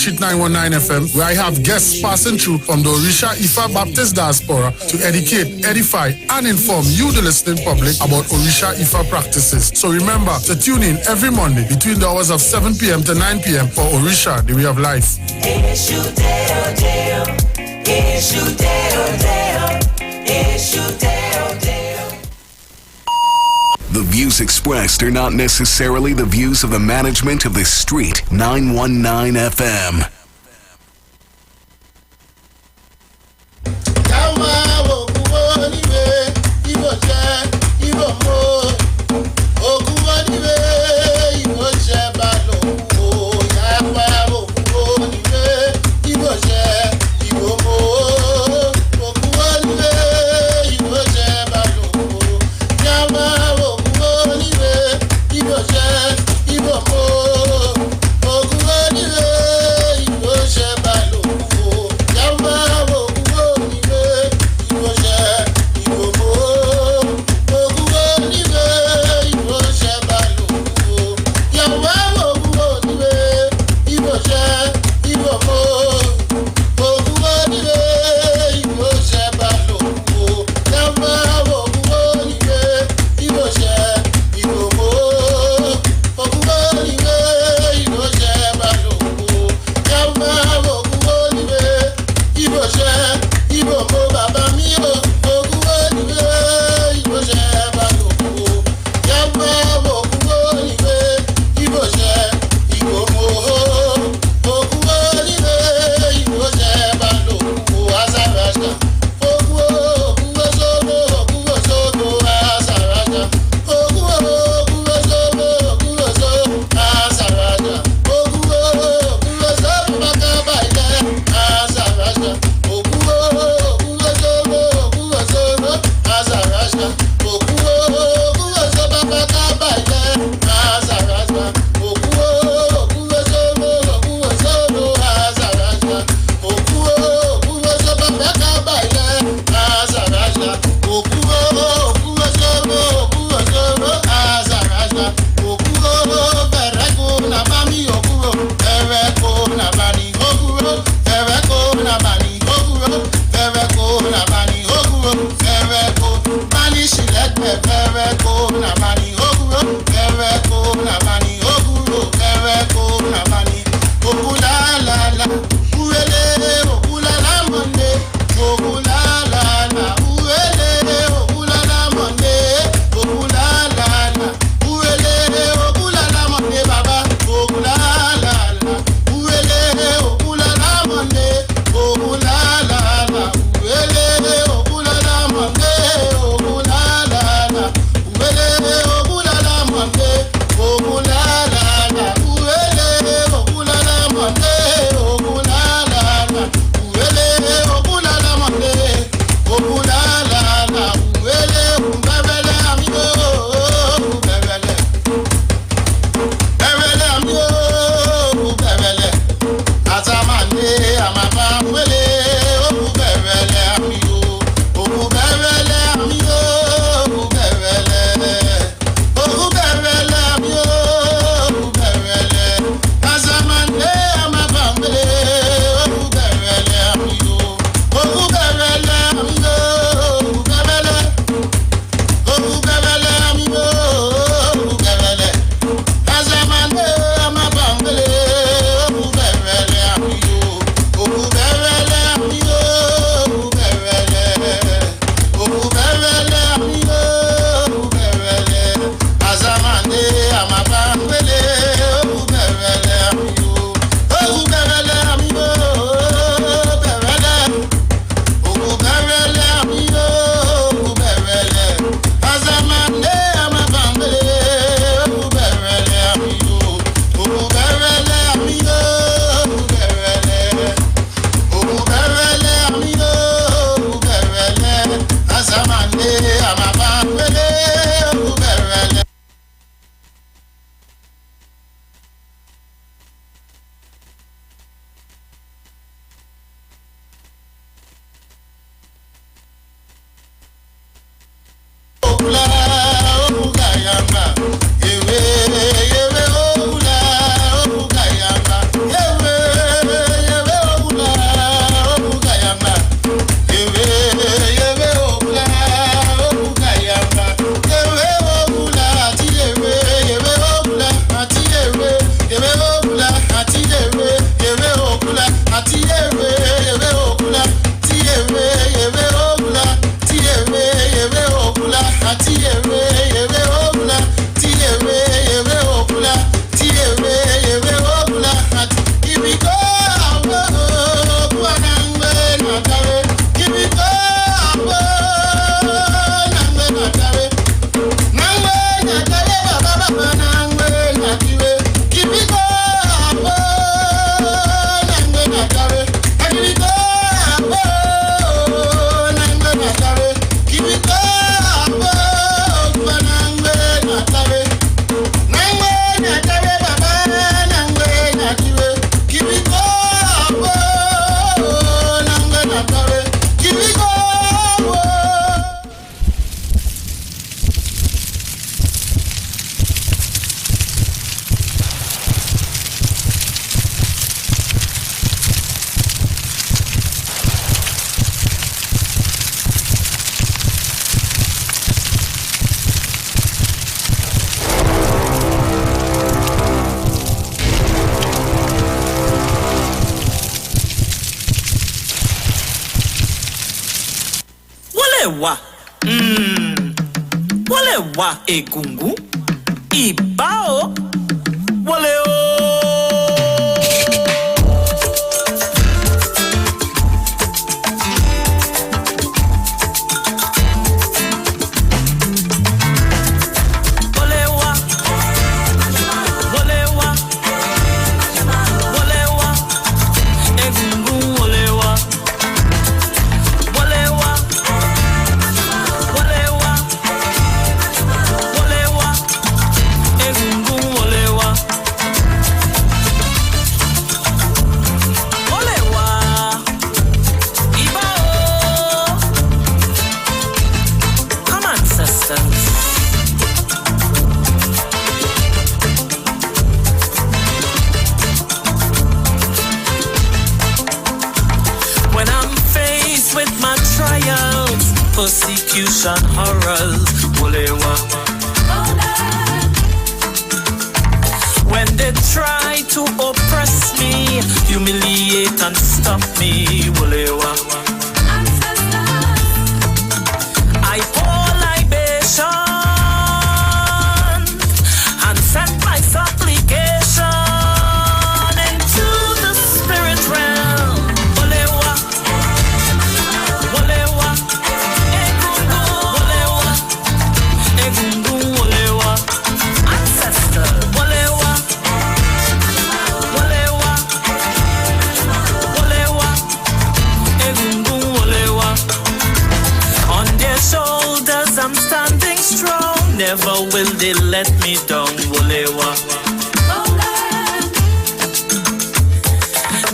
Sheet 919 FM, where I have guests passing through from the Orisha Ifa Baptist Diaspora to educate, edify, and inform you, the listening public, about Orisha Ifa practices. So remember to tune in every Monday between the hours of 7 p.m. to 9 p.m. for Orisha, the way of life. The views expressed are not necessarily the views of the management of the Street 919 FM. Walewa. Walewa egungun. Ibao. Waleo. Persecution, horrors, Wolewa. When they try to oppress me, humiliate and stop me, Wolewa. I pour libation and send my supplication into the spirit realm, Wolewa. Wolewa. Never will they let me down, Wolewa.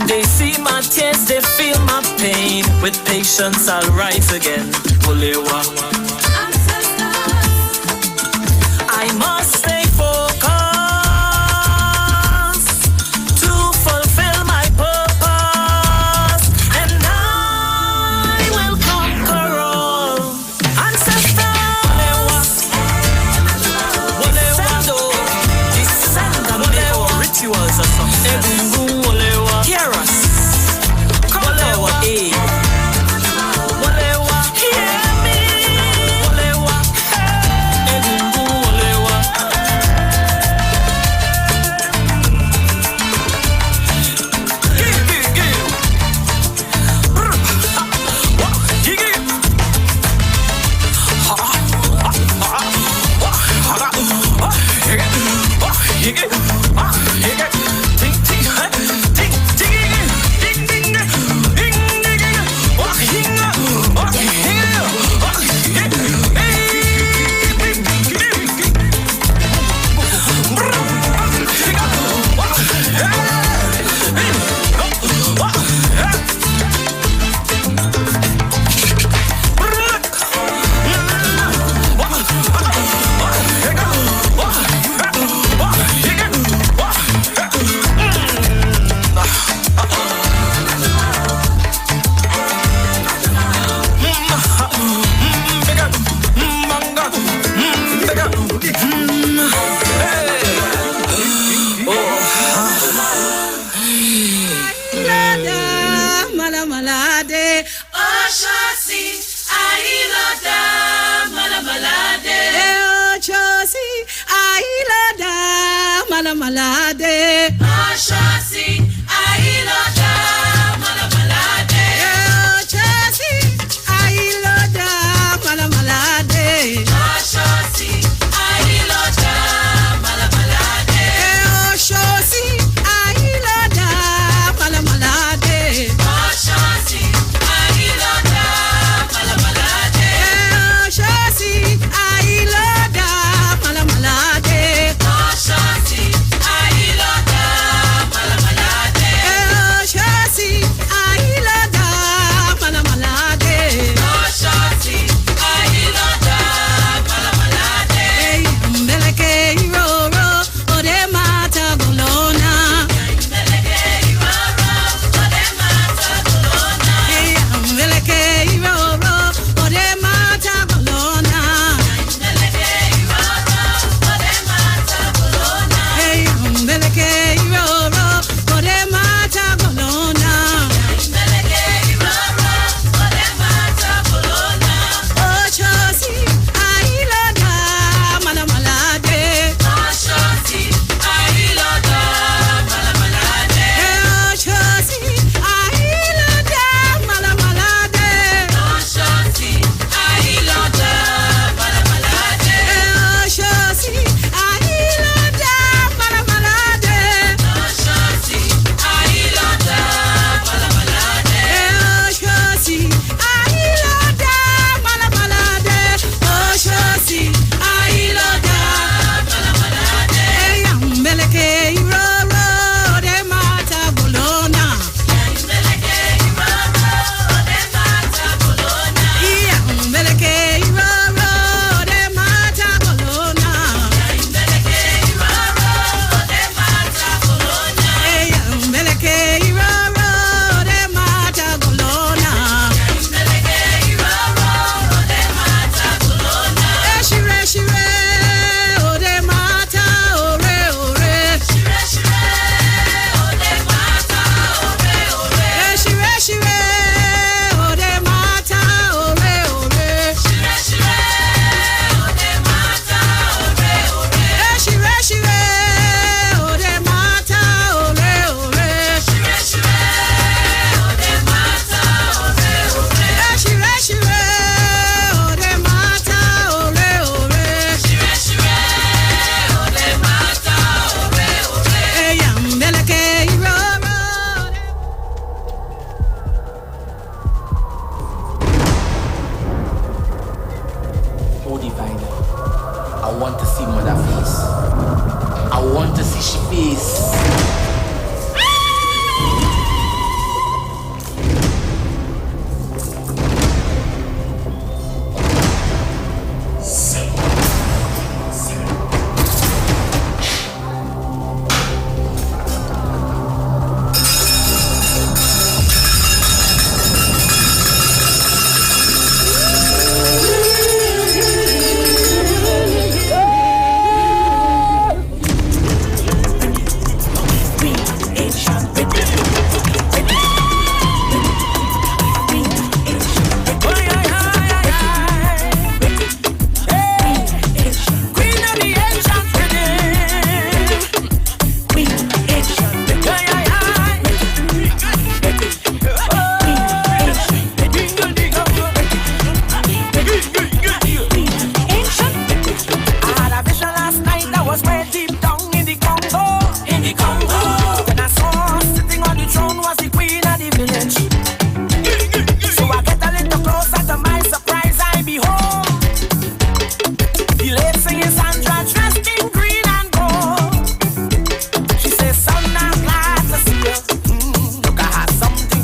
They see my tears, they feel my pain. With patience I'll rise again, Wolewa. I must stay focused to fulfill my purpose, and I will conquer all. Ancestors, rituals of success. Hear us. Come Wolewa, eh. Wolewa, hear me. Wolewa, Wolewa.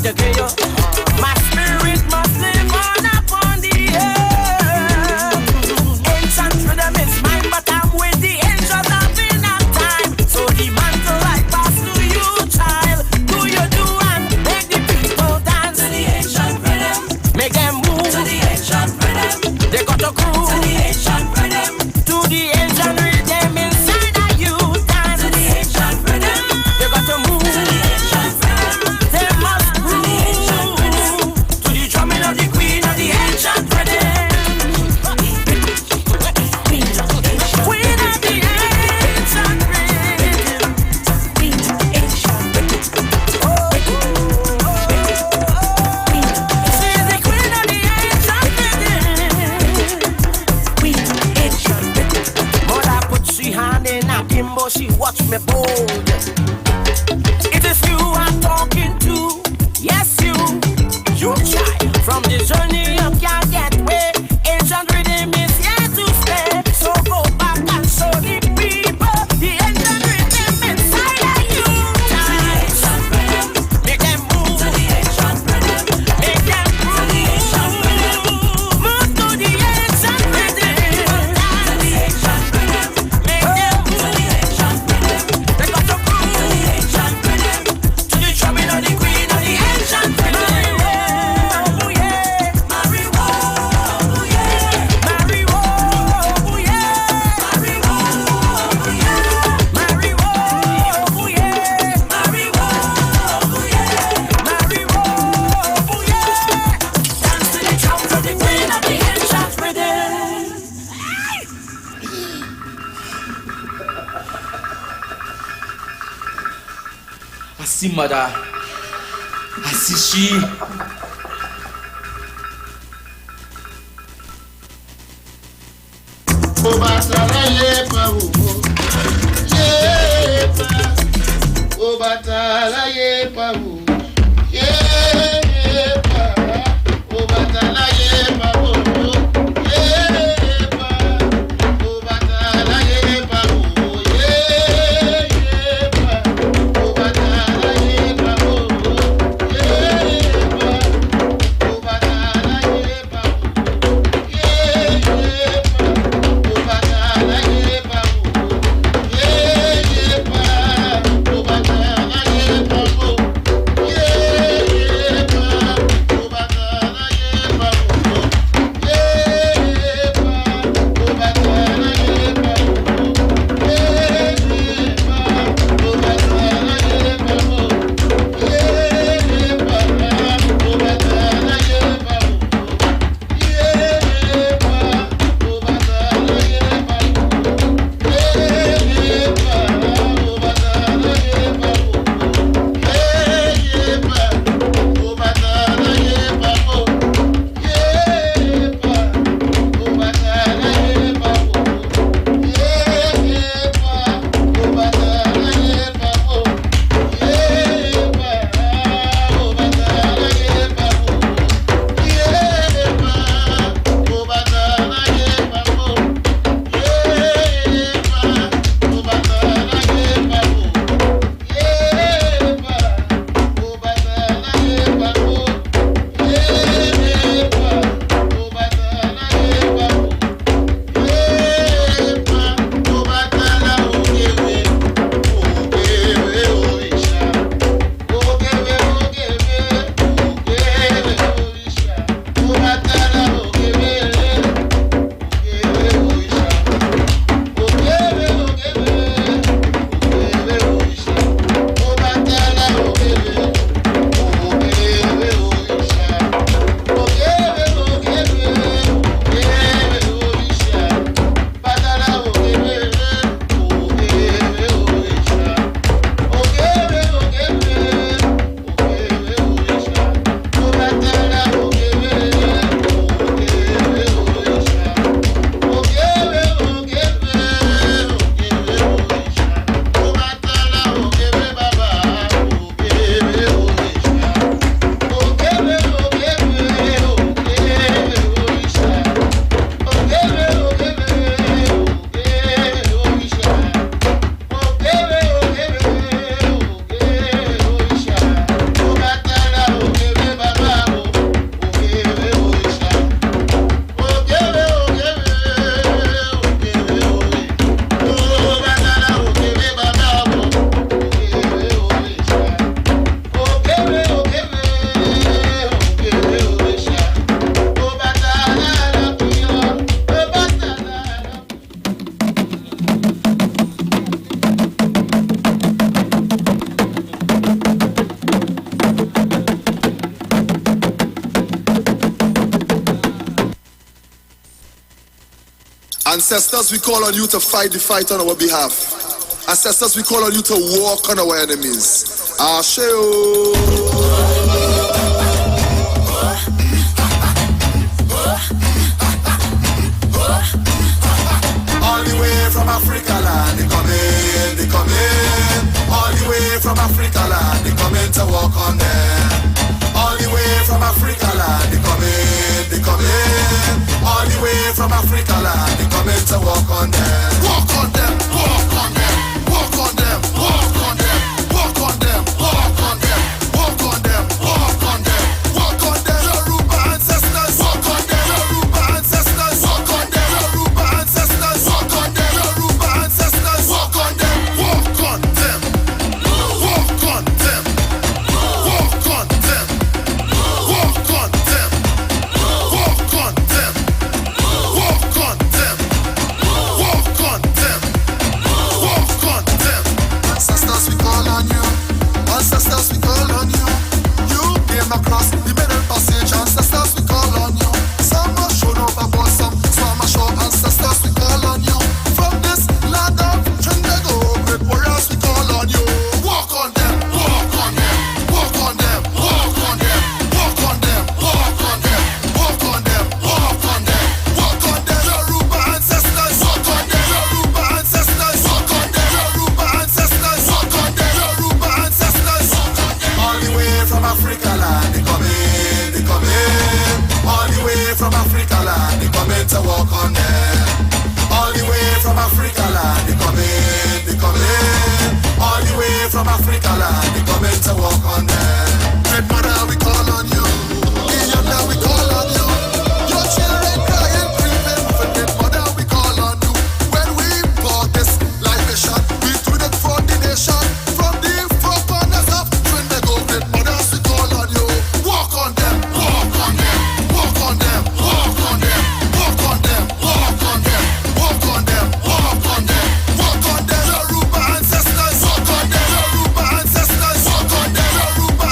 you get you. My spirit must live on upon the earth. Ancient rhythm is mine, but I'm with the angels of enough time. So the mantle I pass to you, child. Do you do and make the people dance to the ancient rhythm. Make them move to the ancient rhythm. They got to groove to the ancient rhythm. To the ancient rhythm inside of you, dance to the ancient rhythm. They got to move to the ancient rhythm. They must groove to the drumming of the queen of the ancient rhythm. Queen of the ancient rhythm. She's the queen of the ancient rhythm. Mother put she hand in a kimbo, she watch me bold. It is you I'm talking to, yes you child. From the journey you can't get away. Ancient rhythm is here to stay. So go back and show the people the ancient rhythm inside of you. Ancient rhythm, make them move to the ancient rhythm. Make them move to the ancient rhythm. Move to the ancient rhythm. To the ancient rhythm. Make them move to the ancient rhythm. They got to groove to the ancient rhythm. To the drumming of the queen of the ancient rhythm. I see mother. I see she. Yeah. Ancestors, we call on you to fight the fight on our behalf. Ancestors, we call on you to walk on our enemies. Asheo. All the way from Africa land, they come in, they come in. All the way from Africa land, they come in to walk on them. All the way from Africa land, they come in, they come in. All the way from Africa land, they come in to walk on them. Walk on them, walk on them, walk on them, walk on them, walk on them, walk on them, walk on them, walk on them, walk on them. Yoruba ancestors, walk on them. Yoruba ancestors, walk on them. Yoruba ancestors, walk on them. Yoruba ancestors, walk on them, walk on them, walk on them, walk on them, walk on them, walk on them, walk on them, walk on them, walk on them. Ancestors, we call on you. Ancestors, we call on you. You came across the middle passage. Ancestors, we call on you. Some are shown overboard, some are show. Ancestors, we call on you. From this land of Trinidad, great warriors, we call on you. Walk on them, walk on them, walk on them, walk on them, walk on them, walk on them, walk on them, walk on them, walk on them. Yoruba ancestors, walk on them. Yoruba ancestors, walk on them. Yoruba ancestors, walk on them. Yoruba ancestors, walk on them. All the way from Africa land, they come in, they come in. All the way from Africa land, they come in to walk on them. All the way from Africa land, they come in, they come in. All the way from Africa land, they come in to walk on them. Great mother, we call on you. Iyana, we call on you. Your children crying, creeping. For great mother, we call on you. When we bought this libation, we threw it for the nation. From the four corners of Trinidad, great mothers, we call on you. Walk on them, walk on them, walk on them, walk on them, walk on them, walk on them, walk on them, walk on them, walk on them. Yoruba ancestors, walk on them. Yoruba ancestors, walk on them. Yoruba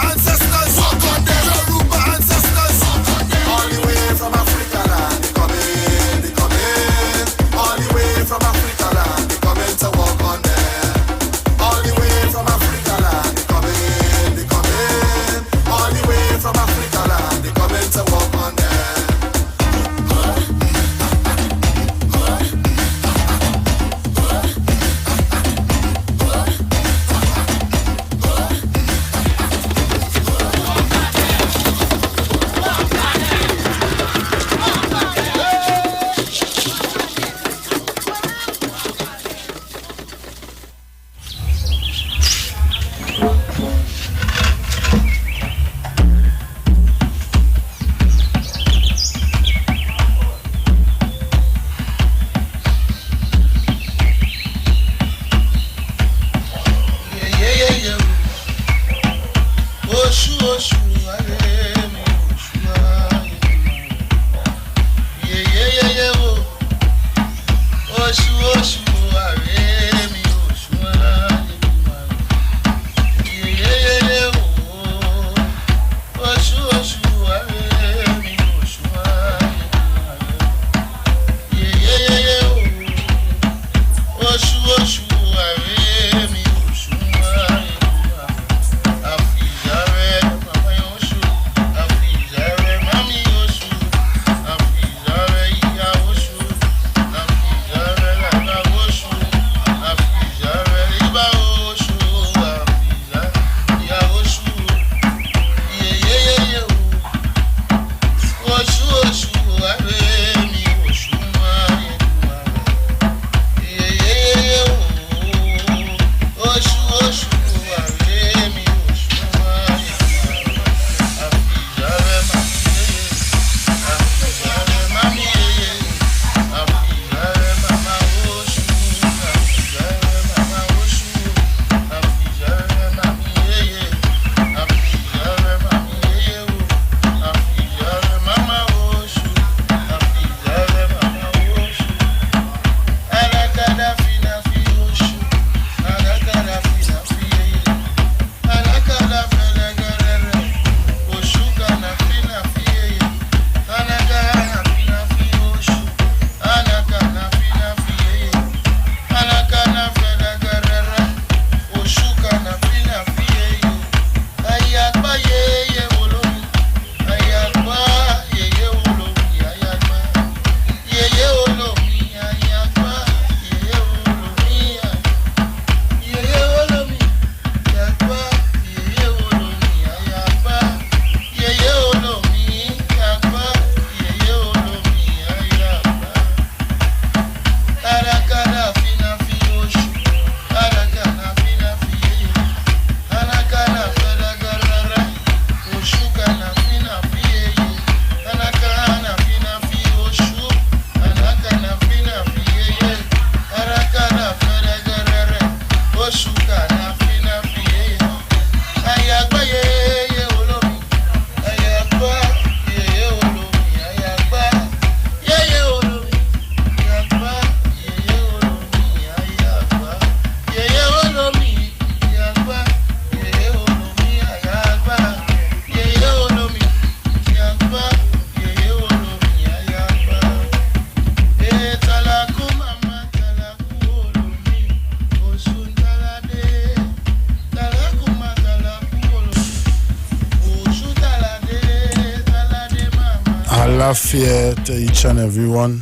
Lafayette to each and everyone.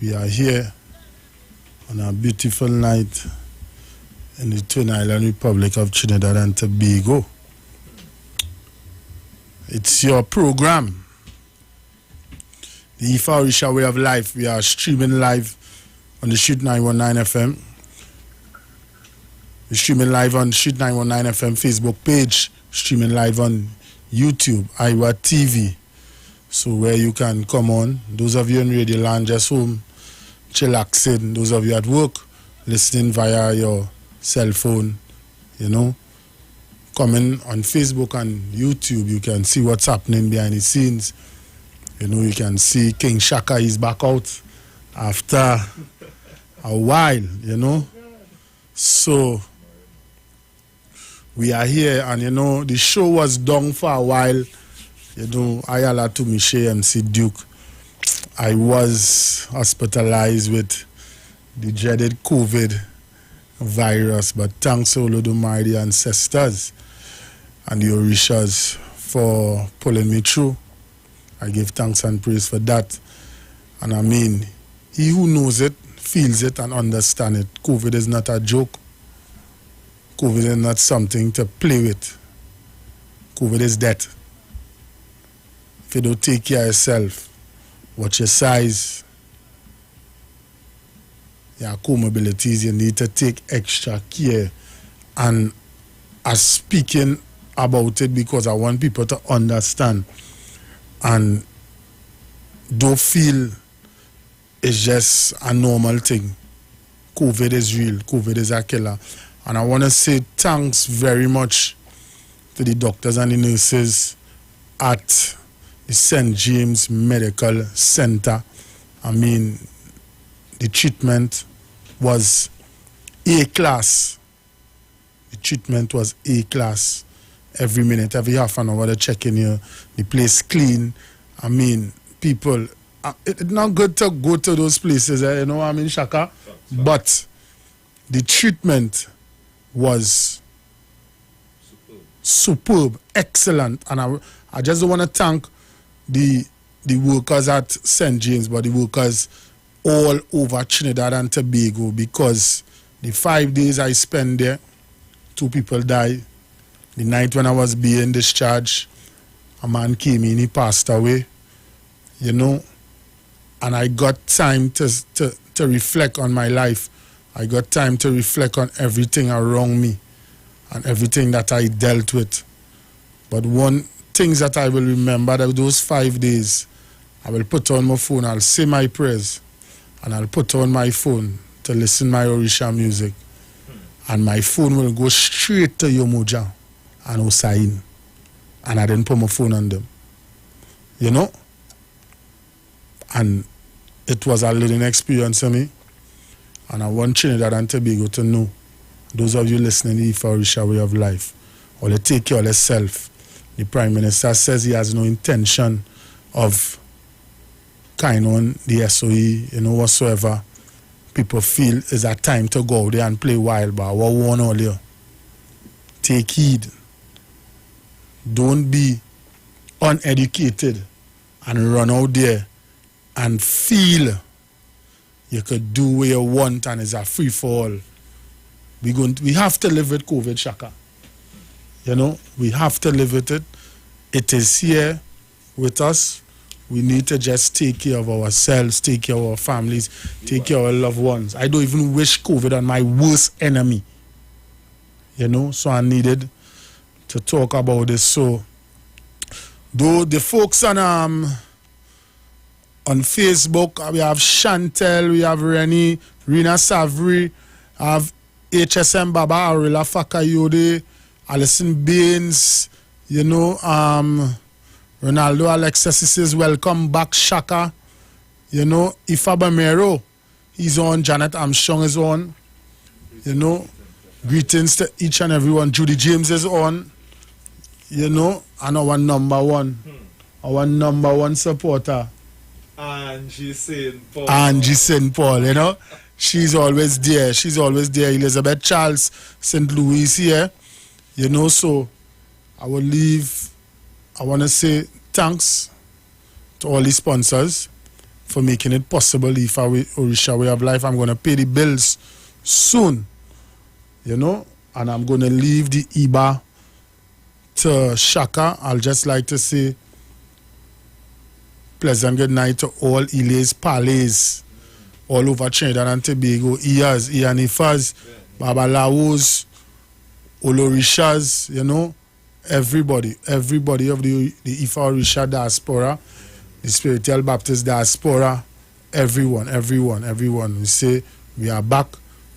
We are here on a beautiful night in the Twin Island Republic of Trinidad and Tobago. It's your program, the Ifa Orisha Way of Life. We are streaming live on the Shoot 919 FM. We're streaming live on Shoot 919 FM Facebook page, streaming live on YouTube, Iwer TV. So where you can come on, those of you in Radio Land just home, chillaxing, those of you at work, listening via your cell phone, coming on Facebook and YouTube, you can see what's happening behind the scenes. You can see King Shaka is back out after a while, So we are here, and the show was done for a while. Ayala to Miche MC Duke. I was hospitalized with the dreaded COVID virus, but thanks to Olodumare, the ancestors and the Orishas for pulling me through. I give thanks and praise for that. And I mean, he who knows it, feels it, and understands it. COVID is not a joke. COVID is not something to play with. COVID is death. If you don't take care of yourself, watch your size, your comorbidities, you need to take extra care. And I'm speaking about it because I want people to understand and don't feel it's just a normal thing. COVID is real. COVID is a killer. And I want to say thanks very much to the doctors and the nurses at the St. James Medical Center. I mean, the treatment was A-class. The treatment was A-class. Every minute, every half an hour, they check in here. The place clean. I mean, people, it's not good to go to those places, Shaka? But the treatment was superb, excellent. And I just want to thank the workers at St. James, but the workers all over Trinidad and Tobago, because the 5 days I spent there, 2 people died. The night when I was being discharged, a man came in, he passed away, and I got time to reflect on my life. I got time to reflect on everything around me and everything that I dealt with. But one things that I will remember, that those 5 days, I will put on my phone, I'll say my prayers, and I'll put on my phone to listen my Orisha music. And my phone will go straight to Yomoja and Osain. And I didn't put my phone on them. And it was a learning experience for me. And I want Trinidad and Tobago to know, those of you listening to the Ifa Orisha Way of Life, or they take care of yourself. The Prime Minister says he has no intention of kind on the SOE, whatsoever. People feel is a time to go out there and play wild, but I warn all you. Take heed. Don't be uneducated and run out there and feel you could do what you want and it's a free for all. We have to live with COVID, Shaka. We have to live with it. It is here with us. We need to just take care of ourselves, take care of our families, take care of our loved ones. I don't even wish COVID on my worst enemy. So I needed to talk about this. So, though the folks on Facebook, we have Chantel, we have Rena Savri, have HSM Baba, Arila Fakayode, Alison Baines, Ronaldo Alexis says, welcome back, Shaka. Ifa Bamero, he's on. Janet Armstrong is on. Greetings to each and everyone. Judy James is on. And our number one supporter, Angie St. Paul. She's always there. Elizabeth Charles, St. Louis here. So I want to say thanks to all the sponsors for making it possible. If Orisha Way of Life, I'm going to pay the bills soon, you know, and I'm going to leave the IBA to Shaka. I'll just like to say pleasant good night to all Ilays, Palais, all over Trinidad and Tobago, Iyas, Iyanifas, Babalawos, Olorishas, you know, everybody of the Ifa Orisha diaspora, the Spiritual Baptist diaspora, everyone. We say we are back,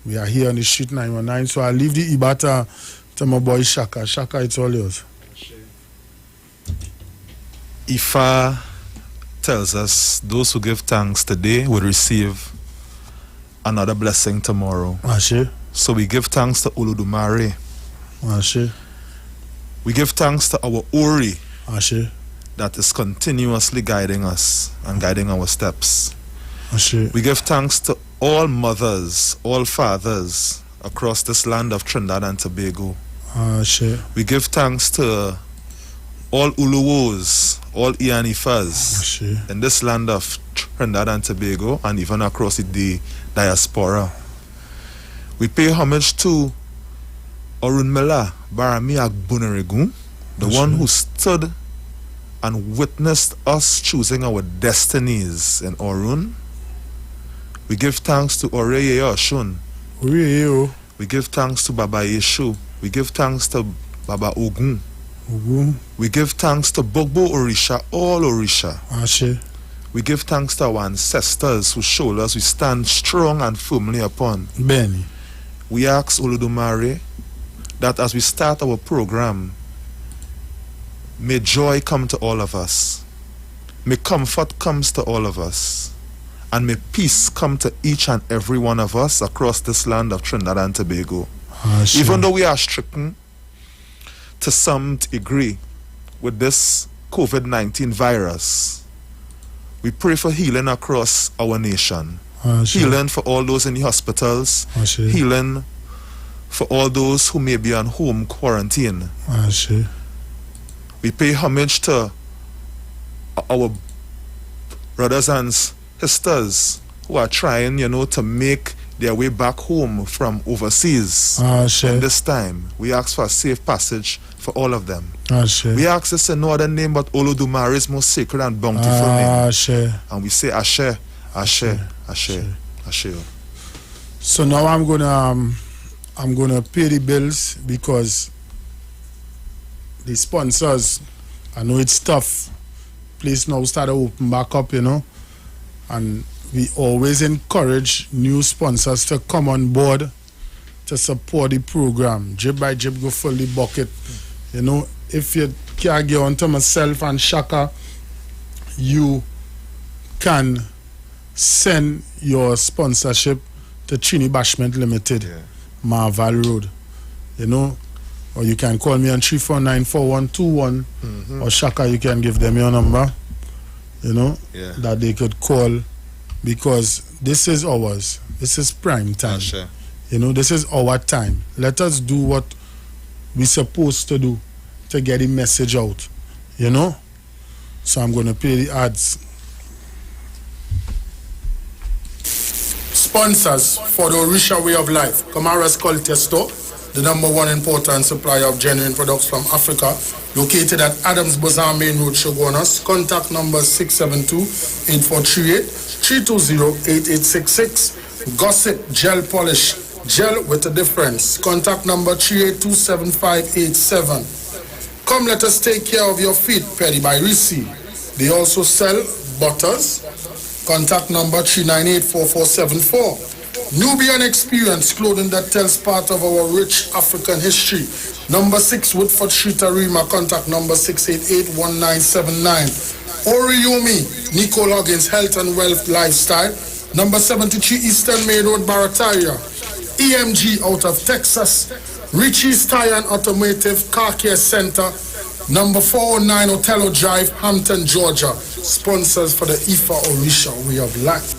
we are here on the street 919. So I'll leave the Ibata to my boy Shaka. Shaka, it's all yours. Ifa tells us those who give thanks today will receive another blessing tomorrow. Ashe. So we give thanks to Olodumare. Ashe. We give thanks to our Ori Ashe. that is continuously guiding us and guiding our steps. Ashe. We give thanks to all mothers, all fathers across this land of Trinidad and Tobago. Ashe. We give thanks to all Uluwos, all Iyanifas Ashe. in this land of Trinidad and Tobago and even across the diaspora. We pay homage to Orunmila Barami Agbunarigun, the Ashe. one who stood and witnessed us choosing our destinies in Orun. We give thanks to Oreye Oshun. Uriyo. We give thanks to Baba Yeshu. We give thanks to Baba Ogun. Ogun. We give thanks to Bogbo Orisha, all Orisha. Ashe. We give thanks to our ancestors whose shoulders we stand strong and firmly upon. Benny. We ask Olodumare that as we start our program, may joy come to all of us. May comfort comes to all of us. And may peace come to each and every one of us across this land of Trinidad and Tobago. Ashe. Even though we are stricken to some degree with this COVID-19 virus, we pray for healing across our nation. Ashe. Healing for all those in the hospitals. Ashe. Healing for all those who may be on home quarantine. Ashe. We pay homage to our brothers and sisters who are trying, you know, to make their way back home from overseas. Ashe. In this time, we ask for a safe passage for all of them. Ashe. We ask this in no other name but Olodumare's most sacred and bountiful name. Ashe. And we say Ashe, Ashe, Ashe, Ashe. So now I'm gonna pay the bills because the sponsors, I know it's tough. Place now started open back up, you know, and we always encourage new sponsors to come on board to support the program. Jib by jib, go fill the bucket. You know, if you can't get on to myself and Shaka, you can send your sponsorship to Trini Bashment Limited, Marval Road. You know, or you can call me on 3494121, or Shaka, you can give them your number, you know, that they could call, because this is ours. This is prime time. You know, this is our time. Let us do what we're supposed to do to get the message out, you know. So I'm going to pay the ads. Sponsors for the Orisha Way of Life. Kamara's Culture Store, the #1 importer and supplier of genuine products from Africa, located at Adams Bazaar Main Road, Shogunas. Contact number 672-8438, 320-8866. Gossip Gel Polish, gel with a difference. Contact number 3827587. Come, let us take care of your feet, Petty by Risi. They also sell butters. Contact number 3984474. Nubian Experience, clothing that tells part of our rich African history. Number 6 Woodford Street, Arima. Contact number 6881979. Oriomi, Nico Loggins, Health and Wealth Lifestyle. Number 73 Eastern Main Road, Barataria. EMG out of Texas. Richie's Tire and Automotive Car Care Center. Number 409 Otello Drive, Hampton, Georgia. Sponsors for the Ifa Orisha Way of Life.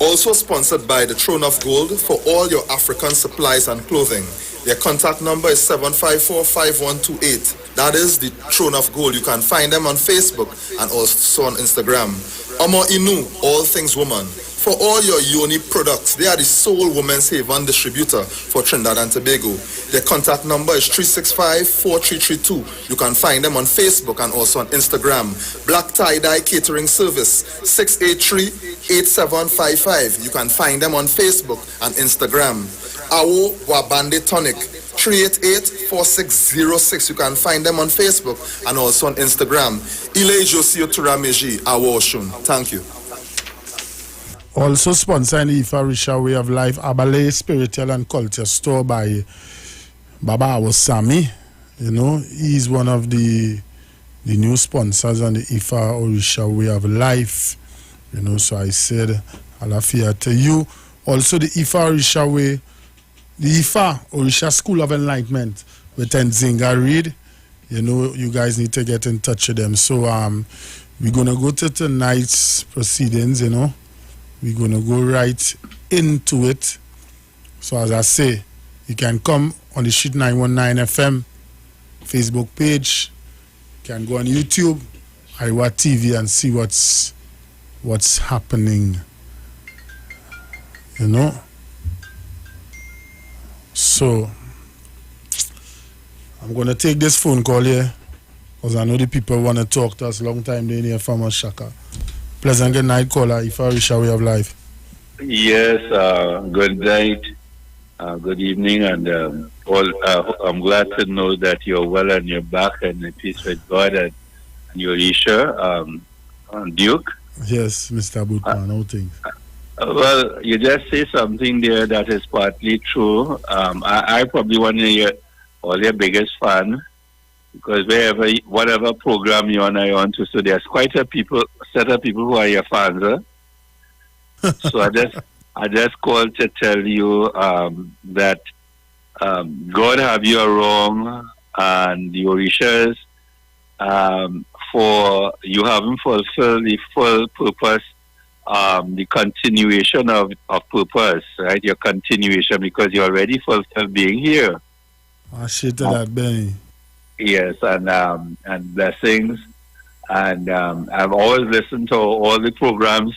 Also sponsored by the Throne of Gold for all your African supplies and clothing. Their contact number is 754-5128. That is the Throne of Gold. You can find them on Facebook and also on Instagram. Omo Inu, All Things Woman. For all your Yoni products, they are the sole women's haven distributor for Trinidad and Tobago. Their contact number is 365-4332. You can find them on Facebook and also on Instagram. Black Tie-Dye Catering Service, 683-8755. You can find them on Facebook and Instagram. Awo Wabande Tonic, 388-4606. You can find them on Facebook and also on Instagram. Ile Josio Turameji, Awo Oshun. Thank you. Also sponsoring the Ifa Risha Way of Life, Abale Spiritual and Culture Store by Baba Awosami. You know, he's one of the new sponsors on the Ifa Orisha Way of Life. You know, so I said, Alafia to you. Also the Ifa Orisha Way, the Ifa Orisha School of Enlightenment with Nzinga Reed. You know, you guys need to get in touch with them. So we're going to go to tonight's proceedings, you know. We're going to go right into it. So as I say, you can come on the Sheet 919 FM Facebook page. You can go on YouTube, Iwer TV, and see what's happening. You know? So, I'm going to take this phone call here because I know the people want to talk to us. Long time they hear from us, Shaka. Pleasant good night, caller. Ifa Risha Way of Life. Yes, good night, good evening, and I'm glad to know that you're well and you're back and in peace with God and your Risha, Duke. Yes, Mr. Bootman, all things. Well, you just say something there that is partly true. I probably one of your biggest fan. Because whatever program you're on to, so there's quite a set of people who are your fans. So I just called to tell you that God have you wrong, and the Orishas for you haven't fulfilled the full purpose, the continuation of purpose, right? Your continuation, because you already fulfilled being here. I shit to that, Benny. Yes, and blessings, and I've always listened to all the programs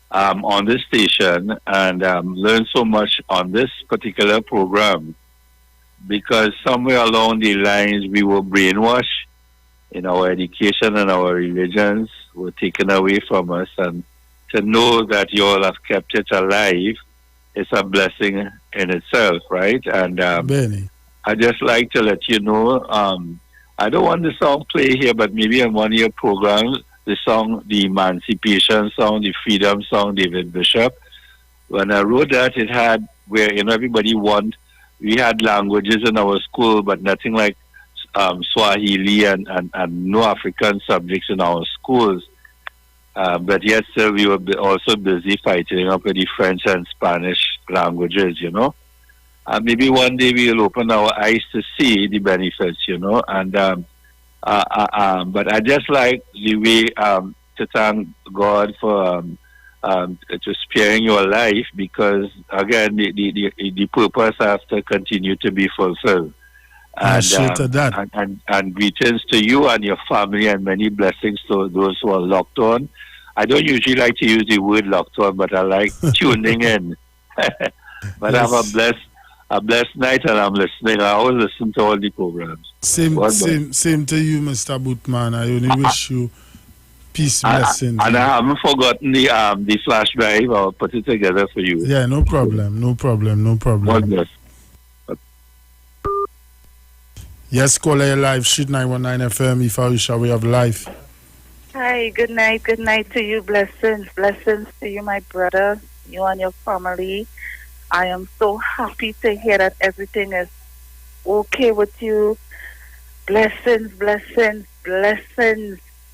on this station, and learned so much on this particular program, because somewhere along the lines we were brainwashed in our education and our religions were taken away from us, and to know that you all have kept it alive is a blessing in itself, right? And Benny, I just like to let you know, I don't want the song play here, but maybe on one of your programs, the song, the Emancipation song, the Freedom song, David Bishop. When I wrote that, it had where, you know, we had languages in our school, but nothing like Swahili and no African subjects in our schools. But yet still we were also busy fighting up with the French and Spanish languages, you know. Maybe one day we'll open our eyes to see the benefits, you know. And but I just like the way to thank God for to sparing your life, because again the purpose has to continue to be fulfilled. And greetings to you and your family, and many blessings to those who are locked on. I don't usually like to use the word locked on, but I like tuning in. But yes. Have a blessed night, and I'm listening. I always listen to all the programs. Same to you, Mr. Bootman. I only wish you peace, blessings. And I haven't forgotten the flash drive. I'll put it together for you. Yeah, no problem. God bless. Yes, caller live, Sheet 919 FM, Ifa Risha Way of Life. Hi, good night to you. Blessings to you, my brother, you and your family. I am so happy to hear that everything is okay with you. Blessings.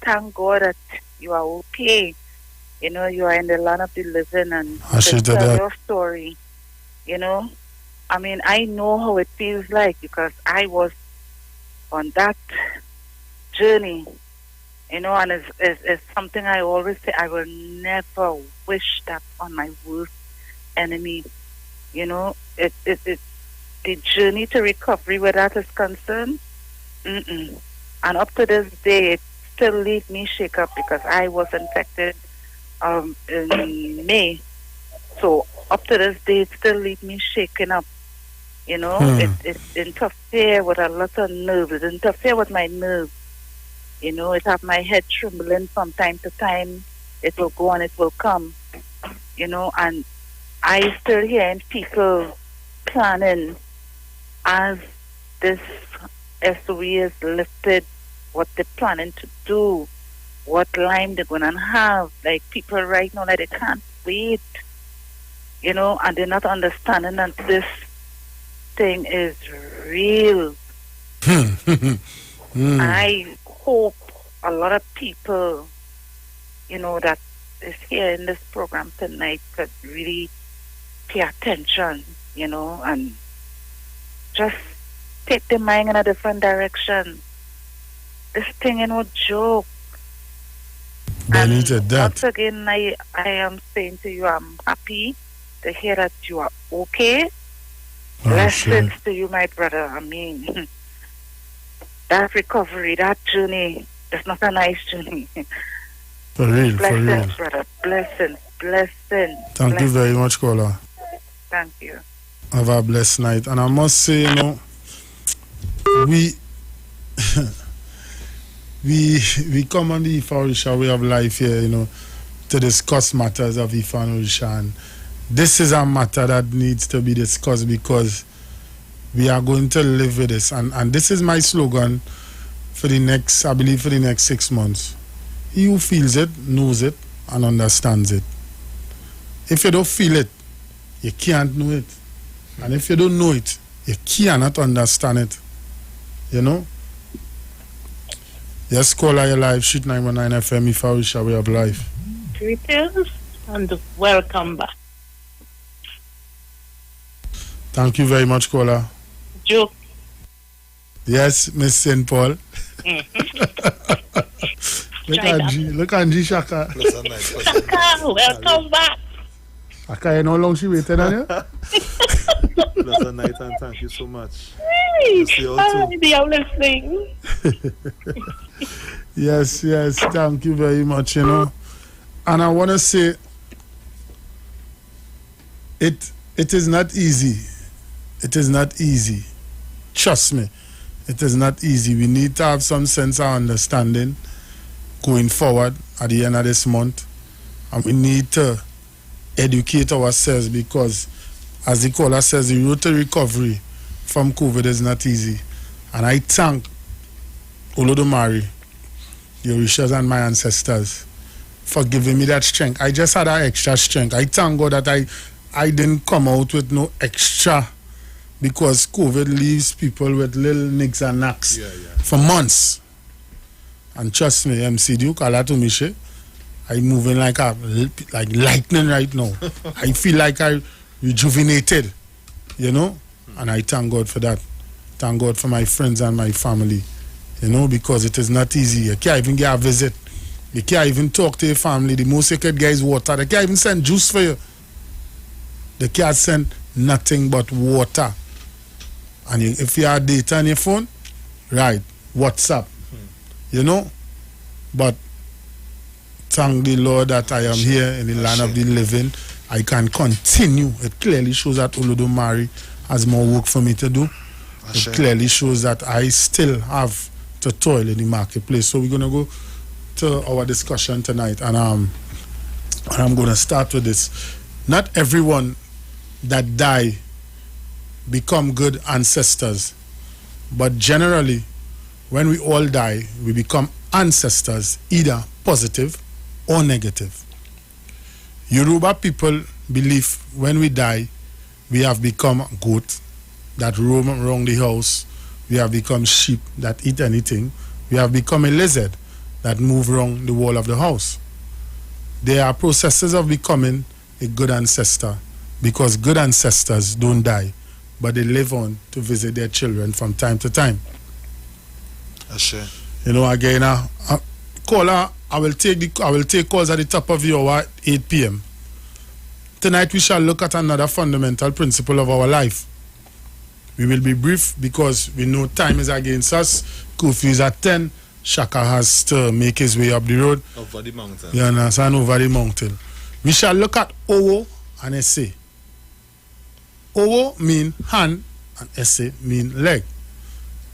Thank God that you are okay. You know, you are in the land of the living, and to tell your story. You know, I mean, I know how it feels like, because I was on that journey. You know, and it's something I always say, I will never wish that on my worst enemy. You know, it the journey to recovery where that is concerned, and up to this day, it still leaves me shake up because I was infected in May. So up to this day, it still leaves me shaking up. You know, it interfere with a lot of nerves. It interfere with my nerves. You know, it have my head trembling from time to time. It will go and it will come. You know, and I still hearing people planning as this SOE is lifted, what they're planning to do, what line they're going to have. Like people right now, like they can't wait. You know, and they're not understanding that this thing is real. I hope a lot of people, you know, that is here in this program tonight could really pay attention, you know, and just take the mind in a different direction. This thing ain't no joke. They needed that. Once again, I am saying to you, I'm happy to hear that you are okay. Blessings to you, my brother. I mean, that recovery, that journey, that's not a nice journey. For real, blessings, brother. Blessings. Thank you very much, caller. Thank you. Have a blessed night. And I must say, you know, we come on the Ifa Orisha way of life here, you know, to discuss matters of Ifa and Orisha. And this is a matter that needs to be discussed because we are going to live with this. And this is my slogan for the next, I believe, for the next 6 months. He who feels it, knows it, and understands it. If you don't feel it, you can't know it. And if you don't know it, you cannot understand it. You know? Yes, caller, your live, shoot 919 FM, Ifa Orisha way of life. Greetings and welcome back. Thank you very much, caller. Joke. Yes, Miss St. Paul. Look at G Shaka. Shaka, welcome back. Shaka, you know how long she waited on you? Pleasant night and thank you so much. Hey, See you all too. they are listening. Yes, thank you very much, you know. And I want to say, it is not easy. It is not easy. Trust me, it is not easy. We need to have some sense of understanding going forward at the end of this month. And we need to educate ourselves because, as the caller says, the road to recovery from COVID is not easy. And I thank Olodumare, the Orishas and my ancestors for giving me that strength. I just had that extra strength. I thank God that I didn't come out with no extra because COVID leaves people with little nicks and knacks for months. And trust me, MC Duke, Alatumishe, I'm moving like lightning right now. I feel like I rejuvenated, you know, and I thank God for that. Thank God for my friends and my family, you know, because it is not easy. You can't even get a visit. You can't even talk to your family. The most you could get is water. They can't even send juice for you. They can't send nothing but water. And if you have data on your phone, right, WhatsApp, you know. But thank the Lord that I am here in the land of the living. I can continue. It clearly shows that Olodumare has more work for me to do. It clearly shows that I still have to toil in the marketplace. So we're going to go to our discussion tonight. And I'm going to start with this. Not everyone that die become good ancestors. But generally, when we all die, we become ancestors, either positive or negative. Yoruba people believe when we die, we have become a goat that roam around the house. We have become sheep that eat anything. We have become a lizard that move around the wall of the house. There are processes of becoming a good ancestor because good ancestors don't die, but they live on to visit their children from time to time. You know, again, caller, I will take calls at the top of the hour at 8 p.m. Tonight we shall look at another fundamental principle of our life. We will be brief because we know time is against us. Curfew is at 10. Shaka has to make his way up the road. Over the mountain. You understand? Over the mountain. We shall look at Owo and Esse. Owo mean hand and Esse mean leg.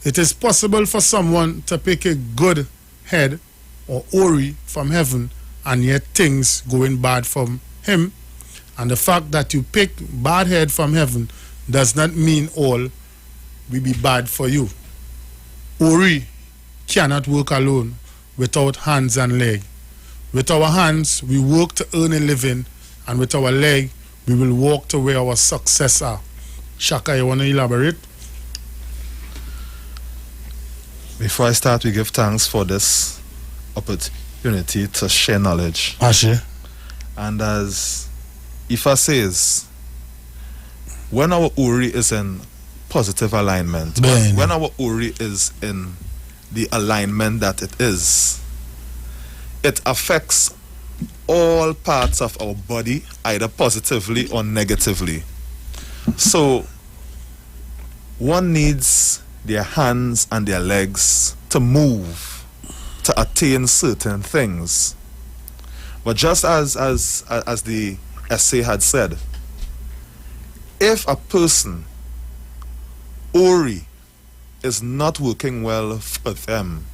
It is possible for someone to pick a good head or ori from heaven and yet things going bad from him. And the fact that you pick bad head from heaven does not mean all will be bad for you. Ori cannot work alone without hands and leg. With our hands, we work to earn a living, and with our leg, we will walk to where our success are. Shaka, you want to elaborate? Before I start, we give thanks for this opportunity to share knowledge. Ashe. And as Ifa says, when our Uri is in positive alignment, when our Uri is in the alignment that it is, it affects all parts of our body, either positively or negatively. So one needs their hands and their legs to move, to attain certain things. But just as the essay had said, if a person, Ori, is not working well for them,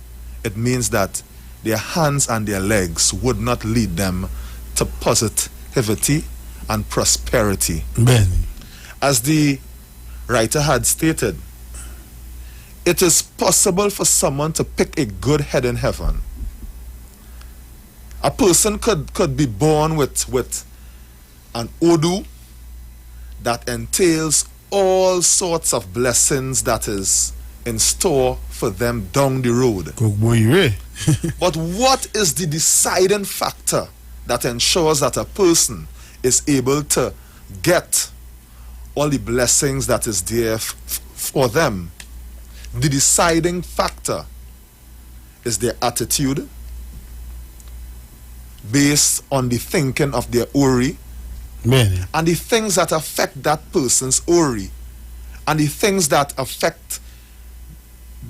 it means that their hands and their legs would not lead them to positivity and prosperity. Benny. As the writer had stated, it is possible for someone to pick a good head in heaven. A person could be born with an Odu that entails all sorts of blessings that is in store for them down the road. But what is the deciding factor that ensures that a person is able to get all the blessings that is there for them? The deciding factor is their attitude based on the thinking of their Ori, and the things that affect that person's Ori, and the things that affect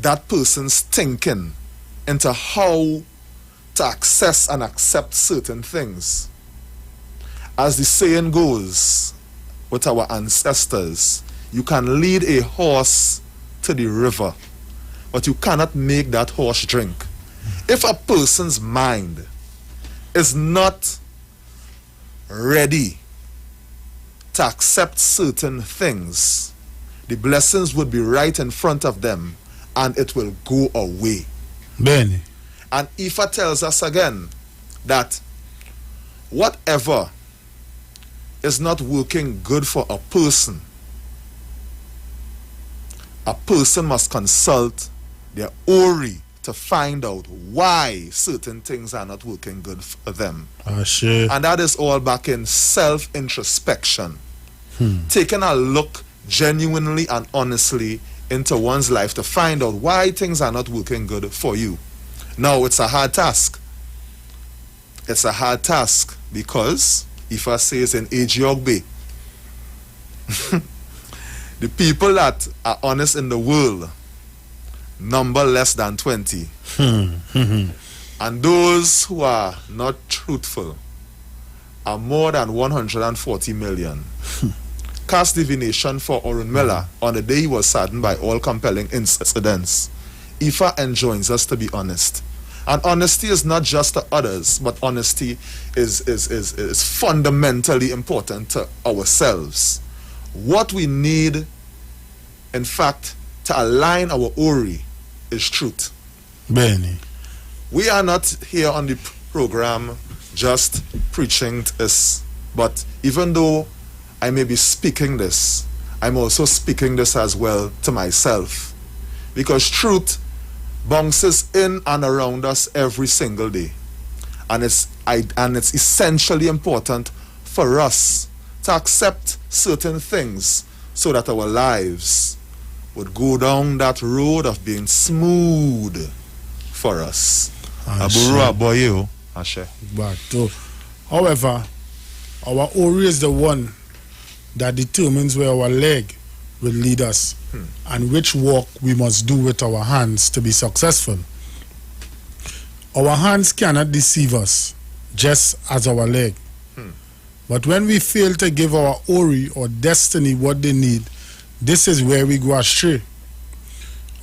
that person's thinking into how to access and accept certain things. As the saying goes with our ancestors, you can lead a horse to the river, but you cannot make that horse drink. If a person's mind is not ready to accept certain things, the blessings would be right in front of them and it will go away. Benny. And Ifa tells us again that whatever is not working good for a person must consult their Ori to find out why certain things are not working good for them. And that is all back in self-introspection. Taking a look genuinely and honestly into one's life to find out why things are not working good for you. Now, it's a hard task. It's a hard task because, Ifa says in Ejiogbe, the people that are honest in the world number less than 20. And those who are not truthful are more than 140 million. Cast divination for Orunmila on the day he was saddened by all compelling incidents. Ifa enjoins us to be honest. And honesty is not just to others, but honesty is fundamentally important to ourselves. What we need, in fact, to align our Ori is truth. Benny. We are not here on the program just preaching this, but even though I may be speaking this, I'm also speaking this as well to myself, because truth bounces in and around us every single day, and it's essentially important for us to accept certain things so that our lives would go down that road of being smooth for us. However, our Ori is the one that determines where our leg will lead us and which work we must do with our hands to be successful. Our hands cannot deceive us, just as our leg. But when we fail to give our Ori or destiny what they need, this is where we go astray.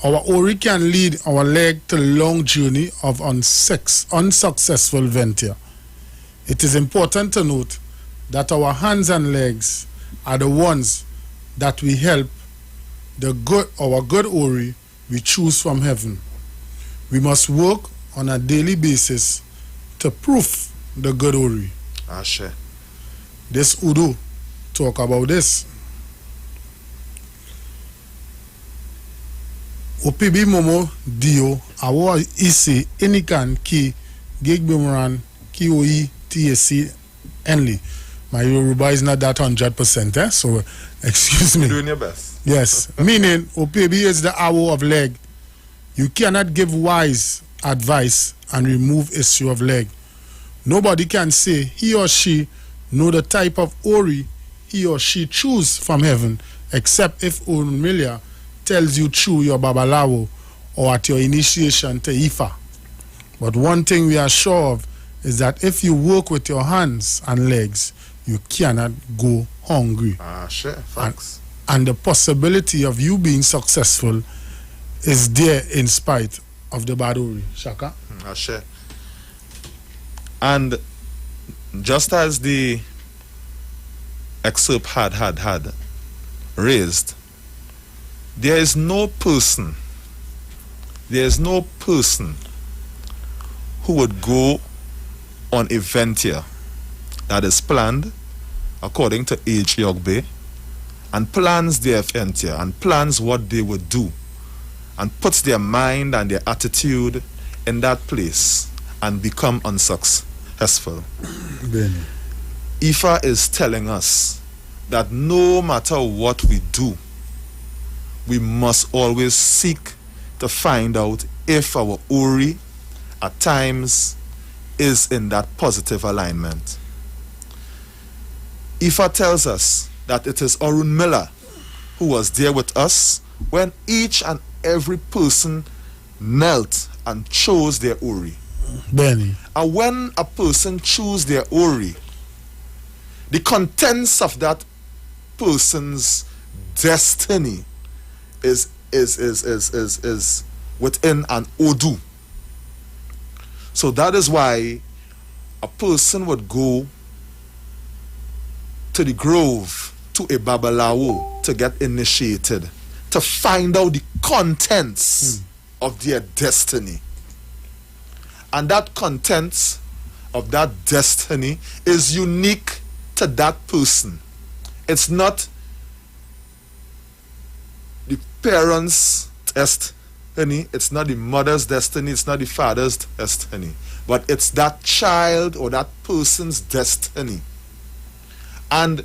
Our Ori can lead our leg to a long journey of unsuccessful venture. It is important to note that our hands and legs are the ones that we help our good Ori we choose from heaven. We must work on a daily basis to prove the good Ori. Ashe. This Udo talk about this. OPB Momo Dio awo isi inikan ki gigbimuran ki oi TSC Enli. My Yoruba is not that 100%, so excuse me. You're doing your best. Yes, meaning OPB is the hour of leg. You cannot give wise advice and remove issue of leg. Nobody can say he or she know the type of Ori he or she choose from heaven, except if Urmilia tells you through your Babalawo or at your initiation to Ifa. But one thing we are sure of is that if you work with your hands and legs, you cannot go hungry. Sure, thanks. And the possibility of you being successful is there in spite of the bad Ori. Shaka? Sure. And just as the excerpt had raised, there is no person who would go on a venture that is planned according to H. Yogbe and plans their venture and plans what they would do and puts their mind and their attitude in that place and become unsuccessful. Ifa is telling us that no matter what we do, we must always seek to find out if our Ori at times is in that positive alignment. Ifa tells us that it is Arun Miller who was there with us when each and every person knelt and chose their Ori. Benny. And when a person choose their Ori, the contents of that person's destiny is within an Odu. So that is why a person would go to the grove, to a Babalawo, to get initiated, to find out the contents of their destiny. And that contents of that destiny is unique to that person. It's not the parents' destiny, it's not the mother's destiny, it's not the father's destiny, but it's that child or that person's destiny. And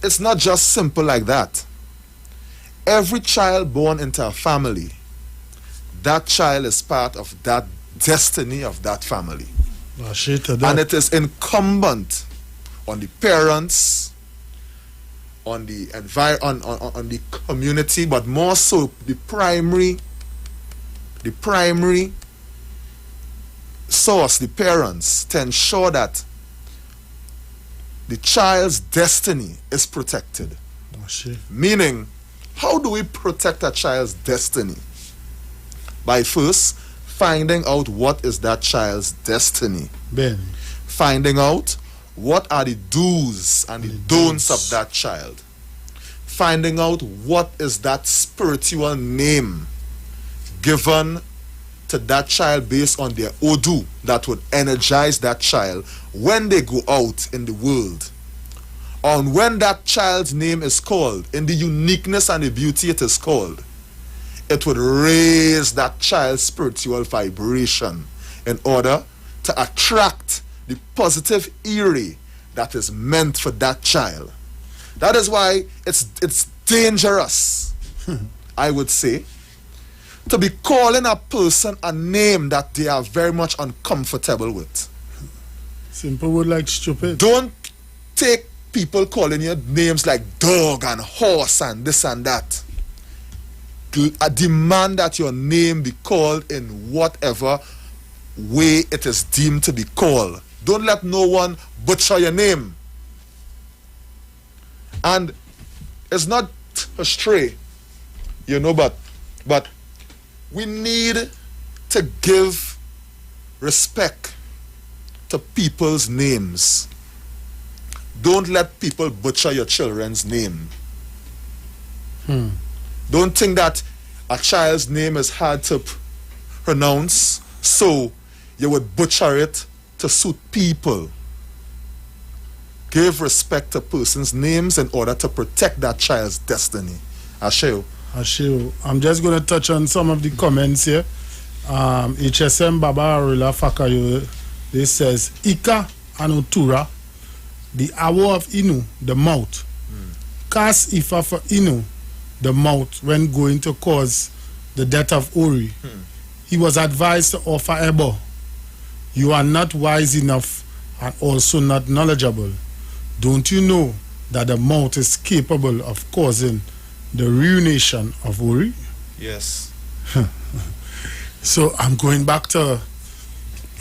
it's not just simple like that. Every child born into a family, that child is part of that destiny of that family. And it is incumbent on the parents, on the on the community, but more so the primary source, the parents, to ensure that the child's destiny is protected. Meaning, how do we protect a child's destiny? By first finding out what is that child's destiny. Finding out what are the do's and the don'ts of that child. Finding out what is that spiritual name given to that child based on their Odu that would energize that child when they go out in the world. On when that child's name is called, in the uniqueness and the beauty it is called, it would raise that child's spiritual vibration in order to attract the positive eerie that is meant for that child. That is why it's dangerous, I would say, to be calling a person a name that they are very much uncomfortable with. Simple word like stupid. Don't take people calling you names like dog and horse and this and that. I demand that your name be called in whatever way it is deemed to be called. Don't let no one butcher your name. And it's not a stray, but we need to give respect to people's names. Don't let people butcher your children's name. Don't think that a child's name is hard to pronounce, so you would butcher it to suit people. Give respect to persons' names in order to protect that child's destiny. Asheo. I'm just going to touch on some of the comments here. HSM Baba Arula Fakayo, this says, Ika Anutura, the hour of Inu, the mouth. Cast Ifa for Inu, the mouth, when going to cause the death of Uri. He was advised to offer Ebo. You are not wise enough and also not knowledgeable. Don't you know that the mouth is capable of causing the ruination of Uri? Yes. So I'm going back to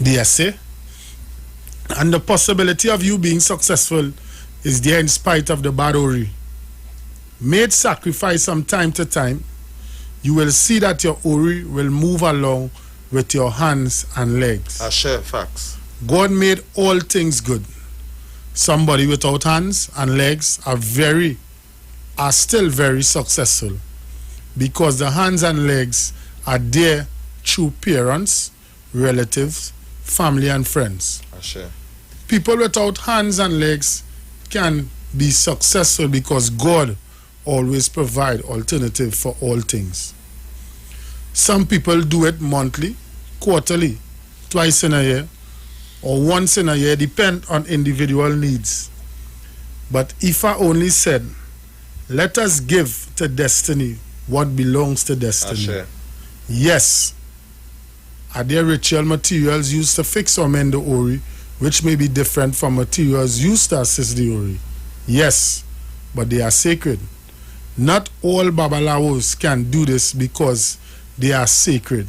the essay. And the possibility of you being successful is there in spite of the bad Uri. Made sacrifice from time to time, you will see that your Uri will move along with your hands and legs. I share facts. God made all things good. Somebody without hands and legs are still very successful, because the hands and legs are there through parents, relatives, family and friends. I share. People without hands and legs can be successful because God always provide alternative for all things. Some people do it monthly, quarterly, twice in a year, or once in a year, depend on individual needs. But Ifa only said, let us give to destiny what belongs to destiny. Yes, are there ritual materials used to fix or mend the Ori, which may be different from materials used to assist the Ori? Yes, but they are sacred. Not all Babalawos can do this because they are sacred.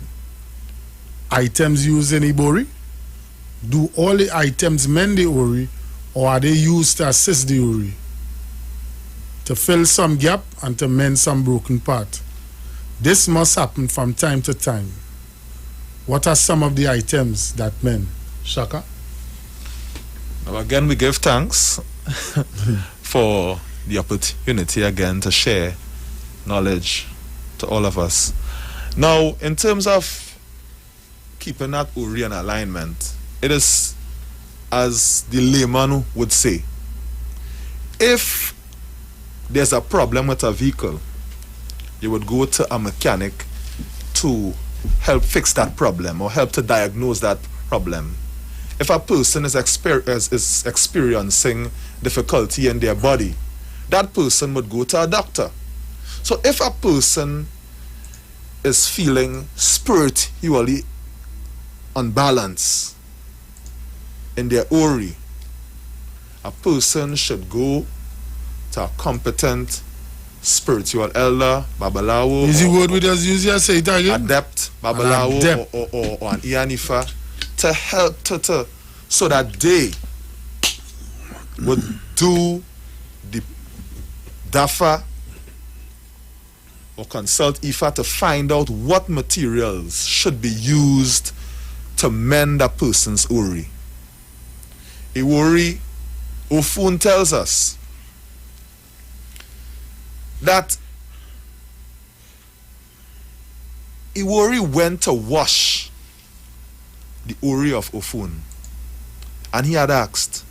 Items used in Ibori? Do all the items mend the Ori, or are they used to assist the Ori? To fill some gap and to mend some broken part. This must happen from time to time. What are some of the items that mend? Shaka? Now again, we give thanks for the opportunity again to share knowledge to all of us. Now, in terms of keeping that Uri in alignment, it is, as the layman would say, if there's a problem with a vehicle, you would go to a mechanic to help fix that problem or help to diagnose that problem. If a person is experiencing difficulty in their body, that person would go to a doctor. So if a person is feeling spiritually unbalanced in their Ori, a person should go to a competent spiritual elder, Babalawo. Is the word we just use here? Say it again. Adept, Babalawo, or an Ianifa, to help so that they would do the DAFA or consult IFA to find out what materials should be used to mend a person's Uri. Iwori Ofun tells us that Iwori went to wash the Uri of Ofun, and he had asked,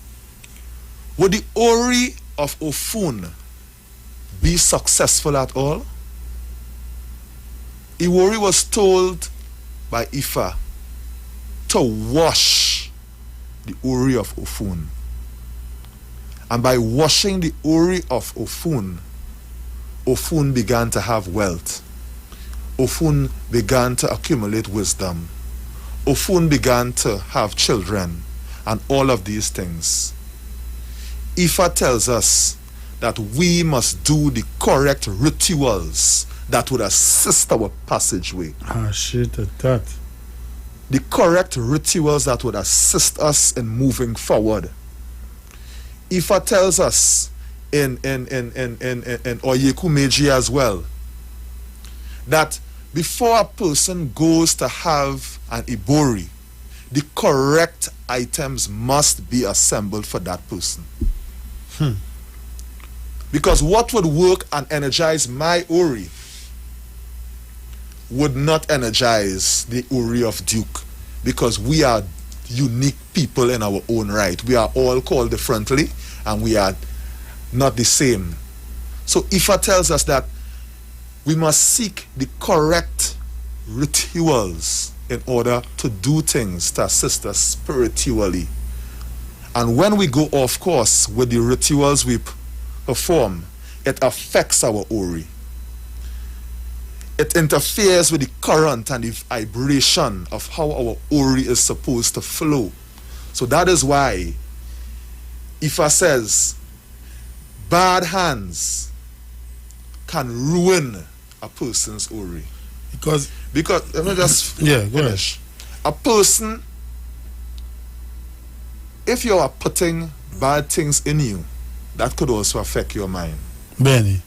would the Uri of Ofun be successful at all? Iwori was told by Ifa to wash the Uri of Ofun. And by washing the Uri of Ofun, Ofun began to have wealth. Ofun began to accumulate wisdom. Ofun began to have children, and all of these things. Ifa tells us that we must do the correct rituals that would assist our passageway. Shit at that. The correct rituals that would assist us in moving forward. Ifa tells us in Oyeku Meiji as well that before a person goes to have an Ibori, the correct items must be assembled for that person. Because what would work and energize my Ori would not energize the Ori of Duke, because we are unique people in our own right. We are all called differently and we are not the same. So Ifa tells us that we must seek the correct rituals in order to do things to assist us spiritually. And when we go off course with the rituals we perform, it affects our Ori. It interferes with the current and the vibration of how our Ori is supposed to flow. So that is why Ifa says bad hands can ruin a person's Ori. Because let me just finish. A person, if you are putting bad things in you, that could also affect your mind. Benny.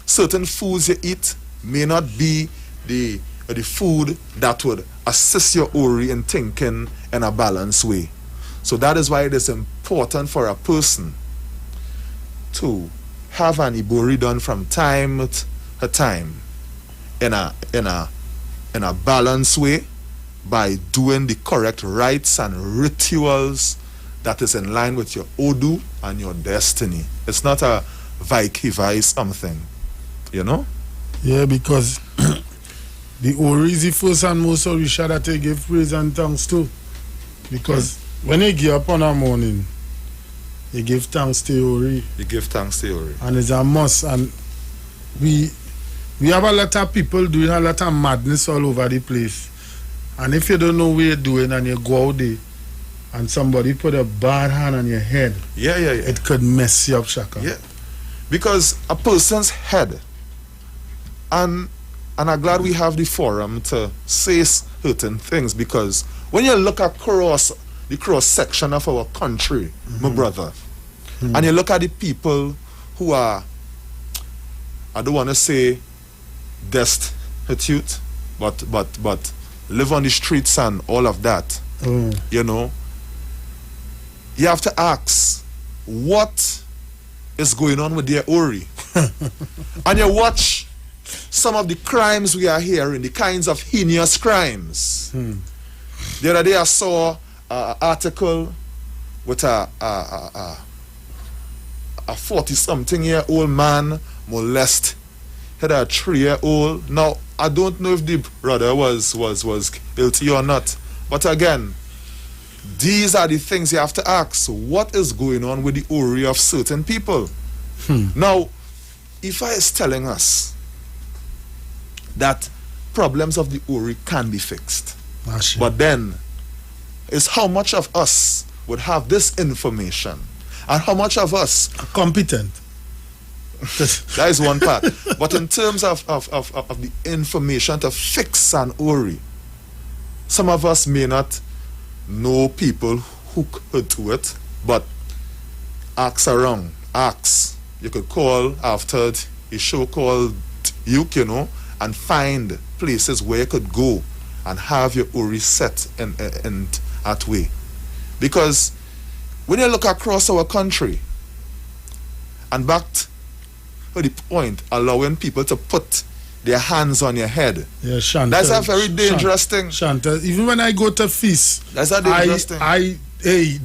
Certain foods you eat may not be the food that would assist your Ori in thinking in a balanced way. So that is why it is important for a person to have an Ibori done from time to time in a balanced way by doing the correct rites and rituals that is in line with your Odu and your destiny. It's not a Vaikiva something, you know? Yeah, because the Ori is the first and most Orisha that they give praise and thanks to. Because when they get up on a morning, they give thanks to Ori. You give thanks to Ori. And it's a must. And we have a lot of people doing a lot of madness all over the place. And if you don't know what you're doing and you go out there and somebody put a bad hand on your head, it could mess you up, Shaka. Yeah. Because a person's head, and I'm glad we have the forum to say certain things, because when you look across the cross section of our country, my brother, and you look at the people who are, I don't want to say destitute, but live on the streets and all of that, you know, you have to ask, what is going on with their Ori? And you watch some of the crimes we are hearing, the kinds of heinous crimes. The other day I saw an article with a 40-something-year-old man molested a 3-year-old. Now, I don't know if the brother was guilty or not. But again, these are the things you have to ask. What is going on with the Ori of certain people? Now, Ifa is telling us that problems of the Ori can be fixed. But then, it's how much of us would have this information and how much of us are competent. That is one part. But in terms of the information to fix an Ori, some of us may not know people who could do it, but ask around. Ask. You could call after a show called Duke, you know, and find places where you could go and have your Ori set in that way. Because when you look across our country and back to the point, allowing people to put their hands on your head. Yeah, Shanta, that's a very dangerous thing. Shanta, even when I go to feast, that's a dangerous thing.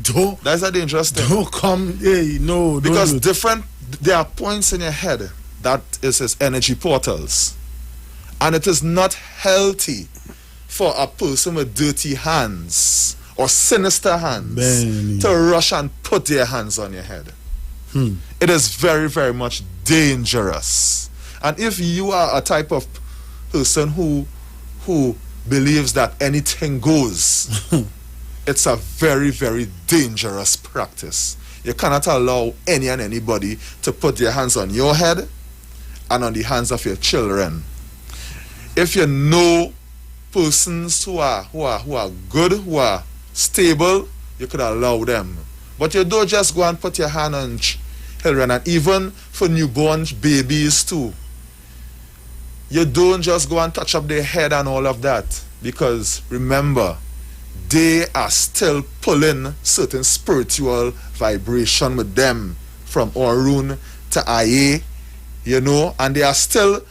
Don't. That's a dangerous thing. Don't come. No. Because there are points in your head that is energy portals, and it is not healthy for a person with dirty hands or sinister hands to rush and put their hands on your head. It is very, very much dangerous. And if you are a type of person who believes that anything goes, it's a very, very dangerous practice. You cannot allow any and anybody to put their hands on your head and on the hands of your children. If you know persons who are good, who are stable, you could allow them. But you don't just go and put your hand on children, and even for newborn babies too. You don't just go and touch up their head and all of that, because remember, they are still pulling certain spiritual vibration with them from Orun to Aye, you know, and they are still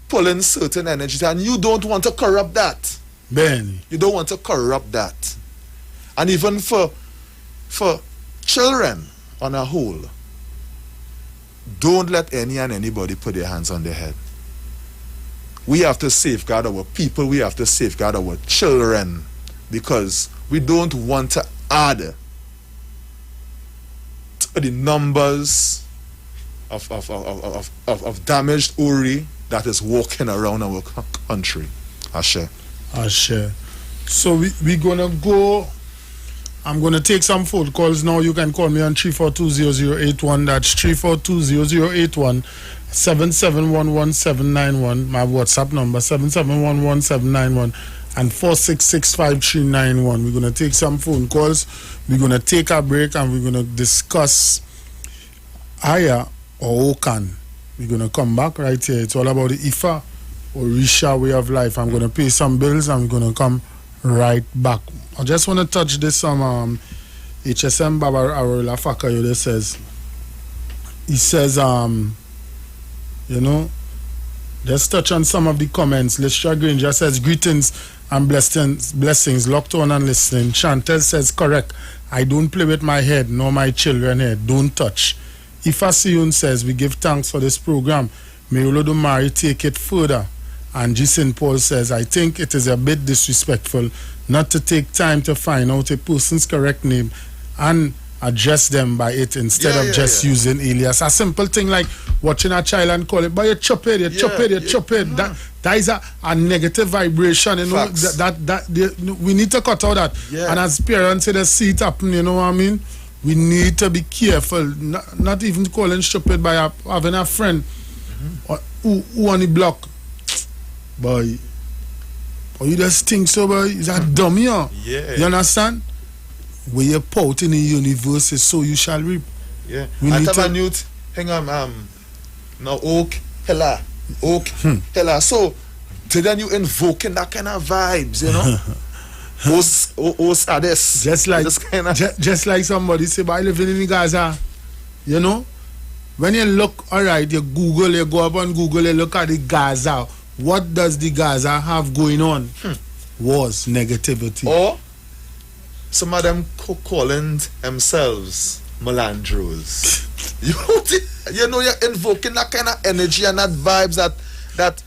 pulling certain energies, and you don't want to corrupt that. Benny. You don't want to corrupt that. And even for children on a whole, don't let any and anybody put their hands on their head. We have to safeguard our people, we have to safeguard our children, because we don't want to add to the numbers of damaged Ori that is walking around our country. Ashe. So we're gonna go. I'm gonna take some phone calls now. You can call me on 3420081. That's 3420081. 7711791. My WhatsApp number 7711791 and 4665391. We're gonna take some phone calls. We're gonna take a break and we're gonna discuss Aya or Okan. We're gonna come back right here. It's all about the Ifa Orisha way of life. I'm gonna pay some bills and we're gonna come right back. I just want to touch this HSM Baba Arola Fakayo says. He says you know, let's touch on some of the comments. Lisha Granger says greetings and blessings locked on and listening. Chantel says correct. I don't play with my head nor my children head. Don't touch. Ifa Siyun says we give thanks for this program. May Olodumare take it further. And G. St. Paul says, I think it is a bit disrespectful not to take time to find out a person's correct name and address them by it instead of just using alias. A simple thing like watching a child and call it, but you chop it. That is a negative vibration, you know. We need to cut out that. And as parents, they see it happen, you know what I mean? We need to be careful, not even calling stupid by having a friend who on the block. Boy, you just think so, boy? Is that dumb, yeah? You understand? Where you pout in the universe is so you shall reap. Yeah. I have a newt, hang on, now Oak, Hella. So, then you invoking that kind of vibes, you know? Just like somebody say, but I live in Gaza, you know? When you look, alright, you go up on Google, you look at the Gaza. What does the Gaza have going on? Wars, negativity. Or some of them calling themselves Melandros. you know, you're invoking that kind of energy and that vibes that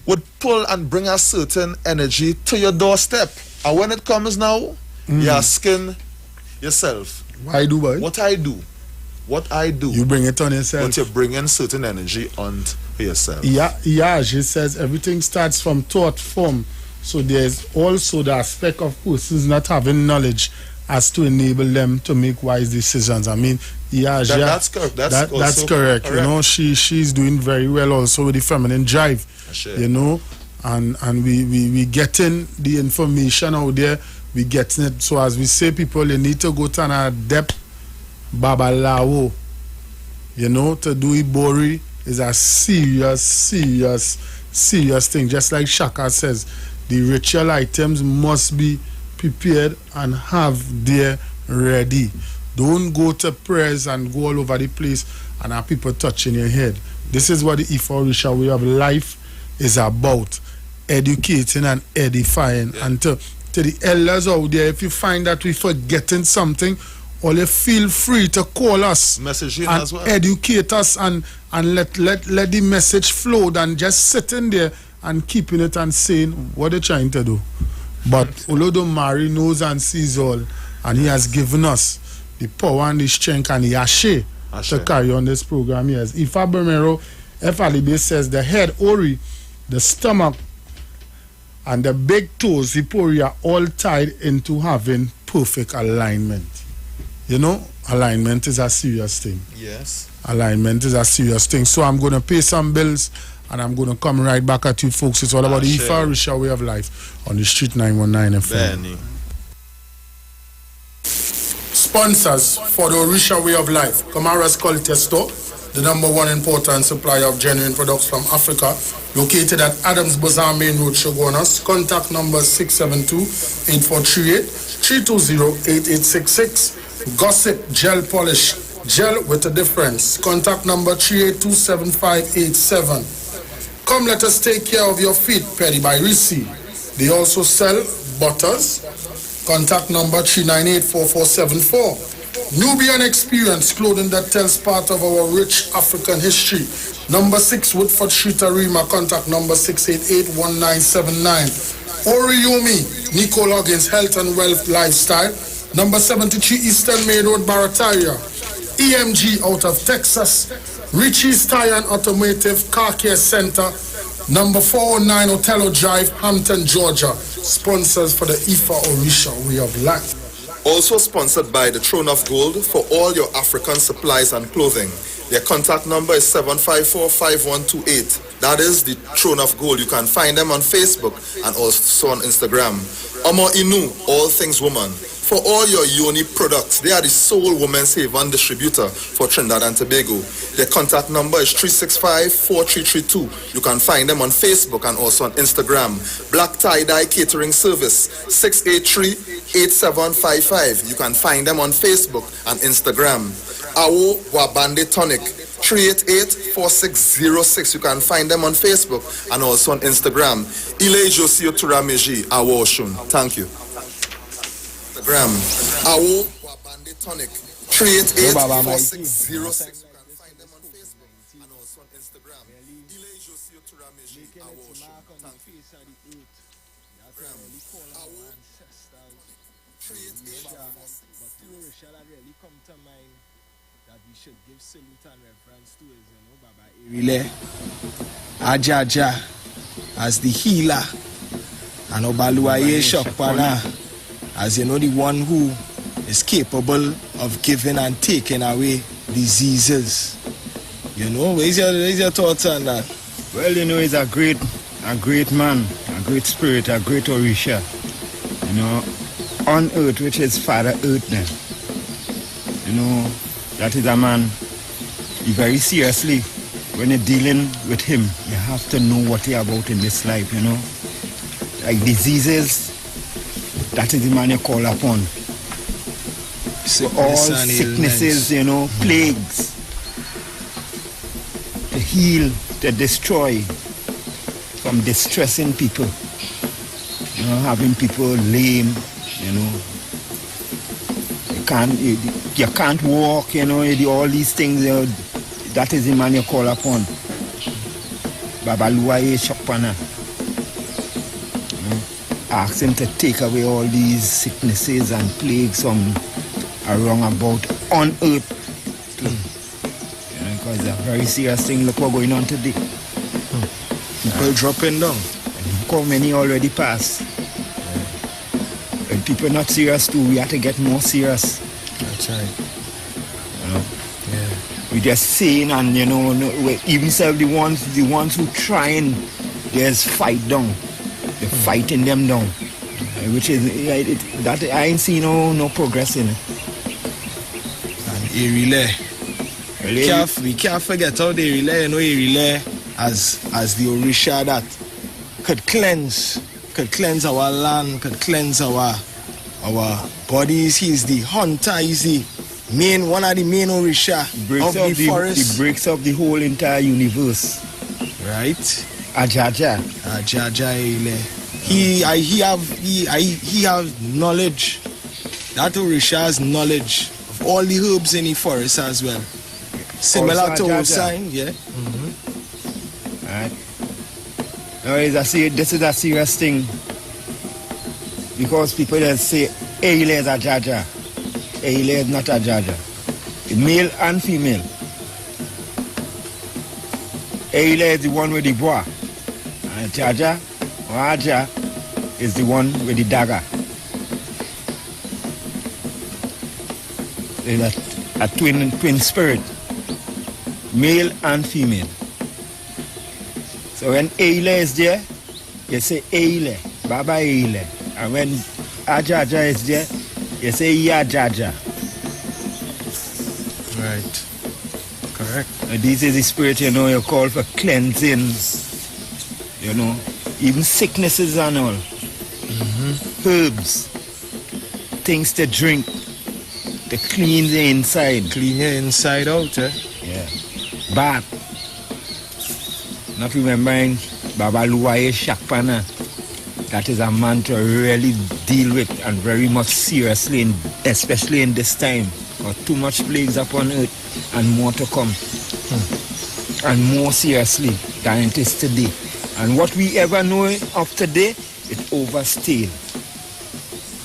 would pull and bring a certain energy to your doorstep. And when it comes now, you're asking yourself, why do I? What I do. You bring it on yourself. But you're bringing certain energy on yourself. Yeah, she says everything starts from thought form. So there's also the aspect of persons not having knowledge as to enable them to make wise decisions. I mean, that's correct. That's correct. You know, she's doing very well also with the feminine drive. You know, and we getting the information out there. We getting it. So as we say, people, you need to go to an adept Babalawo. You know, to do Ibori is a serious thing. Just like Shaka says, the ritual items must be prepared and have there ready. Don't go to prayers and go all over the place and have people touching your head. This is what the Ifa Orisha way of life is about. Educating and edifying. And to the elders out there, if you find that we're forgetting something, or you feel free to call us messaging and as well. Educate us and let the message flow than just sitting there and keeping it and saying what they're trying to do. But Olodumare knows and sees all, and he has given us the power and the strength and the ashe to carry on this program. Yes. Ifa Bermero F. Alibe says the head, Ori, the stomach, and the big toes, Ipori, are all tied into having perfect alignment. You know, alignment is a serious thing. Yes. Alignment is a serious thing. So I'm going to pay some bills and I'm going to come right back at you folks. It's all about the Ifa Orisha way of life on the Street 919 FM. Benny. Sponsors for the Orisha way of life. Kamara's Quality Store, the #1 importer and supplier of genuine products from Africa, located at Adams Bazaar Main Road, Shogunas. Contact number 672-8438, 320-8866. Gossip Gel Polish, gel with a difference. Contact number 382-7587. Come let us take care of your feet, Petty by Risi. They also sell butters. Contact number 398-4474. Nubian Experience, clothing that tells part of our rich African history. Number 6 Woodford Street, Arima. Contact number 688-1979. Oriyumi, Nico Loggins, Health and Wealth Lifestyle. Number 73 Eastern Main Road, Barataria. EMG out of Texas. Richie's Tire and Automotive Car Care Center. Number 409 Otello Drive, Hampton, Georgia. Sponsors for the Ifa Orisha way of life. Also sponsored by the Throne of Gold for all your African supplies and clothing. Their contact number is 754-5128. That is the Throne of Gold. You can find them on Facebook and also on Instagram. Omo Inu, All Things Woman. For all your Yoni products, they are the sole women's haven distributor for Trinidad and Tobago. Their contact number is 365-4332. You can find them on Facebook and also on Instagram. Black Tie-Dye Catering Service, 683-8755. You can find them on Facebook and Instagram. Awo Wabande Tonic, 388-4606. You can find them on Facebook and also on Instagram. Ile Josio Turameji, Awo Oshun. Thank you. Instagram. Awo Wabande Tonic, 388-4606. You can find them on Facebook and also on Instagram. Ile Josio Turameji, Awo Oshun. Thank you. That we should give salute and reference to is, Baba Irile, Ajaja, as the healer, and Obaluaye Shokpana, as the one who is capable of giving and taking away diseases. Where's your thoughts on that? Well, he's a great man, a great spirit, a great Orisha, on earth, which is Father Earth then. That is a man, you very seriously, when you're dealing with him, you have to know what he's about in this life, Like diseases, that is the man you call upon. So all sicknesses, plagues, to heal, to destroy, from distressing people, having people lame, you can't walk, all these things, that is the man you call upon. Babaluaye Shokpana. Ask him to take away all these sicknesses and plagues from around about on earth. Because it's a very serious thing. Look what's going on today. People dropping down. How many already passed? When people not serious too, we have to get more serious. That's right. We just saying, and even self the ones who trying, there's fight down. They're fighting them down, which is that I ain't seen no progress in it. And Irile, we can't forget how the Irile, Irile as the Orisha that could cleanse our land, could cleanse our bodies. He's the hunter. He's the one of the main Orisha of the forest. He breaks up the whole entire universe. Right? Ajaja Ile. He have knowledge. That Orisha has knowledge of all the herbs in the forest as well. Similar to Osain, yeah. Right. This is a serious thing. Because people just say Ile is Ajaja. Ile is not Ajaja. Male and female. Ile is the one with the bois. And Jaja or Aja is the one with the dagger. a twin spirit, male and female. So when Iwer is there, you say Iwer, Baba Iwer. And when Ajaja is there, you say Yajaja. Right. Correct. This is the spirit, you know, you call for cleansing, you know, even sicknesses and all. Herbs, things to drink, to clean the inside. Clean your inside out, eh? Yeah. Bath. Not remembering Baba Luwaye Shakpana. That is a man to really deal with and very much seriously, especially in this time. Got too much plagues upon earth and more to come. And more seriously than it is today. And what we ever know of today, it overstayed.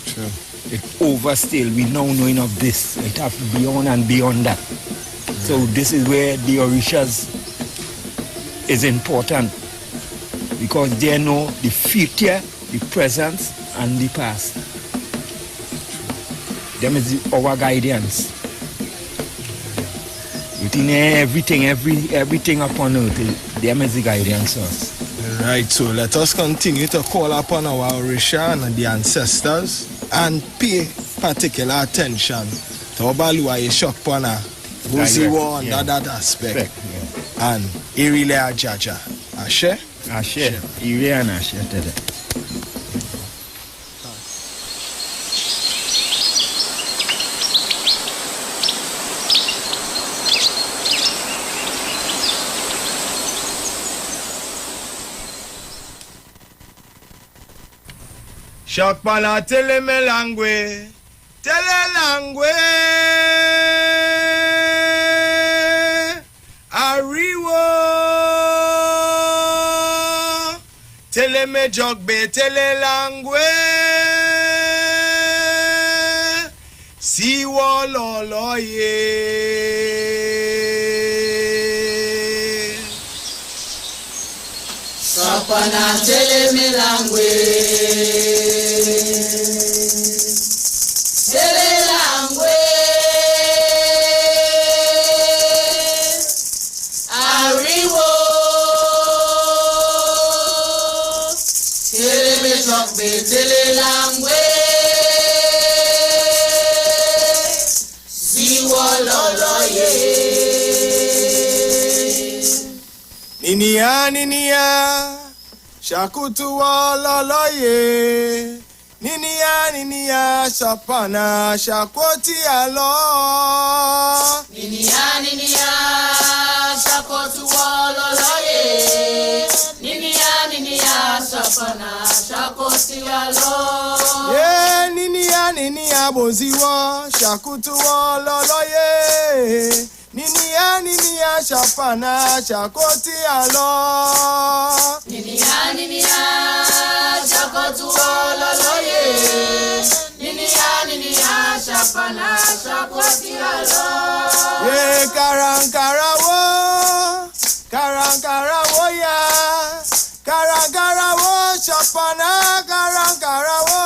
True. It overstayed. We now knowing of this. It have beyond and beyond that. So this is where the Orishas is important. Because they know the future, the present, and the past. Them is our guidance. Within everything upon earth, them is the guidance of us. Right, so let us continue to call upon our Orisha and the ancestors and pay particular attention to Obaluwaye Shokpana, Buziwo under that aspect. And Irile Ajaja. Ashe? Ashe. Irile and Ashe today. Shokpana tele me langwe, Ariwo, tele me jogbe, tele langwe, siwo loloye. Shokpana tele me langwe. Ninia, shakutu waloloye. Ninia, shapana, shakwoti alo. Ninia, shakutu waloloye. Ninia, shapana, shakwoti alo. Yeah, ninia, boziwa, shakutu waloloye. Ninia, shapana, shakoti alo. Ninia, shakotu ololoye. Ninia, shapana, shakoti alo. Yeah, karankarawo ya. Karankarawo, shapana, karankarawo.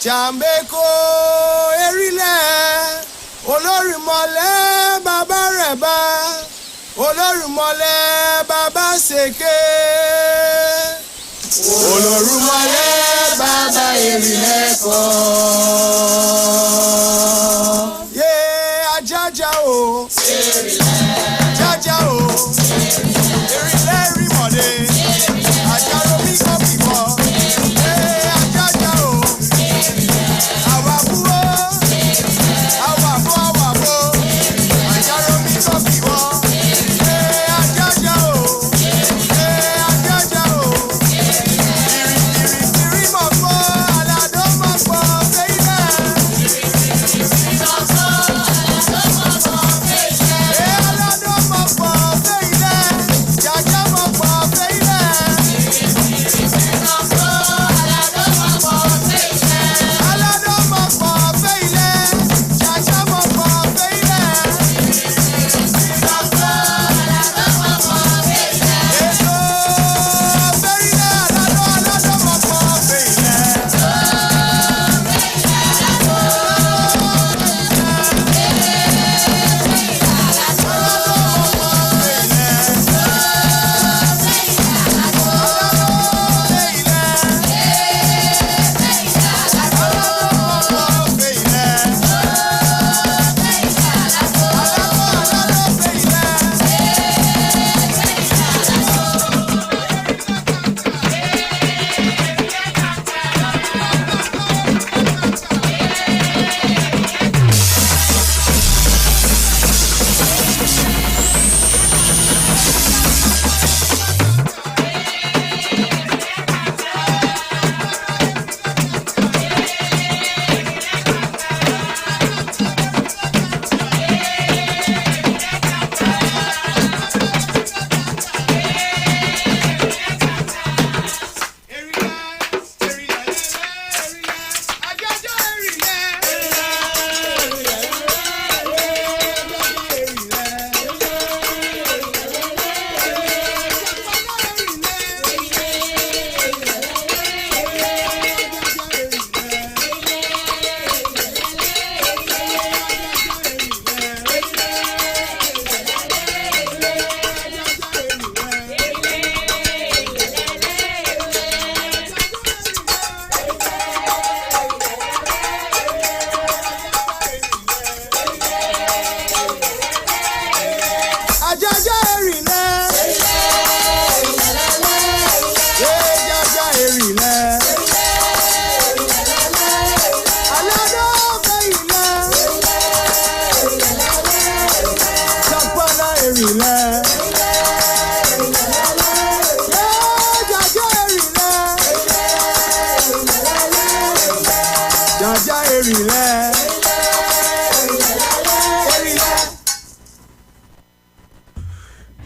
Jàmbékò erílẹ̀ olórìmọ̀lẹ́ bàbá rẹ̀ bá olórìmọ̀lẹ́ bàbá ṣèké olórìmọ̀lẹ́ bàbá erílẹ̀ kọ́. Yé ajájá o ajájá o erílẹ̀ rímọ̀lẹ́ àjàrò mi kọ́ bíbọ̀.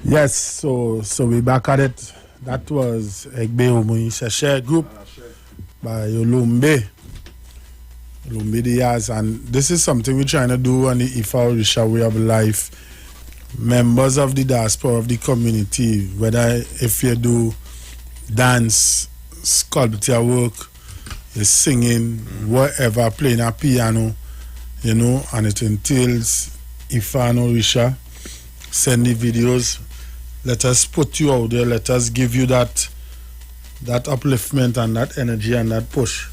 Yes, so we back at it. That was Egbe Omuyi group by Olumbe Diaz, and this is something we're trying to do on the Ifa Orisha Way of Life. Members of the diaspora of the community, whether if you do dance, sculpture work, you're singing, whatever, playing a piano, you know, and it entails Ifa and Orisha, send the videos. Let us put you out there. Let us give you that upliftment and that energy and that push.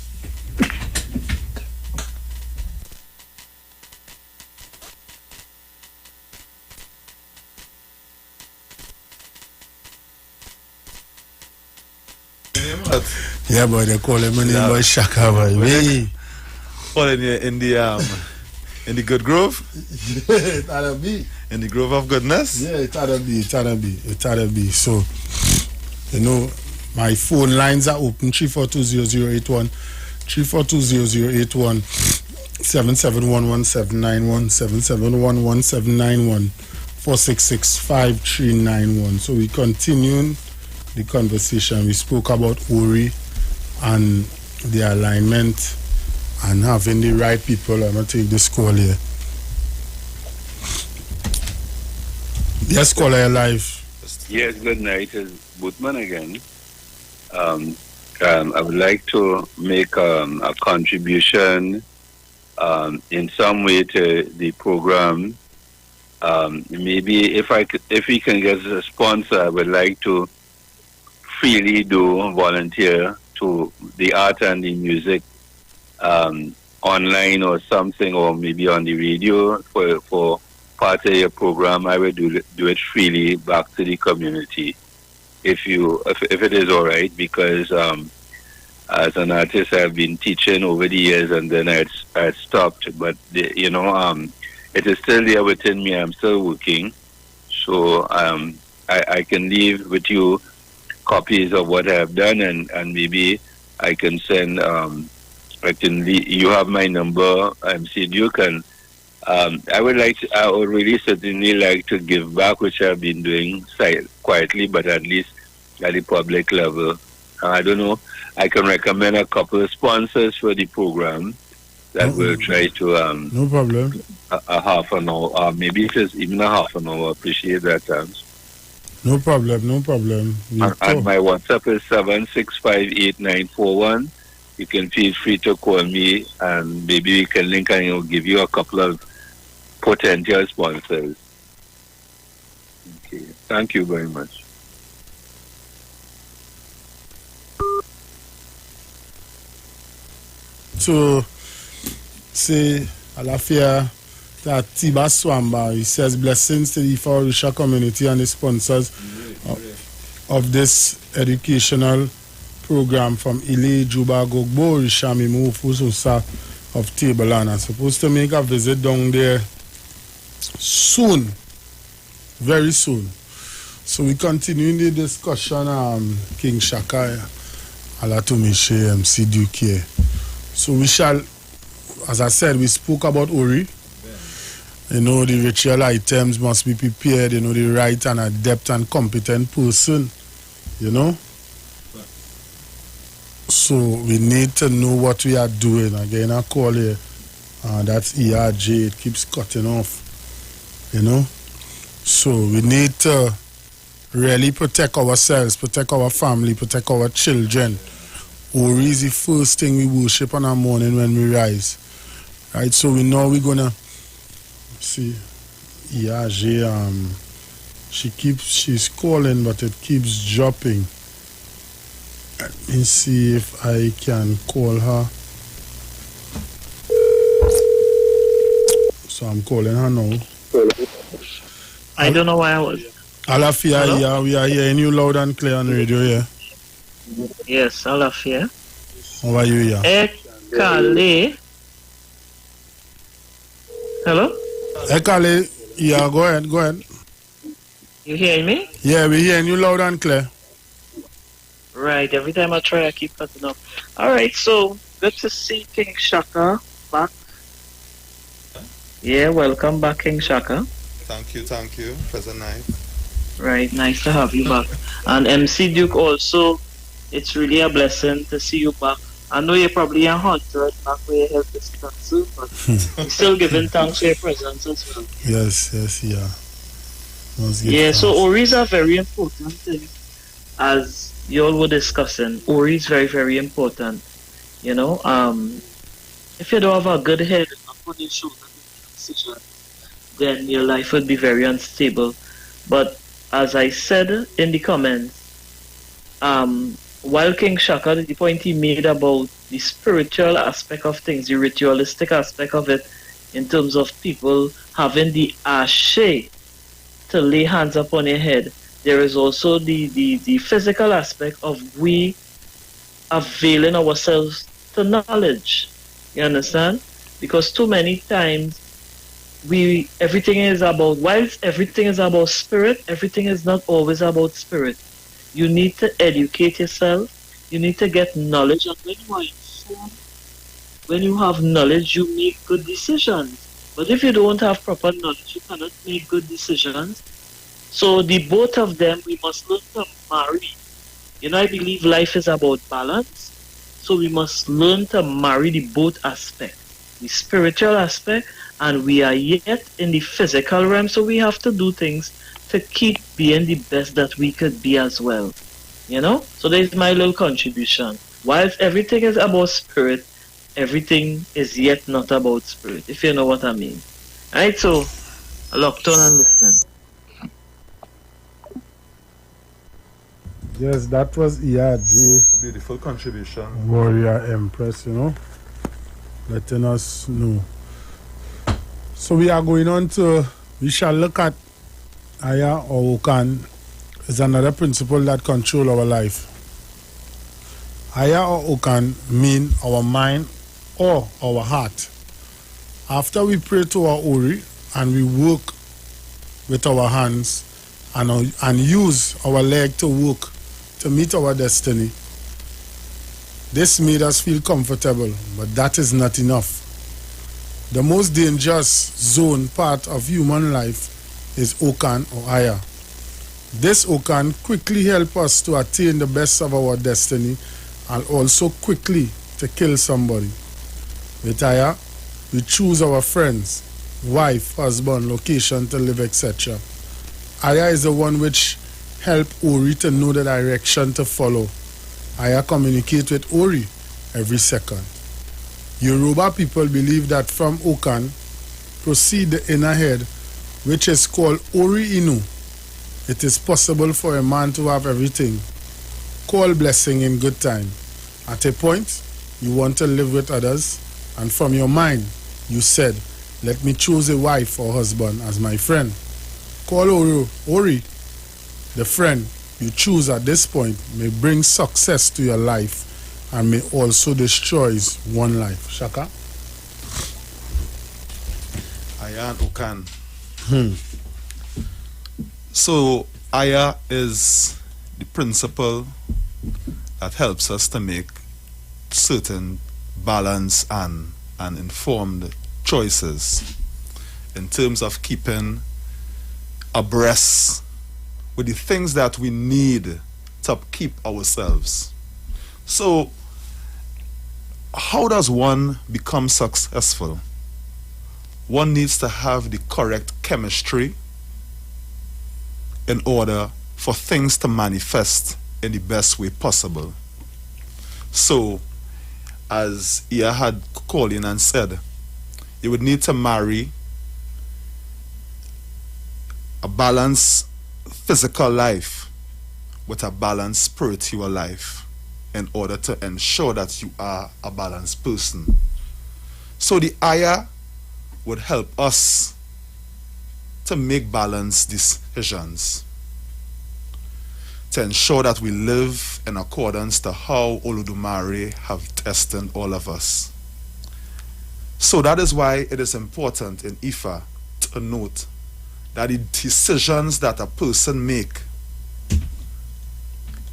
Yeah, boy, they call him name boy Shaka, boy. Falling in the good grove? It ought to be. In the grove of goodness? Yeah, it ought to be. So, you know, my phone lines are open, 3420081, 3420081, 7711791, 7711791, 4665391. So we continue the conversation. We spoke about Ori and the alignment and having the right people. I'm going to take this call here. Yes, caller, live. Yes, good night. It's Bootman again. I would like to make a contribution in some way to the program. Maybe if we can get a sponsor, I would like to freely do volunteer to the art and the music online or something, or maybe on the radio for part of your program. I will do it freely back to the community if it is all right, because as an artist I've been teaching over the years and then I had stopped, but it is still there within me. I'm still working, so I can leave with you copies of what I have done, and maybe I can send. You have my number, MC Duke, and I would really certainly like to give back, which I've been doing quietly, but at least at the public level. I don't know. I can recommend a couple of sponsors for the program that will try to. No problem. A half an hour, maybe just even a half an hour. Appreciate that, thanks. No problem. And my WhatsApp is 7658941. You can feel free to call me, and maybe we can link and I'll give you a couple of potential sponsors. Okay, thank you very much. To say Alafia that Tiba Swamba, he says blessings to the Ifa community and the sponsors of this educational program from Ile Juba Gogbo Rishami Mufususa of Tableland. I'm supposed to make a visit down there soon, very soon. So we continue the discussion, King Shaka, Alatumishe, MC Duke. So we shall, as I said, we spoke about Ori. The ritual items must be prepared, the right and adept and competent person, So we need to know what we are doing. Again, I call here, that's ERJ, it keeps cutting off, So we need to really protect ourselves, protect our family, protect our children. Ori is the first thing we worship on our morning when we rise. Right, so we know we're gonna see ERJ, she's calling, but it keeps dropping. Let me see if I can call her. So I'm calling her now. I don't know why I was. Alafia, yeah, we are hearing you loud and clear on the radio, yeah? Yes, Alafia. How are you, yeah? Ekale. Hello? Ekale, yeah, go ahead. You hearing me? Yeah, we're hearing you loud and clear. Right, every time I try, I keep cutting up. All right, so good to see King Shaka back. Yeah, welcome back, King Shaka. Thank you, President Knight. Right, nice to have you back. And MC Duke also, it's really a blessing to see you back. I know you're probably a hunter back where you helped us soon, but you're still giving thanks for your presence as well. Yes, yeah. Yeah, so Ori is a very important thing, as you all were discussing. Ori is very, very important. If you don't have a good head upon your shoulder to make decisions, then your life would be very unstable. But as I said in the comments, while King Shaka, the point he made about the spiritual aspect of things, the ritualistic aspect of it, in terms of people having the ashe to lay hands upon your head, there is also the physical aspect of we availing ourselves to knowledge. You understand? Because too many times everything is about, whilst everything is about spirit, everything is not always about spirit. You need to educate yourself. You need to get knowledge. And when you are informed, when you have knowledge, you make good decisions. But if you don't have proper knowledge, you cannot make good decisions. So the both of them, we must learn to marry. I believe life is about balance. So we must learn to marry the both aspects. The spiritual aspect, and we are yet in the physical realm, so we have to do things to keep being the best that we could be as well. So there's my little contribution. whilst everything is about spirit, everything is yet not about spirit, if you know what I mean. Alright, so locked on and listening. Yes, that was ERG. Beautiful contribution. Warrior Empress, letting us know. So we are going on to, we shall look at Aya or Okan is another principle that control our life. Aya or Okan mean our mind or our heart. After we pray to our Ori and we work with our hands and use our leg to work to meet our destiny, this made us feel comfortable, but that is not enough. The most dangerous zone part of human life is Okan or Aya. This Okan quickly helps us to attain the best of our destiny and also quickly to kill somebody. With Aya, we choose our friends, wife, husband, location to live, etc. Aya is the one which help Ori to know the direction to follow. Aya communicate with Ori every second. Yoruba people believe that from Okan proceed the inner head, which is called Ori Inu. It is possible for a man to have everything, call blessing in good time. At a point, you want to live with others, and from your mind, you said, let me choose a wife or husband as my friend. Call Ori, the friend you choose at this point may bring success to your life and may also destroy one life. Shaka? Aya and Okan. So Aya is the principle that helps us to make certain balanced and informed choices in terms of keeping abreast with the things that we need to keep ourselves. So how does one become successful? One needs to have the correct chemistry in order for things to manifest in the best way possible. So, as Ia had called in and said, you would need to marry a balanced physical life with a balanced spiritual life in order to ensure that you are a balanced person. So the Aya would help us to make balanced decisions, to ensure that we live in accordance to how Olodumare have destined all of us. So that is why it is important in Ifa to note that the decisions that a person make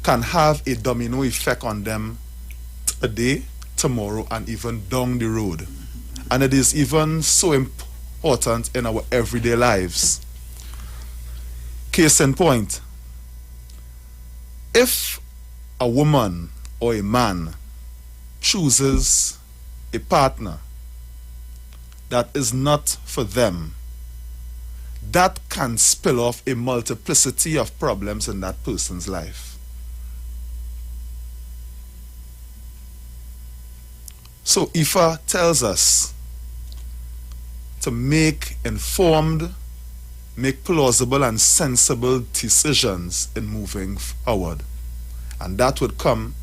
can have a domino effect on them today, tomorrow, and even down the road. And it is even so important in our everyday lives. Case in point, if a woman or a man chooses a partner that is not for them, that can spill off a multiplicity of problems in that person's life. So Ifa tells us to make informed, make plausible and sensible decisions in moving forward. And that would come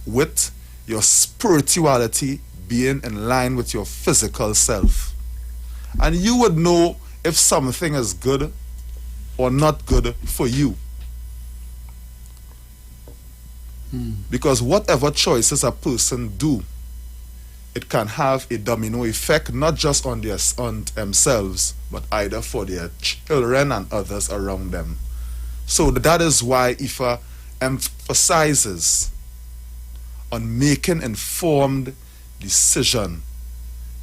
with your spirituality being in line with your physical self. And you would know if something is good or not good for you. Because whatever choices a person do, it can have a domino effect, not just on themselves, but either for their children and others around them. So that is why Ifa emphasizes on making informed decision,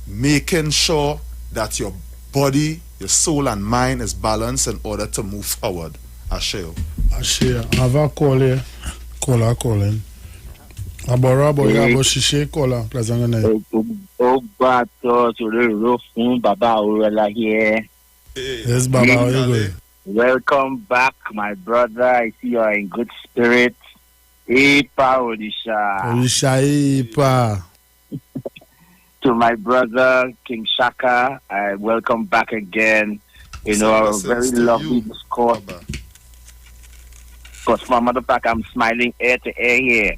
making sure that your body, your soul and mind is balanced in order to move forward. Asheo. Asheo. Ava call calling. Abora boya boshishe kola plazanga O bato to the roof Baba Urela here. Yes, Baba, how you going? Welcome back, my brother. I see you are in good spirit. Ipa Odisha. Orisha Ipa. To my brother King Shaka, I welcome back again. You know, a very lovely discourse. Because for matter of fact, I'm smiling ear to ear here.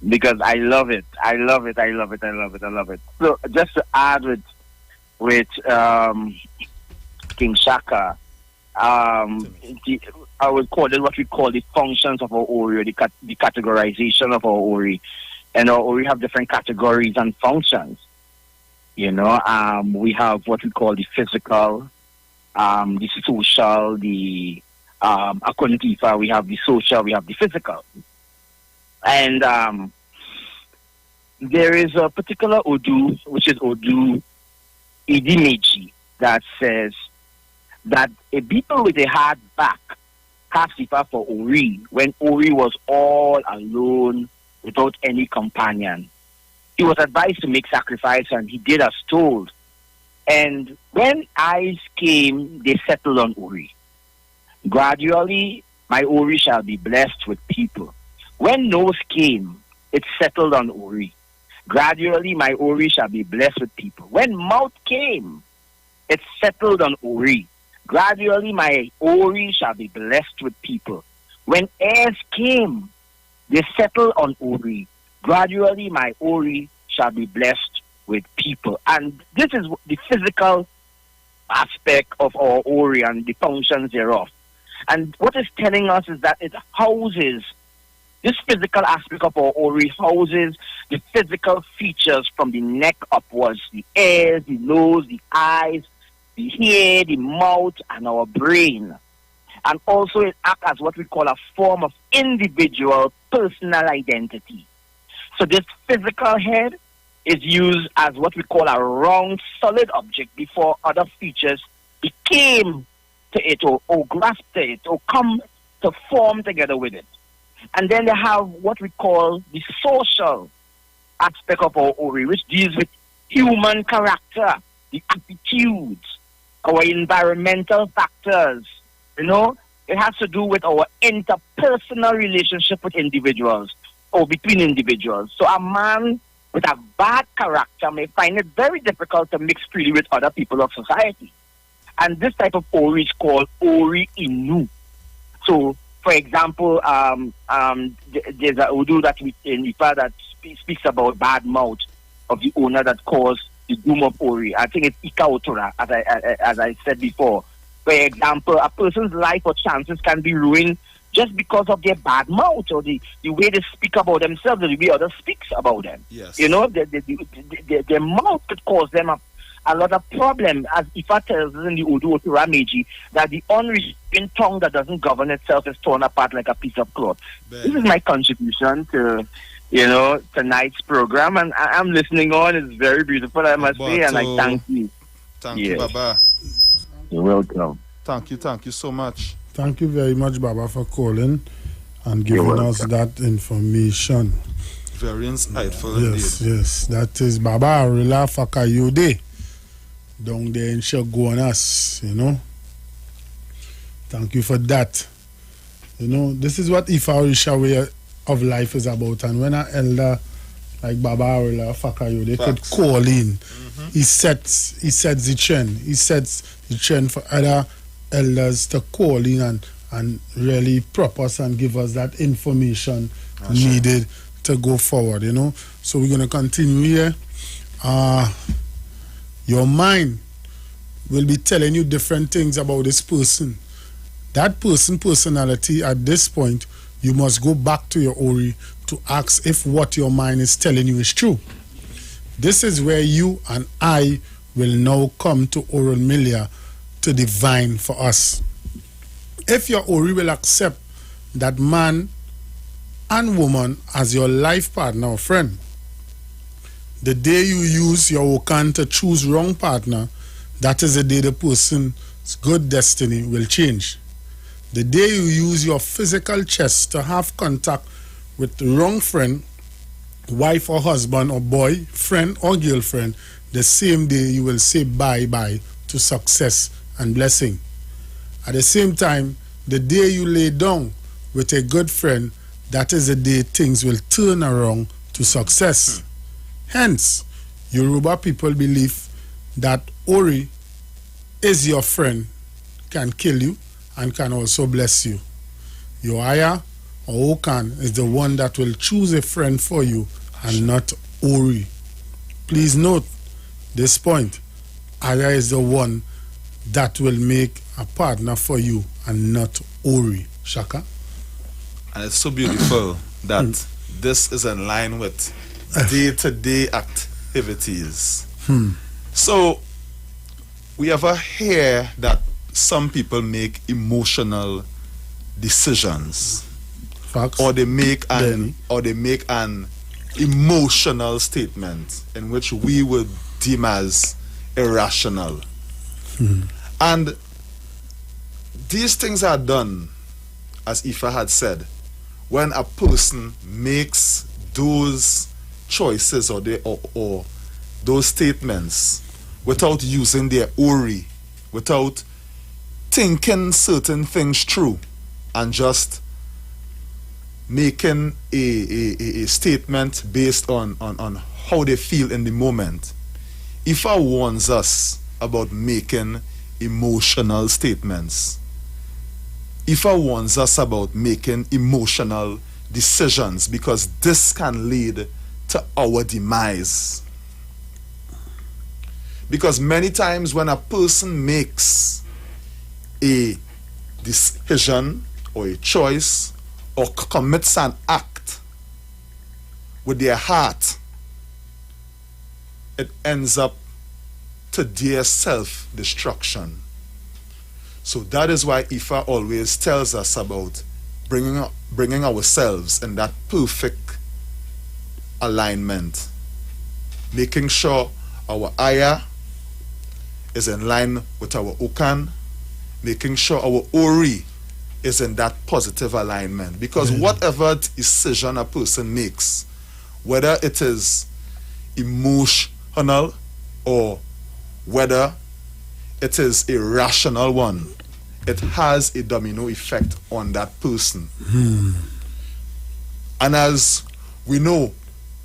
Because I love it. I love it. So just to add with King Shaka, I would call it what we call the functions of our Ori, or the categorization of our Ori. And our Ori have different categories and functions. You know, we have what we call the physical, the social, according to Ifa, we have the social, we have the physical. And there is a particular Odu, which is Odu Idimeji, that says that a people with a hard back cast Ifa for Ori when Ori was all alone without any companion. He was advised to make sacrifice, and he did as told. And when eyes came, they settled on Ori. Gradually, my Ori shall be blessed with people. When nose came, it settled on Ori. Gradually, my Ori shall be blessed with people. When mouth came, it settled on Ori. Gradually, my Ori shall be blessed with people. When ears came, they settled on Ori. Gradually, my Ori shall be blessed with people. And this is the physical aspect of our Ori and the functions thereof. And what it's telling us is that it houses, this physical aspect of our Ori houses the physical features from the neck upwards, the ears, the nose, the eyes, the hair, the mouth, and our brain. And also it acts as what we call a form of individual personal identity. So this physical head is used as what we call a round, solid object before other features became to it or grasped to it or come to form together with it. And then they have what we call the social aspect of our Ori, which deals with human character, the attitudes, our environmental factors. You know, it has to do with our interpersonal relationship with individuals or between individuals. So a man with a bad character may find it very difficult to mix freely with other people of society. And this type of Ori is called Ori Inu. So, for example, there's a Udu that we in Ifa that speaks about bad mouth of the owner that caused the doom of Ori. I think it's Ika Otora, as I said before. For example, a person's life or chances can be ruined just because of their bad mouth or the way they speak about themselves or the way others speaks about them. Yes. You know, their mouth could cause them a lot of problem, as Ifa tells us in the Odu Otura Meiji, that the unrestrained tongue that doesn't govern itself is torn apart like a piece of cloth. This is my contribution to, you know, tonight's program, and I'm listening on. It's very beautiful, I must say, and I thank you. Thank you, Baba. You're welcome. Thank you so much. Thank you very much, Baba, for calling and giving us that information. Very insightful indeed. Yes. That is Baba Arila Fakayode down there in Shagonas, you know. Thank you for that. You know, this is what Ifa Orisha way of life is about. And when an elder like Baba Arila Fakayode could call in, he sets the trend. He sets the trend for other elders to call in and really prop us and give us that information needed to go forward, you know. So we're going to continue here. Your mind will be telling you different things about this person. That personality, at this point, you must go back to your Ori to ask if what your mind is telling you is true. This is where you and I will now come to Oral Milia to divine for us. If your Ori will accept that man and woman as your life partner or friend, the day you use your Okan to choose wrong partner, that is the day the person's good destiny will change. The day you use your physical chest to have contact with the wrong friend, wife or husband or boy, friend or girlfriend, the same day you will say bye-bye to success and blessing. At the same time, the day you lay down with a good friend, that is the day things will turn around to success. Hence, Yoruba people believe that Ori is your friend, can kill you, and can also bless you. Your Aya or Okan is the one that will choose a friend for you and not Ori. Please note this point. Aya is the one that will make a partner for you and not Ori. Shaka? And it's so beautiful that this is in line with day-to-day activities. So, we ever hear that some people make emotional decisions, facts, or they make an emotional statement in which we would deem as irrational. And these things are done, as Ifa had said, when a person makes those choices or those statements without using their Ori, without thinking certain things through, and just making a statement based on how they feel in the moment. Ifa warns us about making emotional statements. Ifa warns us about making emotional decisions, because this can lead to our demise. Because many times when a person makes a decision or a choice or commits an act with their heart, it ends up to their self-destruction. So that is why Ifa always tells us about bringing ourselves in that perfect alignment, making sure our Aya is in line with our Okan, making sure our Ori is in that positive alignment. Because whatever decision a person makes, whether it is emotional or whether it is a rational one, it has a domino effect on that person. And as we know,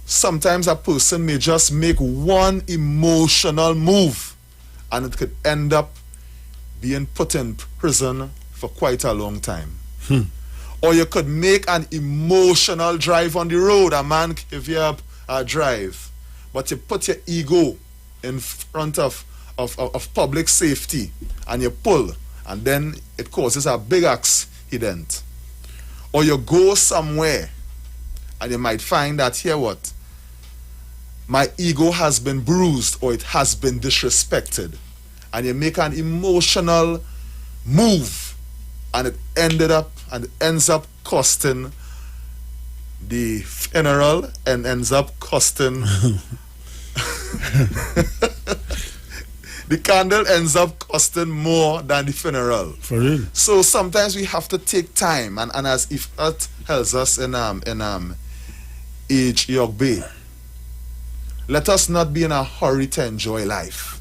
sometimes a person may just make one emotional move and it could end up being put in prison for quite a long time. Or you could make an emotional drive on the road. A man give you a drive, but you put your ego in front of public safety and you pull, and then it causes a big accident. Or you go somewhere and you might find that, here what, my ego has been bruised or it has been disrespected, and you make an emotional move and it ends up costing the funeral and ends up costing the candle ends up costing more than the funeral. For real. So sometimes we have to take time, and as if that tells us in Age Yogbe, let us not be in a hurry to enjoy life.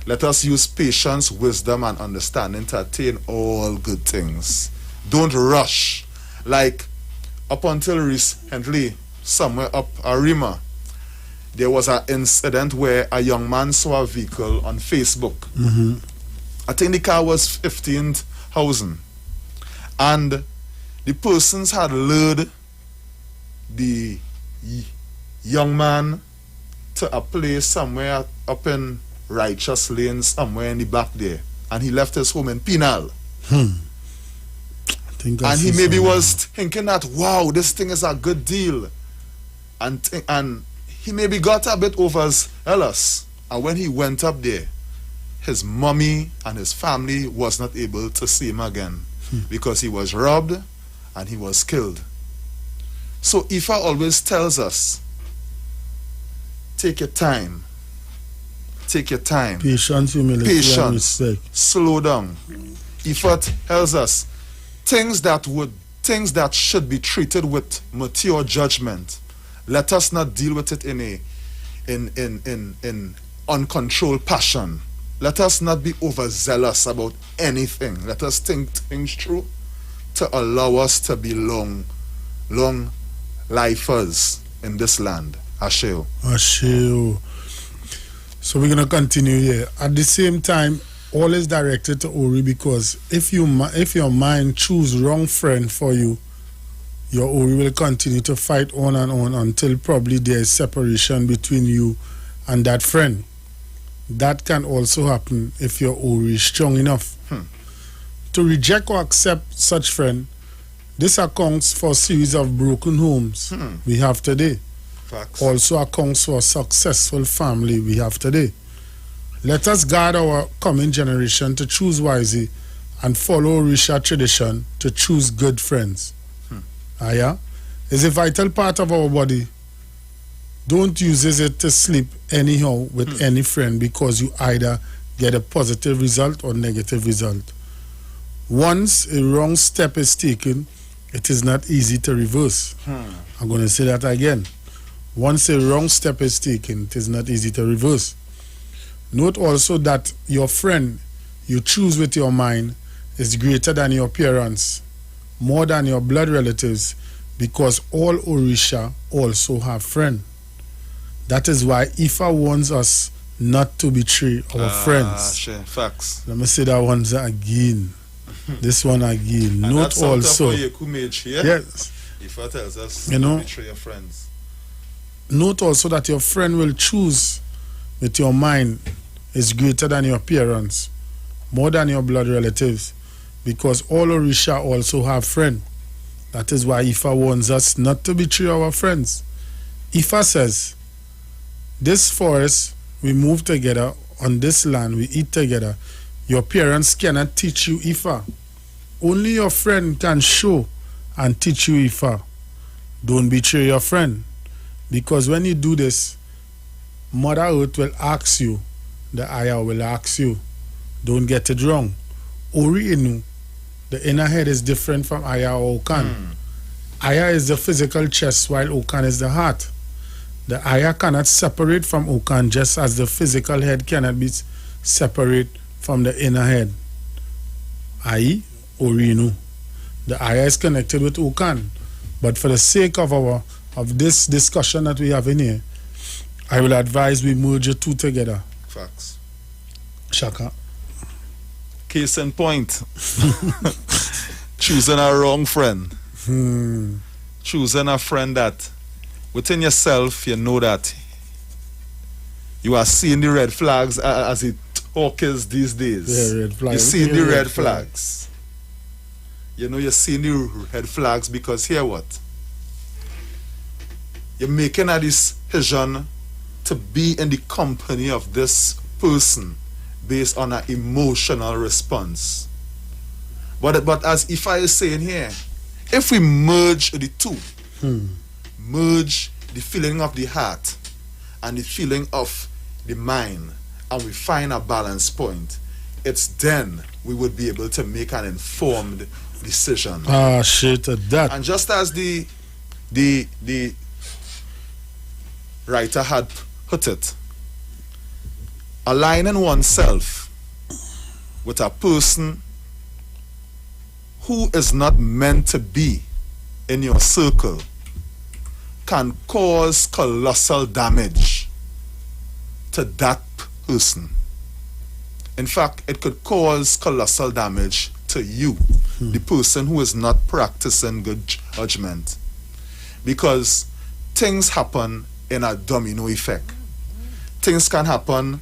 Let us use patience, wisdom, and understanding to attain all good things. Don't rush. Like up until recently, somewhere up Arima, there was an incident where a young man saw a vehicle on Facebook. I think the car was 15,000. And the persons had lured the young man to a place somewhere up in Righteous Lane, somewhere in the back there. And he left his home in Penal. And he maybe was thinking that, wow, this thing is a good deal. And he maybe got a bit overzealous. And when he went up there, his mommy and his family was not able to see him again because he was robbed and he was killed. So Ifa always tells us, take your time. Take your time. Patience, humility, and respect. Slow down. Ifa tells us things that should be treated with mature judgment. Let us not deal with it in uncontrolled passion. Let us not be overzealous about anything. Let us think things through to allow us to belong long lifers in this land. Asheo. Asheo. So we're gonna continue here. At the same time, all is directed to Ori, because if your mind choose wrong friend for you, your Ori will continue to fight on and on until probably there is separation between you and that friend. That can also happen if your Ori is strong enough. To reject or accept such friend, this accounts for a series of broken homes we have today. Facts. Also accounts for a successful family we have today. Let us guide our coming generation to choose wisely and follow Orisha tradition to choose good friends. Yeah? It's a vital part of our body. Don't use it to sleep anyhow with any friend, because you either get a positive result or negative result. Once a wrong step is taken, it is not easy to reverse. I'm going to say that again. Once a wrong step is taken, it is not easy to reverse. Note also that your friend you choose with your mind is greater than your parents, more than your blood relatives, because all Orisha also have friends. That is why Ifa warns us not to betray our friends. Sure. Facts. Let me say that one again. This one again. And Note also. Yes. Ifa tells us to betray your friends. Note also that your friend will choose with your mind is greater than your parents, more than your blood relatives, because all Orisha also have friends. That is why Ifa warns us not to betray our friends. Ifa says, this forest we move together, on this land we eat together. Your parents cannot teach you Ifa. Only your friend can show and teach you Ifa. Don't betray your friend, because when you do this, Mother Earth will ask you, the Aya will ask you. Don't get it wrong. Ori Inu, the inner head is different from Aya or Okan. Aya is the physical chest, while Okan is the heart. The Aya cannot separate from Okan, just as the physical head cannot be separate from the inner head. Ai, Ori Inu. The Aya is connected with Okan. But for the sake of this discussion that we have in here, I will advise we merge the two together. Facts. Shaka. Case in point. Choosing a wrong friend. Choosing a friend that within yourself you know that you are seeing the red flags, as it talk is these days. Yeah, red flags. You're seeing the red flags. You know you're seeing the red flags because here what? You're making a decision to be in the company of this person based on an emotional response. But as Ifa is saying here, if we merge the two, merge the feeling of the heart and the feeling of the mind, and we find a balance point, it's then we would be able to make an informed decision. That. And just as the writer had put it, aligning oneself with a person who is not meant to be in your circle can cause colossal damage to that person. In fact, it could cause colossal damage to you, the person who is not practicing good judgment. Because things happen in a domino effect. Things can happen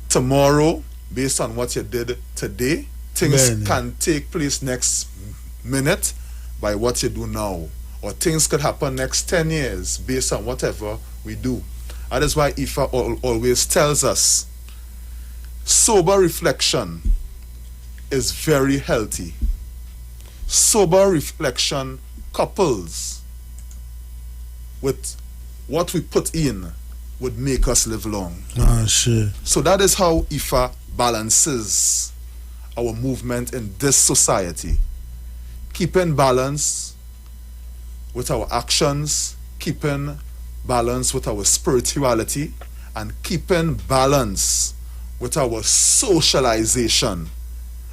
tomorrow based on what you did today. Things can take place next minute by what you do now. Or things could happen next 10 years based on whatever we do. That is why Ifa always tells us sober reflection is very healthy. Sober reflection couples with what we put in would make us live long. So that is how Ifa balances our movement in this society. Keeping balance with our actions, keeping balance with our spirituality, and keeping balance with our socialization,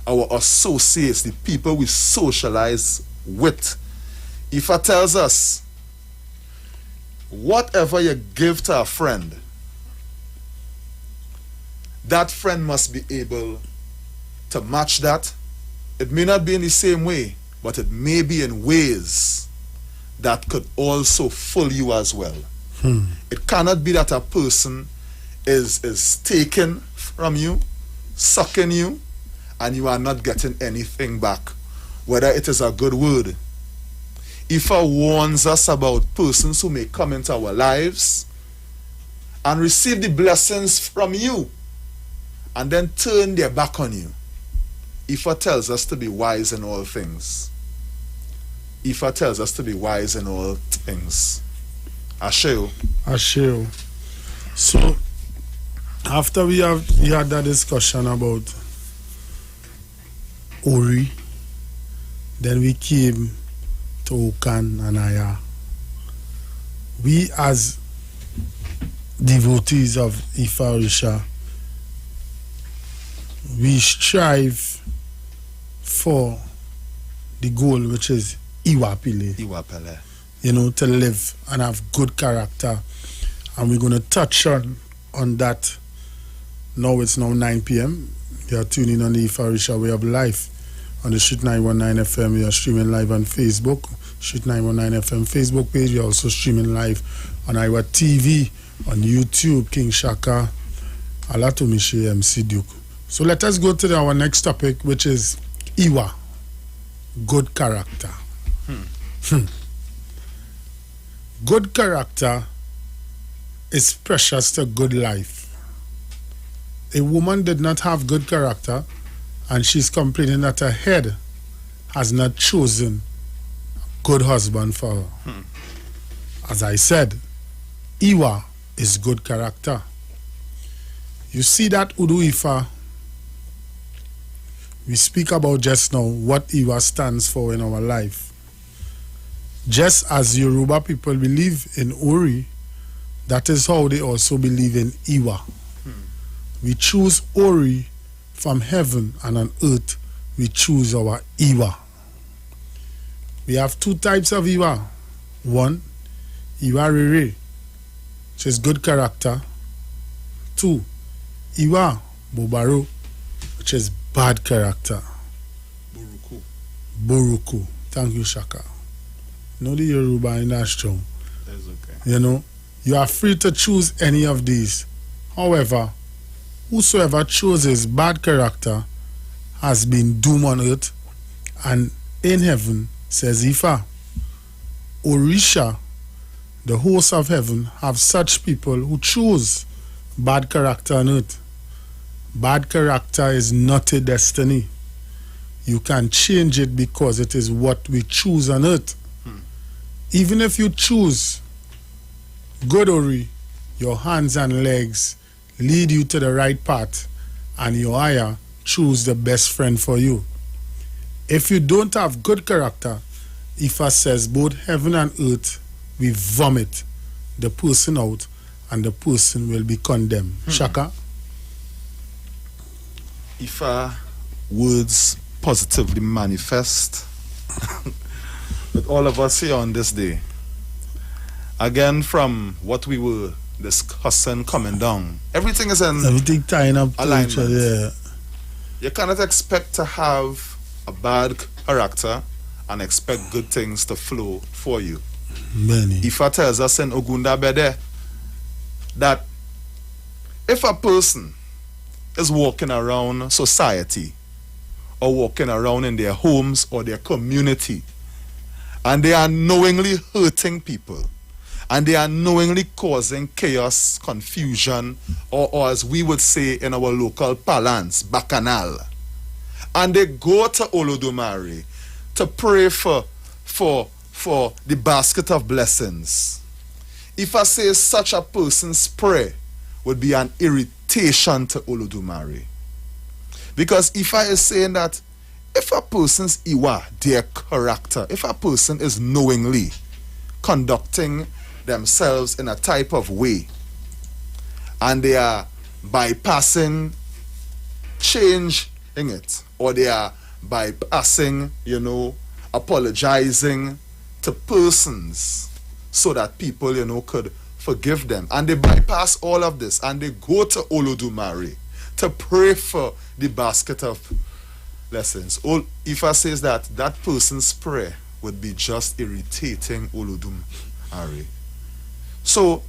our associates, the people we socialize with. Ifa tells us, whatever you give to a friend, that friend must be able to match that. It may not be in the same way, but it may be in ways that could also fool you as well. It cannot be that a person is taking from you, sucking you, and you are not getting anything back, whether it is a good word. Ifa warns us about persons who may come into our lives and receive the blessings from you and then turn their back on you. Ifa tells us to be wise in all things. Ifa tells us to be wise in all things. Asheo. So, after we had that discussion about Ori, then we came to Okan and Aya. We as devotees of Ifa Orisha, we strive for the goal, which is Iwapile. You know, to live and have good character. And we're going to touch on that. Now it's now 9 p.m. You are tuning on the Ifa Orisha Way of Life on the Street 919 FM. We are streaming live on Facebook, Street 919 FM Facebook page. We are also streaming live on Iwer TV, on YouTube, King Shaka, Alatomishi, MC Duke. So let us go to our next topic, which is Iwa, good character. Good character is precious to good life. A woman did not have good character, and she's complaining that her head has not chosen a good husband for her. As I said, Iwa is good character. You see that Udu Ifa we speak about just now, what Iwa stands for in our life. Just as Yoruba people believe in Ori, that is how they also believe in Iwa. We choose Ori from heaven, and on earth we choose our Iwa. We have two types of Iwa. One, Iwa Rere, which is good character. Two, Iwa Bobaro, which is bad character. Boruku. Thank you, Shaka. No, the Yoruba in that strong. That's okay. You know, you are free to choose any of these. However, whosoever chooses bad character has been doomed on earth and in heaven, says Ifa. Orisha, the hosts of heaven, have such people who choose bad character on earth. Bad character is not a destiny. You can change it because it is what we choose on earth. Even if you choose good Ori, your hands and legs lead you to the right path, and your aya choose the best friend for you. If you don't have good character, Ifa says both heaven and earth we vomit the person out, and the person will be condemned. Shaka? Ifa words positively manifest with all of us here on this day. Again, from what we were discussing coming down, everything is in everything tying up alignment. To each other, yeah. You cannot expect to have a bad character and expect good things to flow for you. Many. Ifa tells us in Ogunda Bede that if a person is walking around society or walking around in their homes or their community and they are knowingly hurting people and they are knowingly causing chaos, confusion, or as we would say in our local parlance, bacchanal, and they go to Olodumare to pray for the basket of blessings, if I say such a person's prayer would be an irritation to Olodumare. Because Ifa is saying that if a person's Iwa, their character, if a person is knowingly conducting themselves in a type of way and they are bypassing change in it, or they are bypassing, apologizing to persons so that people, could forgive them. And they bypass all of this and they go to Olodumare to pray for the basket of blessings. Ifa says that person's prayer would be just irritating Olodumare. So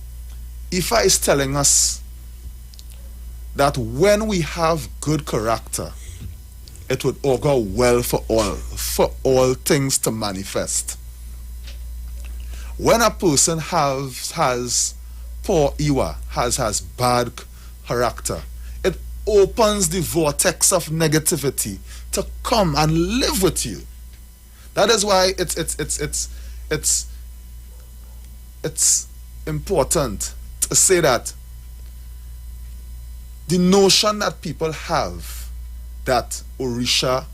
Ifa is telling us that when we have good character, it would augur well for all things to manifest. When a person has poor Iwa, has bad character, it opens the vortex of negativity to come and live with you. That is why it's important to say that the notion that people have that Orisha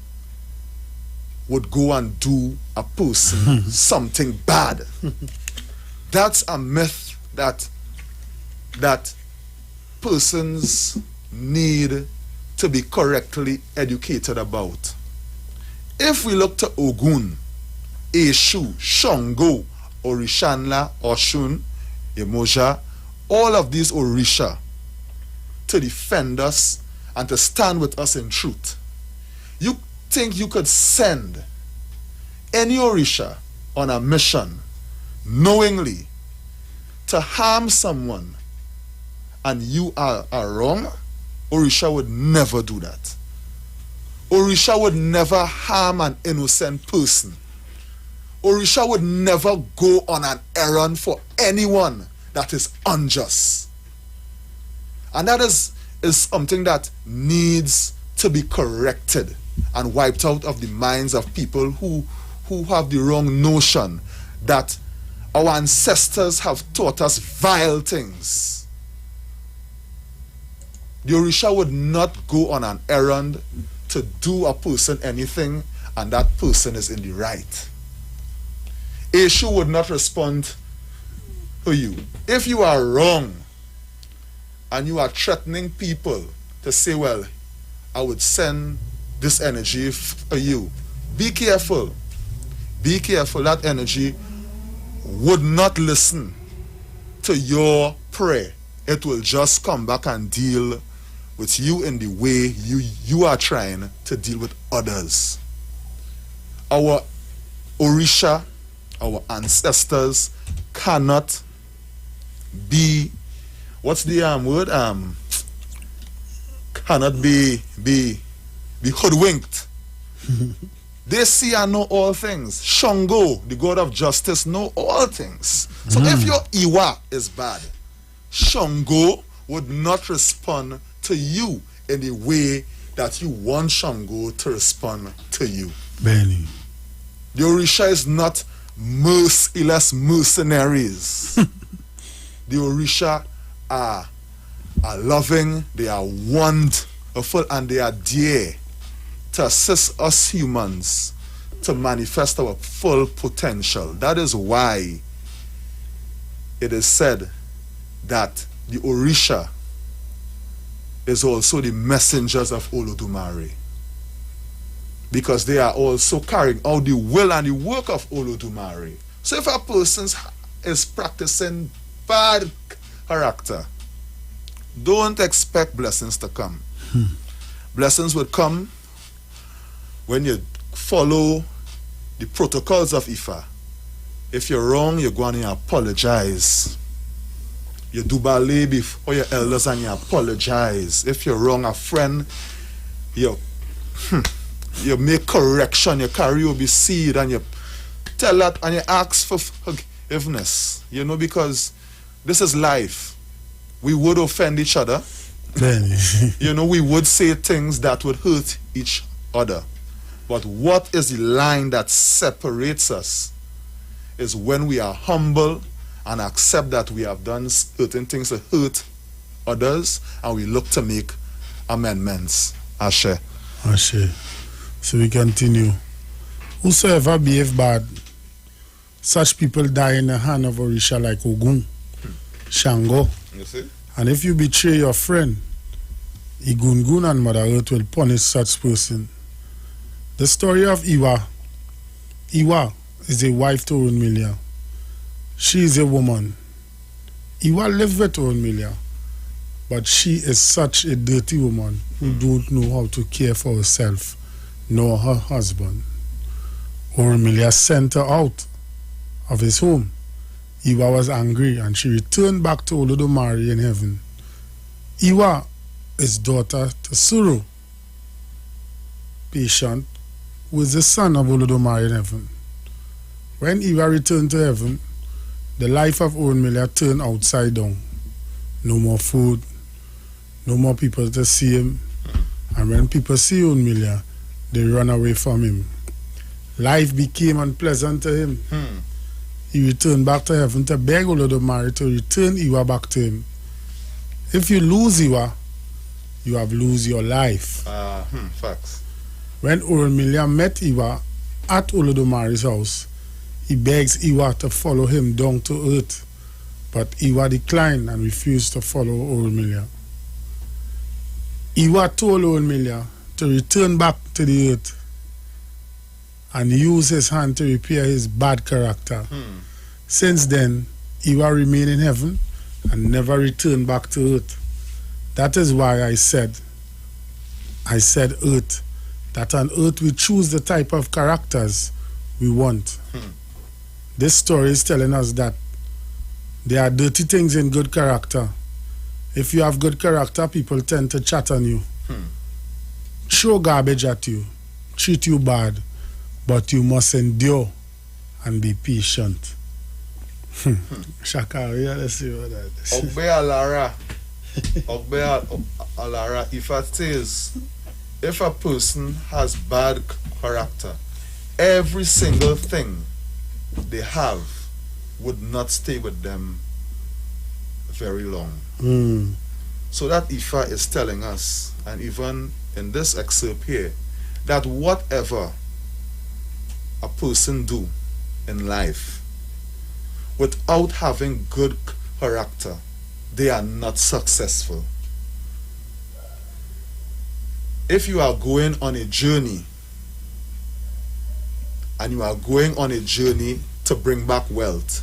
would go and do a person something bad, that's a myth that persons need to be correctly educated about. If we look to Ogun, Eshu, Shango, Orishanla, Oshun, Yemoja, all of these Orisha, to defend us and to stand with us in truth. You think you could send any Orisha on a mission knowingly to harm someone and you are wrong? Orisha would never do that. Orisha would never harm an innocent person. Orisha would never go on an errand for anyone that is unjust. And that is something that needs to be corrected and wiped out of the minds of people who have the wrong notion that our ancestors have taught us vile things. The Orisha would not go on an errand to do a person anything and that person is in the right. Eshu would not respond to you. If you are wrong and you are threatening people to say, well, I would send this energy for you, be careful. Be careful. That energy would not listen to your prayer. It will just come back and deal with you in the way you are trying to deal with others. Our Orisha, our ancestors cannot be, what's the word? Cannot be hoodwinked. They see and know all things. Shango, the god of justice, know all things. So if your Iwa is bad, Shango would not respond to you in the way that you want Shango to respond to you. Benny. The Orisha is not merciless mercenaries. The Orisha are loving, they are wonderful, and they are there to assist us humans to manifest our full potential. That is why it is said that the Orisha is also the messengers of Olodumare, because they are also carrying out the will and the work of Olodumare. So if a person is practicing bad character, don't expect blessings to come. Blessings will come when you follow the protocols of Ifa. If you're wrong, you go and you apologize. You do ballet before your elders and you apologize. If you're wrong, a friend, you make correction, you carry over seed and you tell that and you ask for forgiveness. Because this is life. We would offend each other. We would say things that would hurt each other. But what is the line that separates us is when we are humble and accept that we have done certain things to hurt others and we look to make amendments. Ashe. Ashe. So we continue. Whosoever behave bad, such people die in the hand of Orisha like Ogun, Shango. You see? And if you betray your friend, Igungun and Mother Earth will punish such person. The story of Iwa is a wife to Orunmila. She is a woman. Iwer lives with Orunmila, but she is such a dirty woman who don't know how to care for herself nor her husband. Orunmila sent her out of his home. Iwer was angry and she returned back to Olodumare in heaven. Iwer is daughter to Suru, Patient, who is the son of Olodumare in heaven. When Iwer returned to heaven, the life of Orunmila turned upside down. No more food, no more people to see him. And when people see Orunmila, they run away from him. Life became unpleasant to him. He returned back to heaven to beg Olodumare to return Iwer back to him. If you lose Iwer, you have lose your life. Facts. When Orunmila met Iwer at Olodumare's house, he begs Iwer to follow him down to earth, but Iwer declined and refused to follow Orunmila. Iwer told Orunmila to return back to the earth and use his hand to repair his bad character. Since then, Iwer remained in heaven and never returned back to earth. That is why I said earth, that on earth we choose the type of characters we want. This story is telling us that there are dirty things in good character. If you have good character, people tend to chat on you, throw garbage at you, treat you bad, but you must endure and be patient. Shaka, let's see what that is. Ogbe Alara, if it says, if a person has bad character, every single thing they have would not stay with them very long. So that Ifa is telling us, and even in this excerpt here, that whatever a person do in life, without having good character, they are not successful. If you are going on a journey, and you are going on a journey to bring back wealth,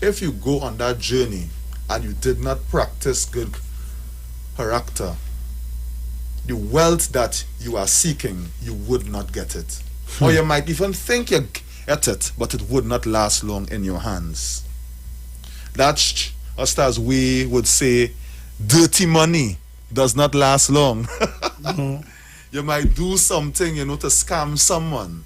if you go on that journey and you did not practice good character, the wealth that you are seeking, you would not get it. Or you might even think you get it, but it would not last long in your hands. That's just as we would say, dirty money does not last long. You might do something, to scam someone,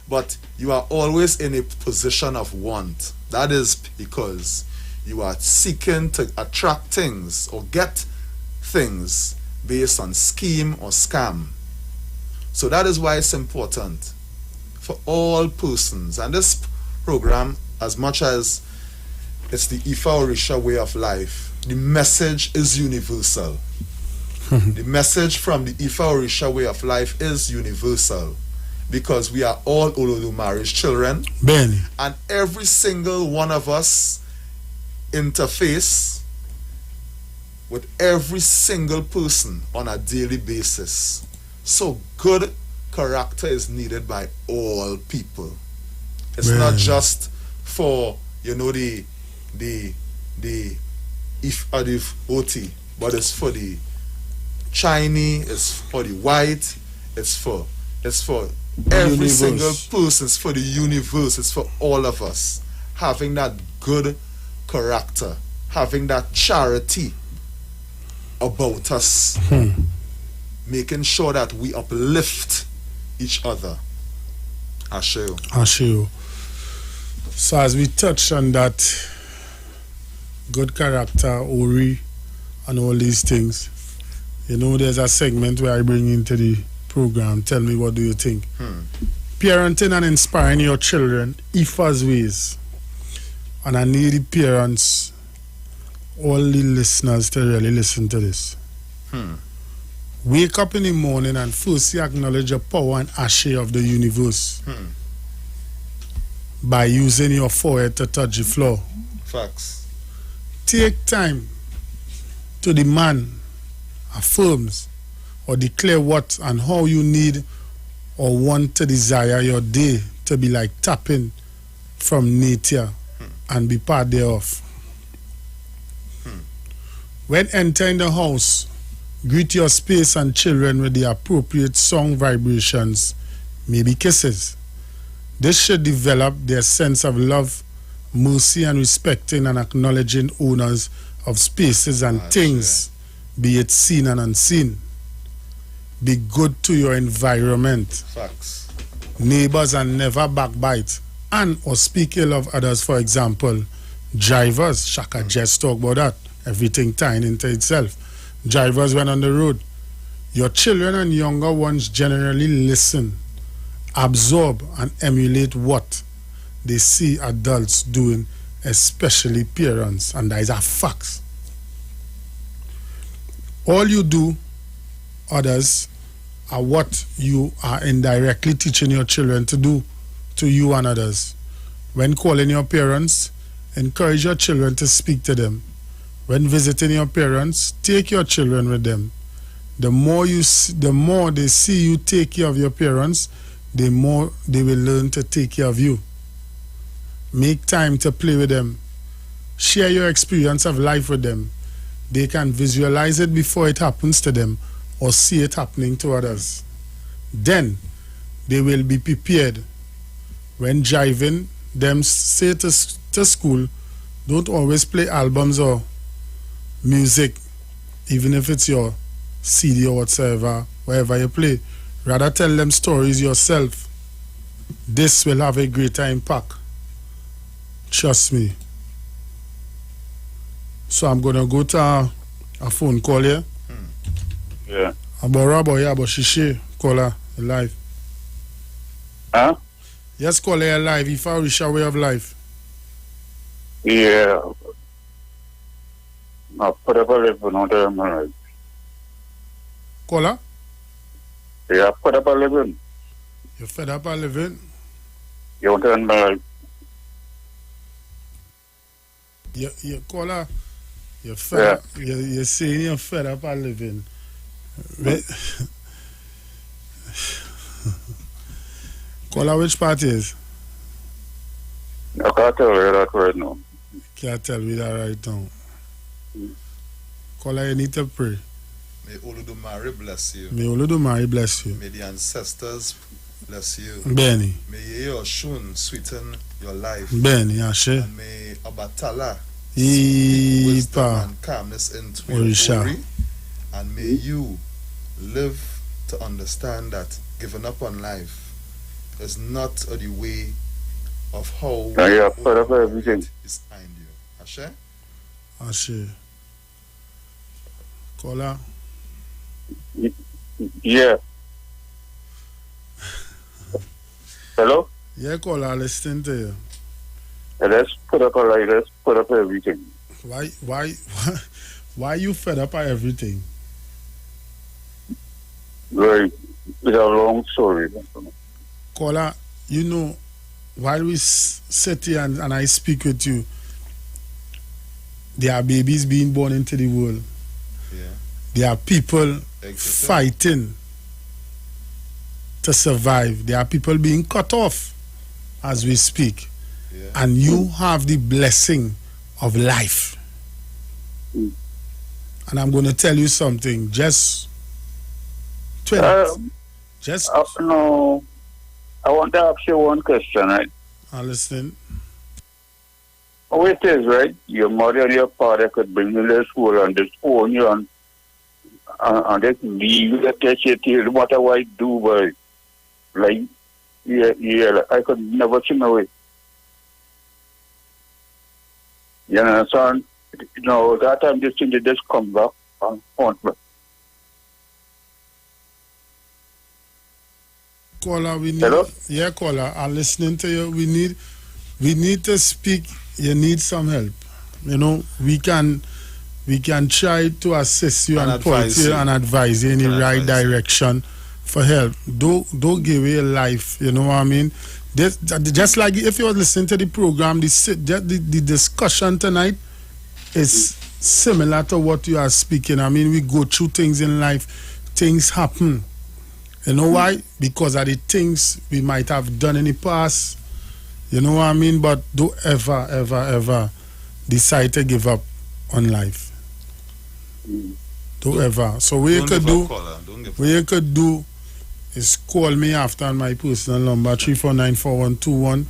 but you are always in a position of want. That is because you are seeking to attract things or get things based on scheme or scam. So that is why it's important for all persons. And this program, as much as it's the Ifa Orisha way of life, the message is universal. The message from the Ifa Orisha way of life is universal, because we are all Olodumare's children. Benny. And every single one of us interface with every single person on a daily basis. So good character is needed by all people. It's not just for, the If Oti, but it's for the Chinese, it's for the white, it's for every universe. Single person, it's for the universe, it's for all of us. Having that good character, having that charity about us, making sure that we uplift each other. Ashe. So as we touch on that good character, Ori, and all these things, there's a segment where I bring into the program. Tell me, what do you think? Parenting and inspiring your children, Ifa's ways. And I need the parents, all the listeners, to really listen to this. Wake up in the morning and firstly acknowledge the power and ashe of the universe by using your forehead to touch the floor. Facts. Take time to demand, affirms, or declare what and how you need or want to desire your day to be like tapping from nature and be part thereof. When entering the house, greet your space and children with the appropriate song vibrations, maybe kisses. This should develop their sense of love, mercy, and respecting and acknowledging owners of spaces and things, be it seen and unseen. Be good to your environment. Facts. Neighbors and never backbite and or speak ill of others. For example, drivers. Shaka just talk about that. Everything tying into itself. Drivers when on the road. Your children and younger ones generally listen, absorb, and emulate what they see adults doing, especially parents, and that is a fact. All you do, others, are what you are indirectly teaching your children to do to you and others. When calling your parents, encourage your children to speak to them. When visiting your parents, take your children with them. The more they see you take care of your parents, the more they will learn to take care of you. Make time to play with them. Share your experience of life with them. They can visualize it before it happens to them or see it happening to others. Then they will be prepared. When driving them, say to school, don't always play albums or music, even if it's your CD or whatsoever, wherever you play. Rather tell them stories yourself. This will have a greater impact. Trust me. So I'm gonna go to a phone call here. Yeah. About Shishe, call her live. Huh? Yes, call her live. If I wish a way of life. Yeah. No, put up a living on the Call her? Yeah, put up a living. You fed up a living? You want to earn You call her? You're fed up. You're saying you're fed up a living. Call her which part is? I can't tell you that right now. Can't tell me that right now. Call her, you need to pray. May Oludumare bless you. May Oludumare bless you. May the ancestors bless you. Benny. May your shun sweeten your life. Benny, Ashe. And may Obatala speak wisdom and calmness into your glory. And may you live to understand that giving up on life is not the way of how everything is behind you. Ashe? Ashe. Call her. Yeah. Hello? Yeah, call her, listening to you. Let's put up a light, let's put up everything. Why you fed up at everything? Right. It's a long story. Caller, you know, while we sit here and I speak with you, there are babies being born into the world. Yeah. There are people fighting to survive. There are people being cut off as we speak. Yeah. And you have the blessing of life. And I'm going to tell you something. Just 20. No. I want to ask you one question, right? I'm listening. Oh, it is, right? Your mother and your father could bring you to school and just own you and just leave you to take you till whatever I do, but like, yeah, I could never see my way. You understand? You know, that time this thing, they just come back and haunt me. Caller, we need. Hello? Yeah, caller, I'm listening to you. We need to speak. You need some help. You know, we can try to assist you and point you and advise you in the right direction for help. Don't give away your life. You know what I mean? Just like if you were listening to the program, the discussion tonight is similar to what you are speaking. I mean, we go through things in life, things happen. You know why? Because of the things we might have done in the past You know what I mean? But don't ever, ever, ever decide to give up on life. Don't ever. So what you could do is call me after on my personal number 3494121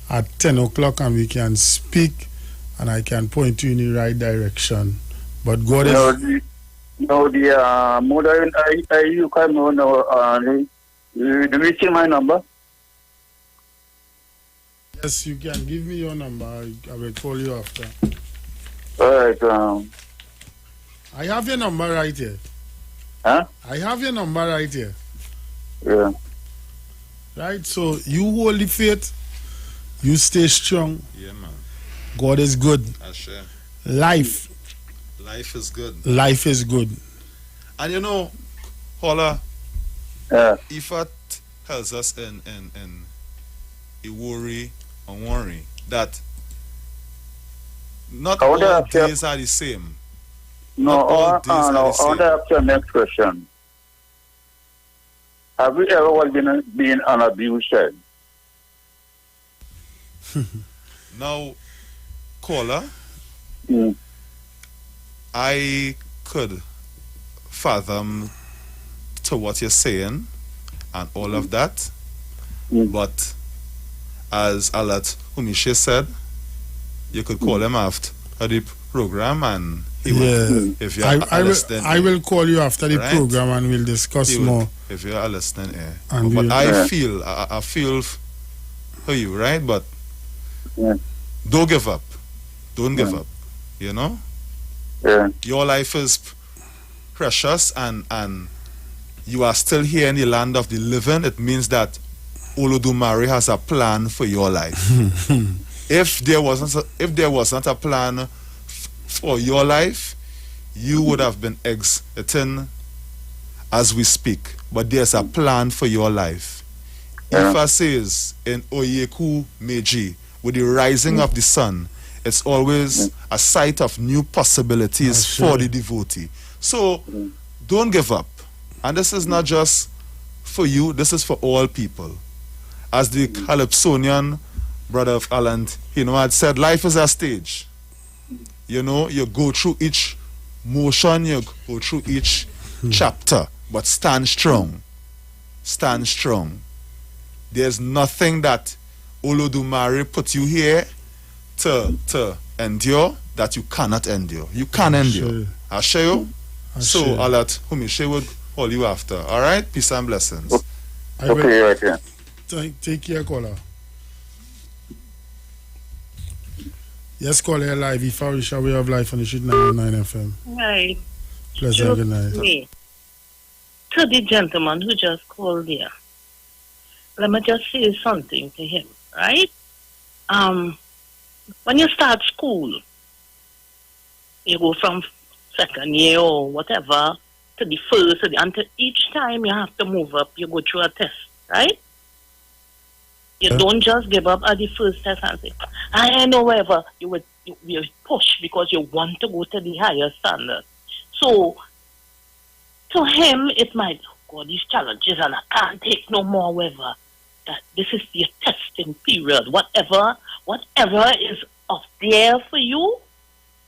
at 10 o'clock, and we can speak and I can point you in the right direction. But God is... the mother, you can know, do you see my number? Yes, you can give me your number. I will call you after. All right. I have your number right here. Huh? I have your number right here. Yeah. Right, so you hold the faith. You stay strong. Yeah, man. God is good. Ashe. Life is good. Life is good. And you know, Holla, Ifa tells us in Iwer and worry that not all days are the same. No, I want to ask your next question. Have you ever been an abused child? Now, caller, I could fathom to what you're saying and all of that, but as Alat Humishe said, you could call him after the program and he will, if you're listening. I will call you after the program and we'll discuss more. If you're listening here. And but I feel for you, right? But don't give up. Don't give up. You know? Yeah. Your life is precious and you are still here in the land of the living. It means that Olodumare has a plan for your life. If there wasn't a plan for your life, you would have been exiting as we speak. But there's a plan for your life. Ifa says in Oyeku Meiji, with the rising of the sun, it's always a sight of new possibilities for the devotee. So don't give up. And this is not just for you, this is for all people. As the Calypsonian brother of Alan, had said, life is a stage. You know, you go through each motion, you go through each chapter, but stand strong. Stand strong. There's nothing that Olodumare put you here to endure that you cannot endure. You can endure. Ashayo. So Alat Humishe would call you after. All right? Peace and blessings. Okay, right here. Take care, caller. Yes, caller live. If I wish we have life on the Street 99 FM. Right. Pleasant good night. To the gentleman who just called there, let me just say something to him, right? When you start school, you go from second year or whatever to the first, until each time you have to move up, you go through a test, right? You don't just give up at the first test and say, I know whatever. You push because you want to go to the higher standard. So, to him, it might, God, these challenges and I can't take no more, whatever. That this is your testing period. Whatever is up there for you,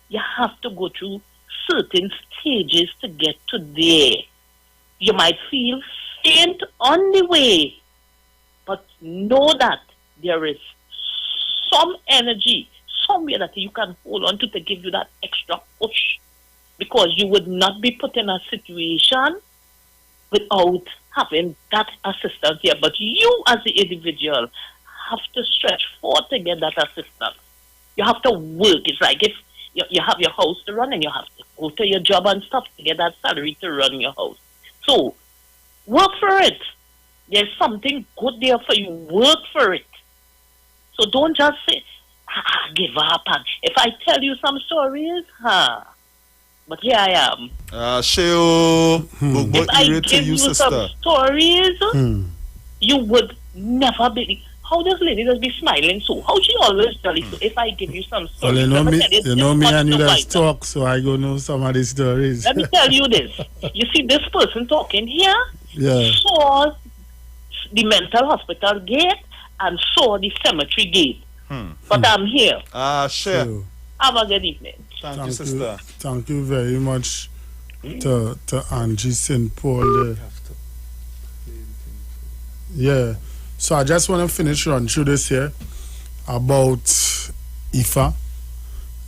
you have to go through certain stages to get to there. You might feel faint on the way, but know that there is some energy somewhere that you can hold on to give you that extra push, because you would not be put in a situation without having that assistance here. But you as the individual have to stretch forward to get that assistance. You have to work. It's like if you have your house to run and you have to go to your job and stuff to get that salary to run your house. So work for it. There's something good there for you. Work for it. So don't just say, give up. And if I tell you some stories, but here I am. If I give you some stories, you would never believe. How does lady just be smiling so? How she always jolly so? If I give you some stories, well, you know me and you just talk, so I go know some of the stories. Let me tell you this. You see this person talking here? Yeah. Saw the mental hospital gate and saw the cemetery gate. But I'm here. Sure. Have a good evening. Thank you, sister. Thank you very much to Angie St. Paul. Yeah. So I just want to finish run through this here about IFA.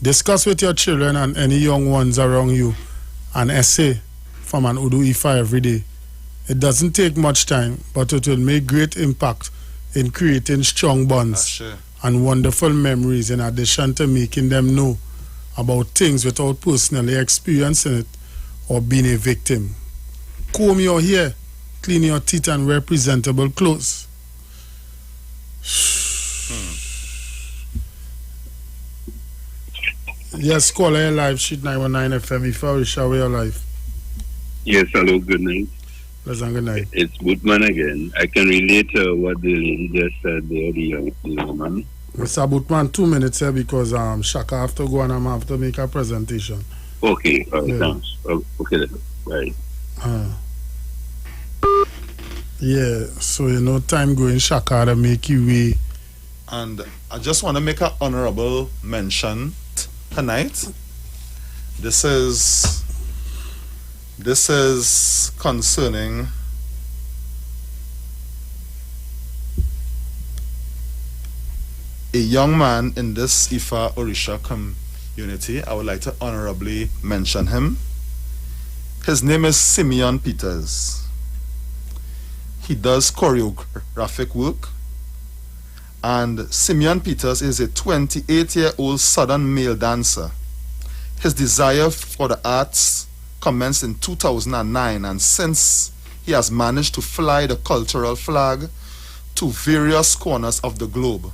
Discuss with your children and any young ones around you an essay from an Udu IFA every day. It doesn't take much time, but it will make great impact in creating strong bonds and wonderful memories, in addition to making them know about things without personally experiencing it or being a victim. Comb your hair, clean your teeth, and wear presentable clothes. Yes, call your live sheet 919 FM if I wish away your life. Yes, hello, good night. Pleasant good night. It's Bootman again. I can relate to what the lady just said there, the woman. Mr. Bootman, 2 minutes here because Shaka have to go and I'm have to make a presentation. Okay, thanks. Okay, then. Bye. Yeah, so you know, time going Shaka to make you way. And I just want to make an honorable mention tonight. This is concerning a young man in this Ifa Orisha community. I would like to honorably mention him. His name is Simeon Peters. He does choreographic work. And Simeon Peters is a 28-year-old Southern male dancer. His desire for the arts commenced in 2009, and since he has managed to fly the cultural flag to various corners of the globe.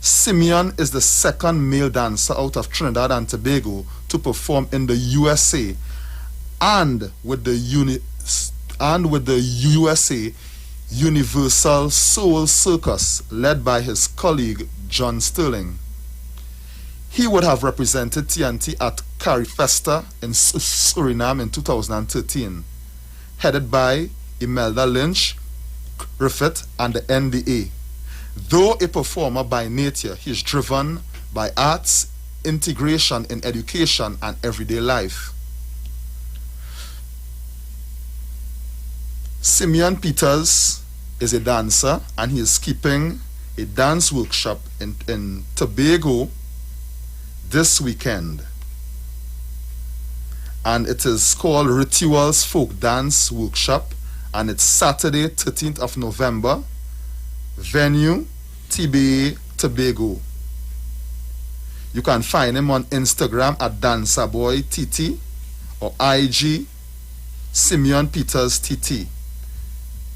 Simeon is the second male dancer out of Trinidad and Tobago to perform in the USA and with the USA Universal Soul Circus led by his colleague John Sterling. He would have represented TNT at Carifesta in Suriname in 2013, headed by Imelda Lynch, Griffith, and the NDA. Though a performer by nature, he is driven by arts, integration in education, and everyday life. Simeon Peters is a dancer, and he is keeping a dance workshop in Tobago this weekend. And it is called Rituals Folk Dance Workshop, and it's Saturday, 13th of November. Venue, TBA Tobago. You can find him on Instagram at DancerBoyTT or IG Simeon Peters TT.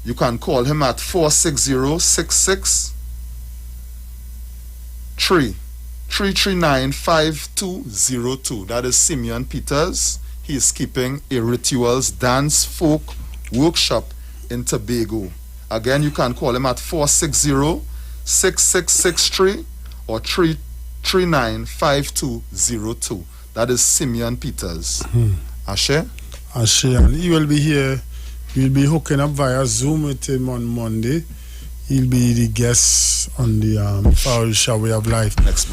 You can call him at 460-663-339-5202. That is Simeon Peters. He is keeping a Rituals Dance Folk Workshop in Tobago. Again, you can call him at 460-6663 or 339-5202. That is Simeon Peters. Ashe? Ashe, and he will be here. We'll be hooking up via Zoom with him on Monday. He'll be the guest on the Orisha Way of Life. Next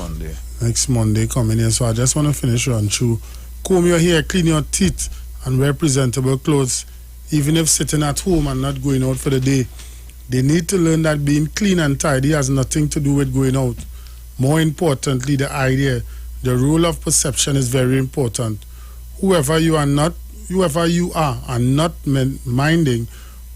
Monday coming in. So I just want to finish run through. Comb your hair, clean your teeth, and wear presentable clothes. Even if sitting at home and not going out for the day, they need to learn that being clean and tidy has nothing to do with going out. More importantly, the role of perception is very important. Whoever you are, and not minding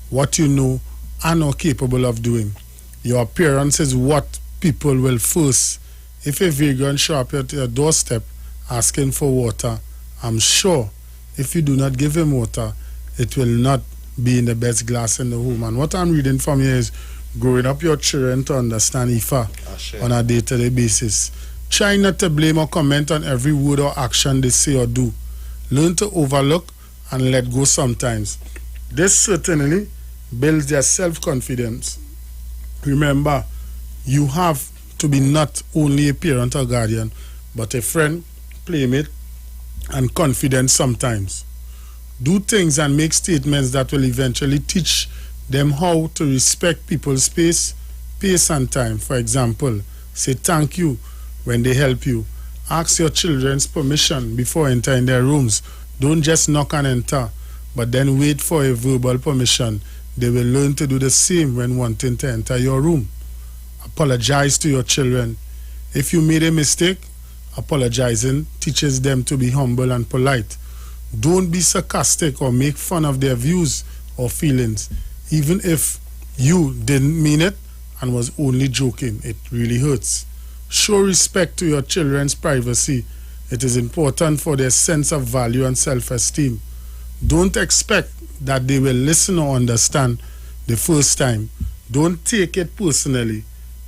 what you know and are capable of doing. Your appearance is what people will first. If a vagrant show up at your doorstep asking for water, I'm sure if you do not give him water, it will not be in the best glass in the home. And what I'm reading from here is growing up your children to understand Ifa on a day-to-day basis. Try not to blame or comment on every word or action they say or do. Learn to overlook and let go sometimes. This certainly builds their self-confidence. Remember, you have to be not only a parent or guardian, but a friend, playmate, and confidant sometimes. Do things and make statements that will eventually teach them how to respect people's space, space and time. For example, say thank you when they help you. Ask your children's permission before entering their rooms. Don't just knock and enter, but then wait for a verbal permission. They will learn to do the same when wanting to enter your room. Apologize to your children. If you made a mistake, apologizing teaches them to be humble and polite. Don't be sarcastic or make fun of their views or feelings, even if you didn't mean it and was only joking. It really hurts. Show respect to your children's privacy. It is important for their sense of value and self-esteem. Don't expect that they will listen or understand the first time. Don't take it personally.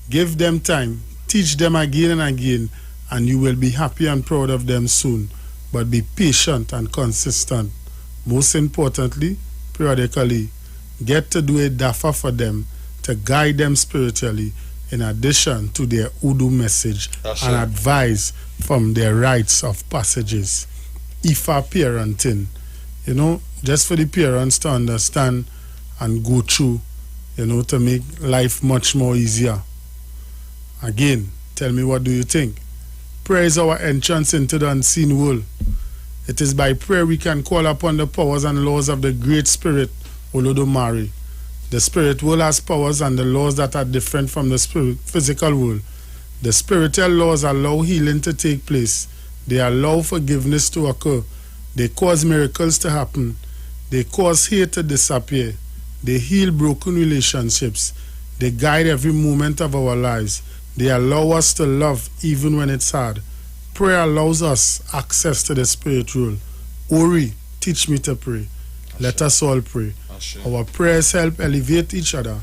Give them time. Teach them again and again, and you will be happy and proud of them soon. But be patient and consistent. Most importantly, periodically, get to do a dafa for them to guide them spiritually, in addition to their Udu message and advice from their rites of passages. Ifa parenting, just for the parents to understand and go through, to make life much more easier. Again, tell me, what do you think? Prayer is our entrance into the unseen world. It is by prayer we can call upon the powers and laws of the Great Spirit, Olodumare. The spirit world has powers and the laws that are different from the physical world. The spiritual laws allow healing to take place. They allow forgiveness to occur. They cause miracles to happen. They cause hate to disappear. They heal broken relationships. They guide every moment of our lives. They allow us to love even when it's hard. Prayer allows us access to the spirit world. Ori, teach me to pray. Let us all pray. Our prayers help elevate each other,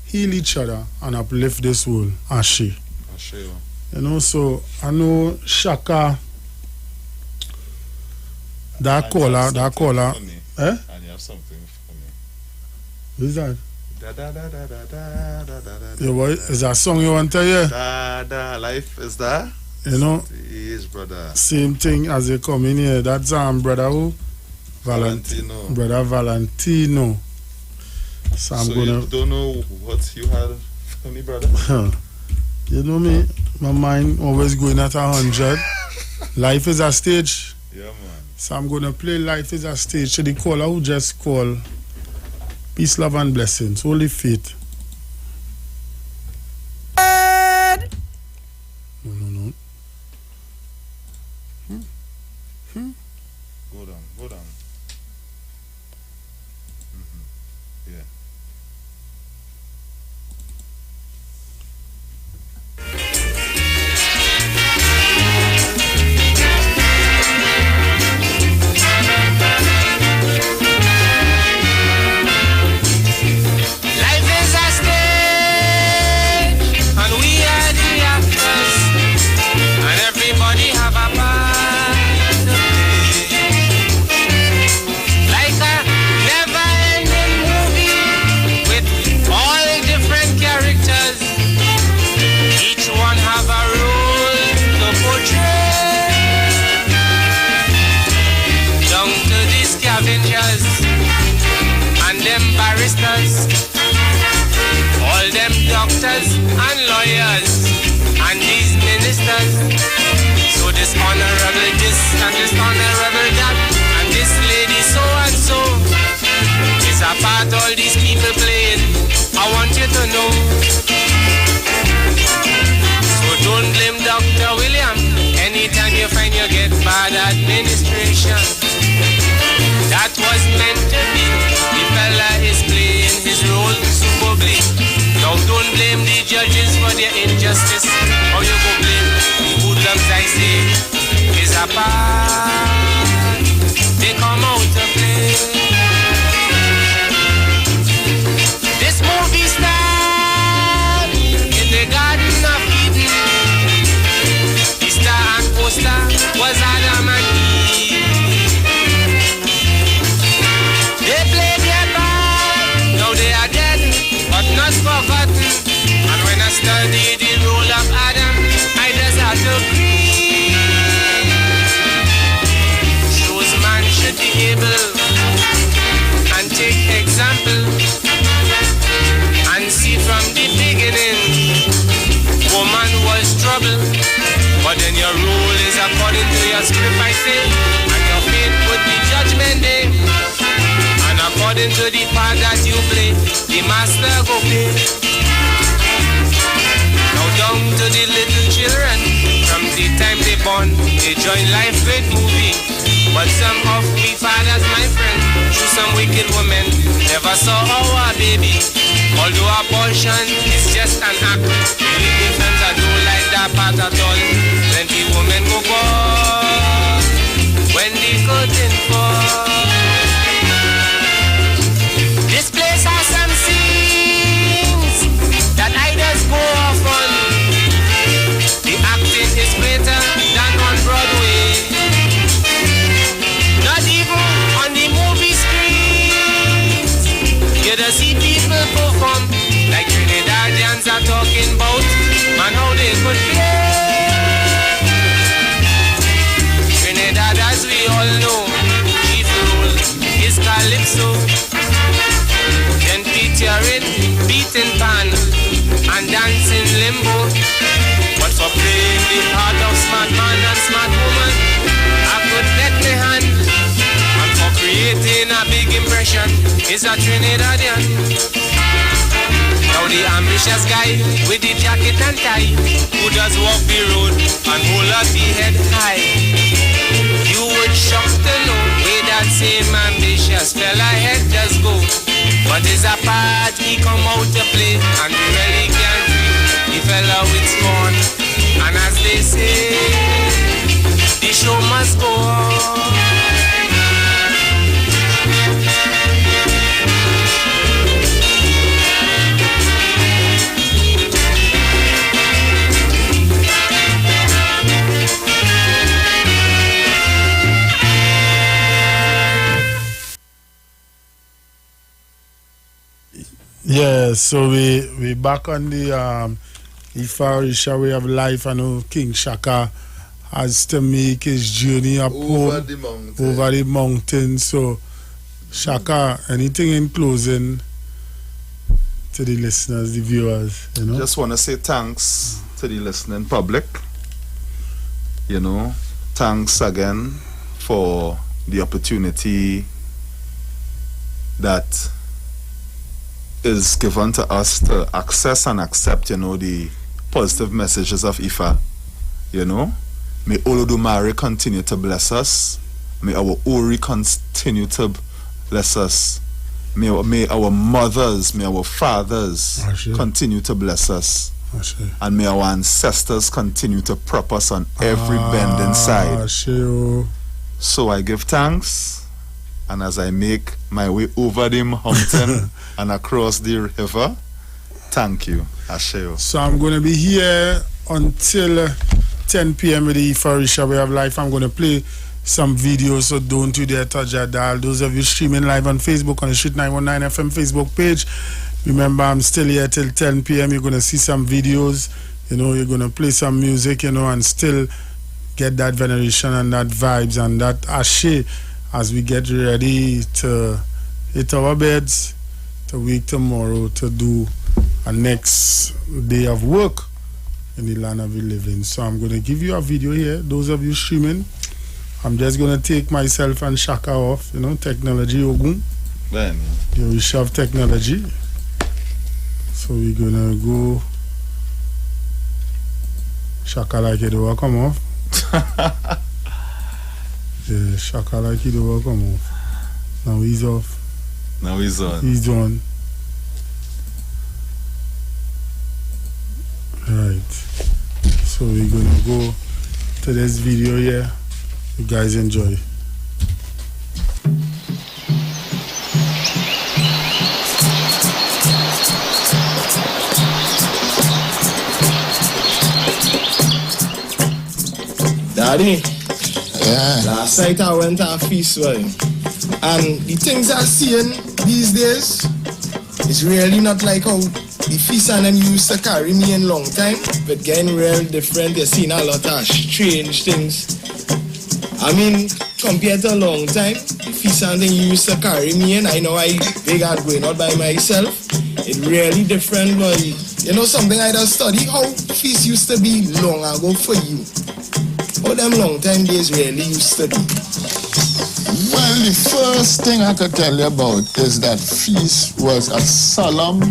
heal each other, and uplift this world. Ashe. So I know Shaka, that caller. And you have something for me. Who's that? Da da da da da da da da da. Yo, boy, is that a song you want to hear? Da life is that. Yes, brother. Same thing as you come in here. That's brother who? Valentino. Brother Valentino. So I'm gonna. You don't know what you had for me, brother? You know me, my mind always going at 100. Life is a stage. Yeah, man. So I'm gonna play Life is a Stage to the caller who just called. Peace, love, and blessings. Holy faith. No. Go down. Yeah. Life is a stage, and we are the actors, and everybody have a part to play. Like a never-ending movie with all different characters, each one have a role to portray. Down to the scavengers and them barristers, all them doctors and lawyers, and these ministers. So this honorable this and this honorable that, and this lady so and so is a part all these people playing. I want you to know. So don't blame Dr. William anytime you find you get bad administration. That was meant to be. The fella is playing his role superbly. Now don't blame the judges for their injustice, or you go blame the hoodlums, I say, is a part they come out to play. This movie star in the Garden of Eden. The star and poster was Adam and Eve. They played their part, now they are dead, but not forgotten. And when I study the role of Adam, I just have to agree. then your rule is according to your script, I say. And your fate would be judgment day. And according to the part that you play, the master go pay. Now down to the little children, from the time they born, they join life with movie. But some of we fathers, my friend, through some wicked women, never saw our baby. Although abortion is just an act, religious friends I don't like that part at all. When the women go gone, when the curtain fall. This place has some scenes that I just go off on. The acting is greater than on Broadway. Not even on the movie screens. You just see people perform like Trinidadians are talking about and how they could play. Trinidad, as we all know, chief role is Calypso. Then featuring beating pan and dancing limbo. But for playing the part of smart man and smart woman, I could bet my hand. And for creating a big impression is a Trinidadian. Now the ambitious guy with the jacket and tie, who does walk the road and hold up the head high. You would shock to know where that same ambitious fella head does go. But there's a part he come out to play, and we really can't treat the fella with scorn. And as they say, the show must go on. Yeah, so we back on the Ifa Orisha way of life. I know King Shaka has to make his journey up Over home, the mountain. over the mountain. So Shaka, anything in closing to the listeners, the viewers, you know? Just want to say thanks to the listening public. You know, thanks again for the opportunity that is given to us to access and accept, you know, the positive messages of Ifa. You know, may Olodumare continue to bless us. May our Ori continue to bless us. May our mothers, may our fathers continue to bless us. And may our ancestors continue to prop us on every bend inside. So I give thanks. And as I make my way over the mountain and across the river, thank you, Asheo. So I'm going to be here until 10 p.m. with the Ifa Orisha way of life. I'm going to play some videos, so don't you dare touch that dial. Those of you streaming live on Facebook on the Street 919 FM Facebook page, remember I'm still here till 10 p.m. You're going to see some videos, you know, you're going to play some music, you know, and still get that veneration and that vibes and that ashe as we get ready to hit our beds, to wake tomorrow, to do a next day of work in the land of the living. So I'm going to give you a video here. Those of you streaming, I'm just going to take myself and Shaka off, you know, technology, Ogun. Then. Yeah, we shove technology. So we're going to go. Shaka like it will come off. Yeah, Shaka like it will come off. Now he's off. Now he's on. He's on. Right. So we're gonna go to this video here. You guys enjoy. Daddy, last night I went to a feast, well, and the things I'm seeing these days is really not like how the feast and them used to carry me in long time, but getting real different. You're seeing a lot of strange things. I mean, compared to a long time, the feast and them used to carry me in, I know I big and going out by myself. It's really different, but you know something I just study how feast used to be long ago for you. How them long time days really used to be? Well, the first thing I could tell you about is that feast was a solemn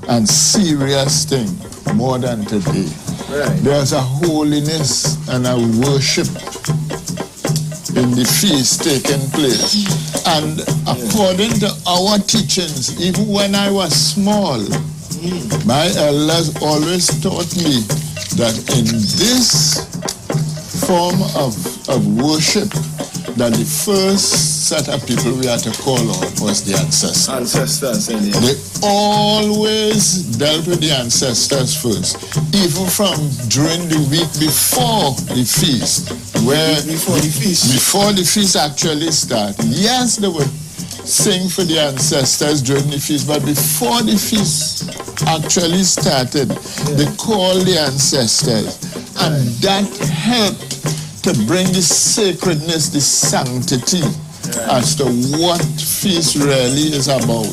and serious thing more than today. Right. There's a holiness and a worship in the feast taking place. And according to our teachings, even when I was small, my elders always taught me that in this form of worship, that the first set of people we had to call on was the ancestors. Ancestors, indeed. They always dealt with the ancestors first, even from during the week before the feast, where before the feast actually started. Yes, they would sing for the ancestors during the feast, but before the feast actually started, they called the ancestors, and that helped to bring the sacredness, the sanctity, as to what feast really is about.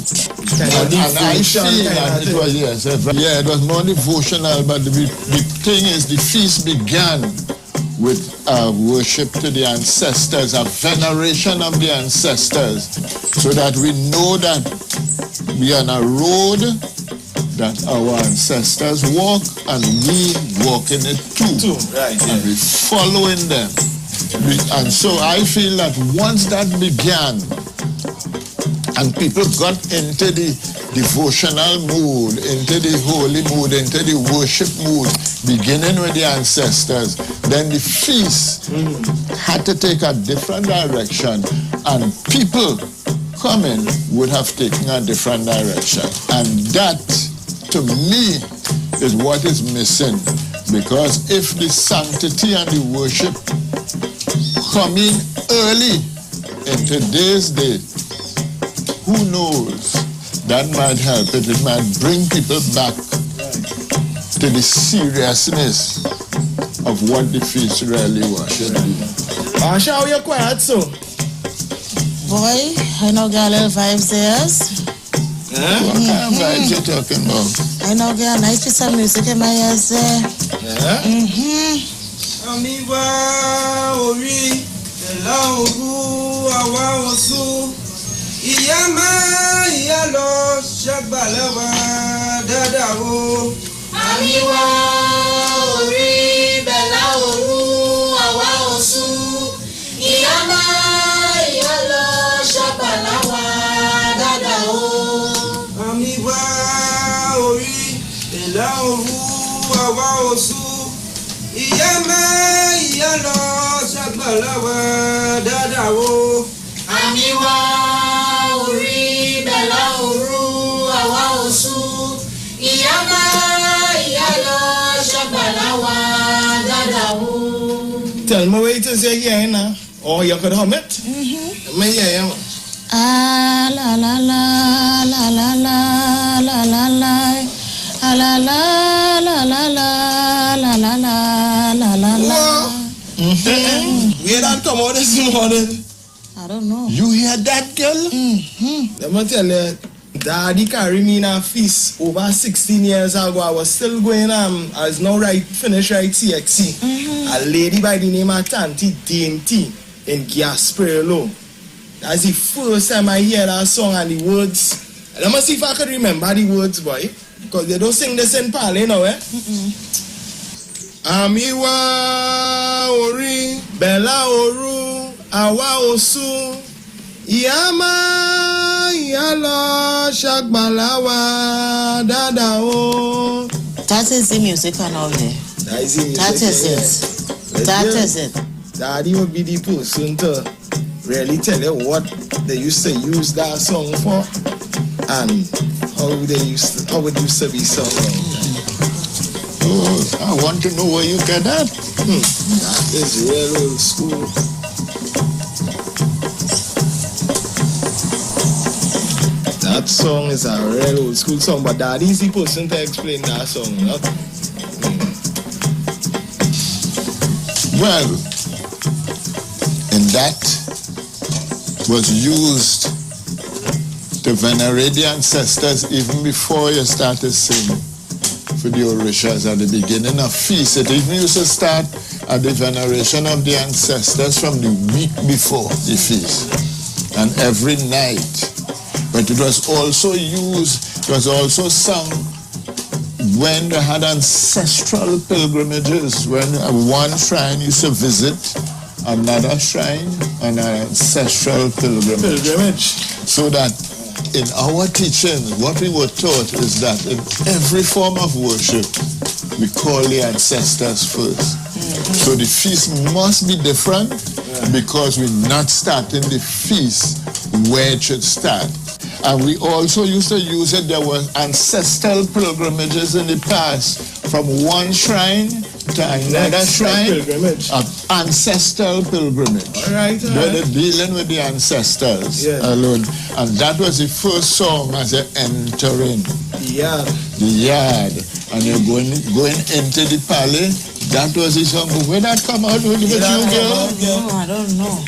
And I feel that it was, it was more devotional, but the thing is, the feast began with worship to the ancestors, a veneration of the ancestors, so that we know that we are on a road that our ancestors walk, and we walk in it too. Right, and we following them. And so I feel that once that began, and people got into the devotional mood, into the holy mood, into the worship mood, beginning with the ancestors, then the feast had to take a different direction, and people coming would have taken a different direction. And that, to me, is what is missing. Because if the sanctity and the worship come in early in today's day, who knows, that might help it. It might bring people back to the seriousness of what the feast really was. Asha, how you quiet so? Boy, I know got a little vibes there. What kind of vibes you talking about? I know get a nice piece of music in my ears there. Amiwa ori elaogu awa osu iyama iyalo shagbalawa dadawo. Amiwa ori belaoru awa osu iyama iyalo shagbalawa dadawo. Amiwa ori elaoru awa osu iyama iyalo shagbalawa dadawo. Amiwa ori belaoru awa osu iyama iyalo shagbalawa dadawo. Tell me what it is you're hearing now, or you could hum it. Me hear you. Ah la la la la la la la la la. La la la la la la la la la la la. Where that come out this morning? I don't know. You hear that, girl? Let me tell you, Daddy carried me in a feast over 16 years ago. I was still going I was now finished right CXC. A lady by the name of Tanti Dainty in Gasparilla. That's the first time I hear that song and the words. Let me see if I can remember the words, boy. Because they don't sing this in Pali now, eh? Amiwa ori bela oru awa osu iyama iyalo shagbalawa dadao. That is the music I know here. That is the music. That is it. That is it. Daddy would be the person to really tell you what they used to use that song for and how it used to be sung. Oh, I want to know where you get that. That is real old school. That song is a real old school song, but Daddy's the person to explain that song, not Well, and that was used to venerate the ancestors even before you started singing for the Orishas at the beginning of feast. It even used to start at the veneration of the ancestors from the week before the feast, and every night. But it was also used, it was also sung when they had ancestral pilgrimages, when one shrine used to visit another shrine on an ancestral pilgrimage. So that in our teaching, what we were taught is that in every form of worship, we call the ancestors first. So the feast must be different because we're not starting the feast where it should start. And we also used to use it, there were ancestral pilgrimages in the past from one shrine to another shrine, ancestral pilgrimage. They're dealing with the ancestors alone. And that was the first song as you're entering the yard. And you're going into the palace. That was the song. But where that come out with you, girl? No, I don't know.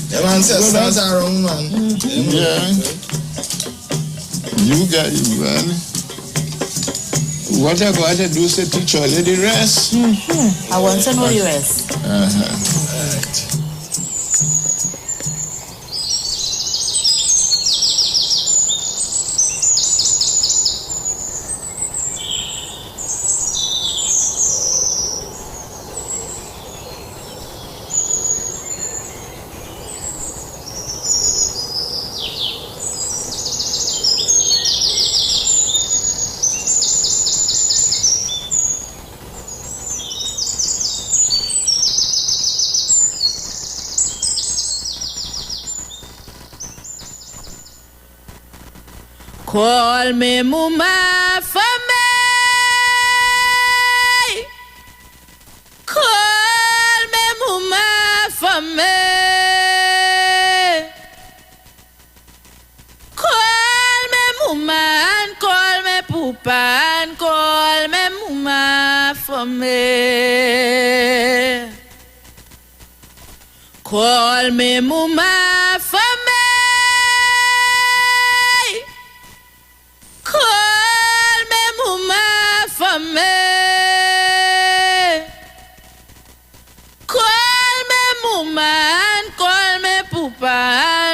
The ancestors are wrong, man. Yeah. You got it, man. What I got to do is to teach all of the rest. I want to know the rest. Call me mama for me. Call me mama for me. Call me mama and call me papa and call me mama for me. Call me mama for me. Call me mama for me. Call me mama and call me papa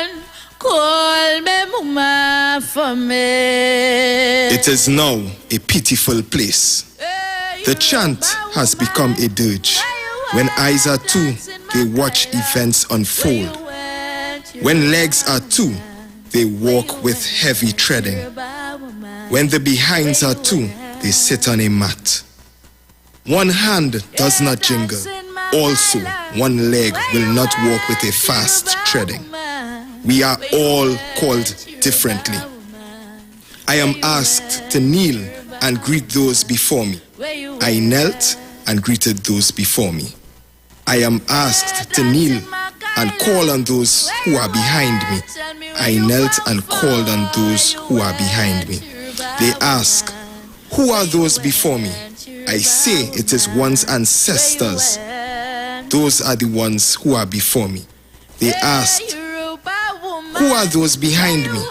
and call me mama for me. It is now a pitiful place. The chant has become a dirge. When eyes are two, they watch events unfold. When legs are two, they walk with heavy treading. When the behinds are two, they sit on a mat. One hand does not jingle. Also, one leg will not walk with a fast treading. We are all called differently. I am asked to kneel and greet those before me. I knelt and greeted those before me. I am asked to kneel and call on those who are behind me. I knelt and called on those who are behind me. They ask, who are those before me? I say it is one's ancestors. Those are the ones who are before me. They asked, who are those behind me?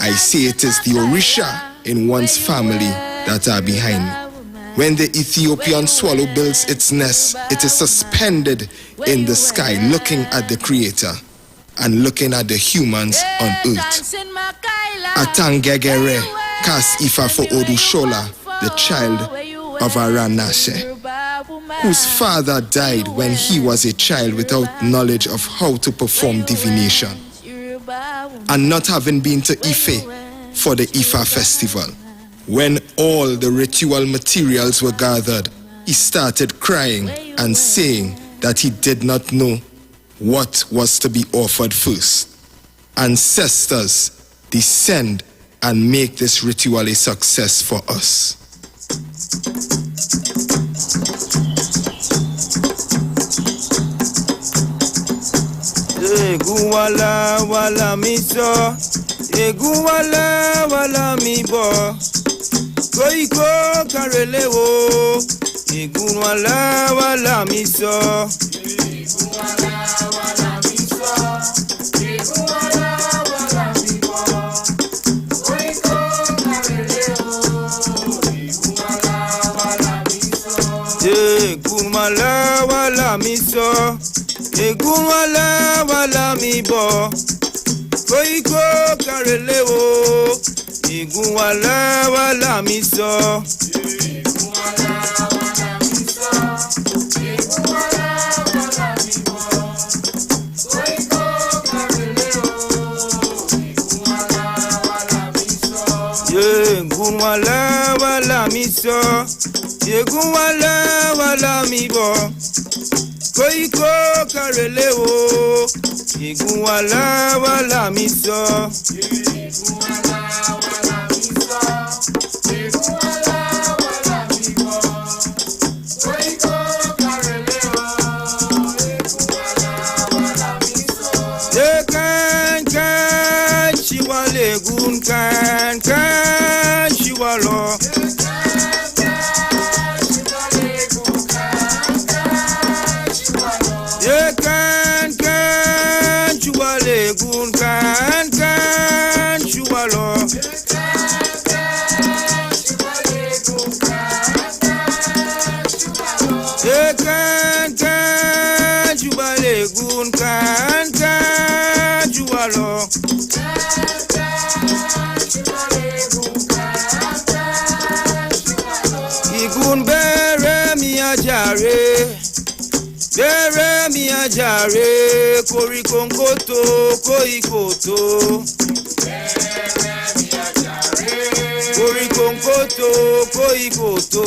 I say it is the Orisha in one's family that are behind me. When the Ethiopian swallow builds its nest, it is suspended in the sky looking at the Creator and looking at the humans on earth. Atangegere Kas Ifa for Odushola, the child of Aranashe, whose father died when he was a child without knowledge of how to perform divination, and not having been to Ife for the Ifa festival. When all the ritual materials were gathered, he started crying and saying that he did not know what was to be offered first. Ancestors, descend and make this ritual a success for us. Eguwala wala mi so, eguwala wala mi bo. Koiko karele wo, eguwala wala mi so. Eguwala wala mi so, eguwala wala mi bo. Koiko karele wo, eguwala wala mi so. Eguwala egun wala wala mi bo koiko karele o egun wala wala mi so egun wala wala mi so egun wala wala mi bo koiko karele o egun wala wala mi so egun wala wala mi so egun wala wala mi bo koiko karele o egun wala wala mi so egun wala wala mi so egun wala wala mi bo koiko karele o egun wala wala mi so de kan shiwale gun kan shiwalo gun kan shuwalo kan shubale gun kan shuwalo igun bere mi ajare bere mi ajare koríko nkoto koikoto bere mi ajare koríko nkoto koikoto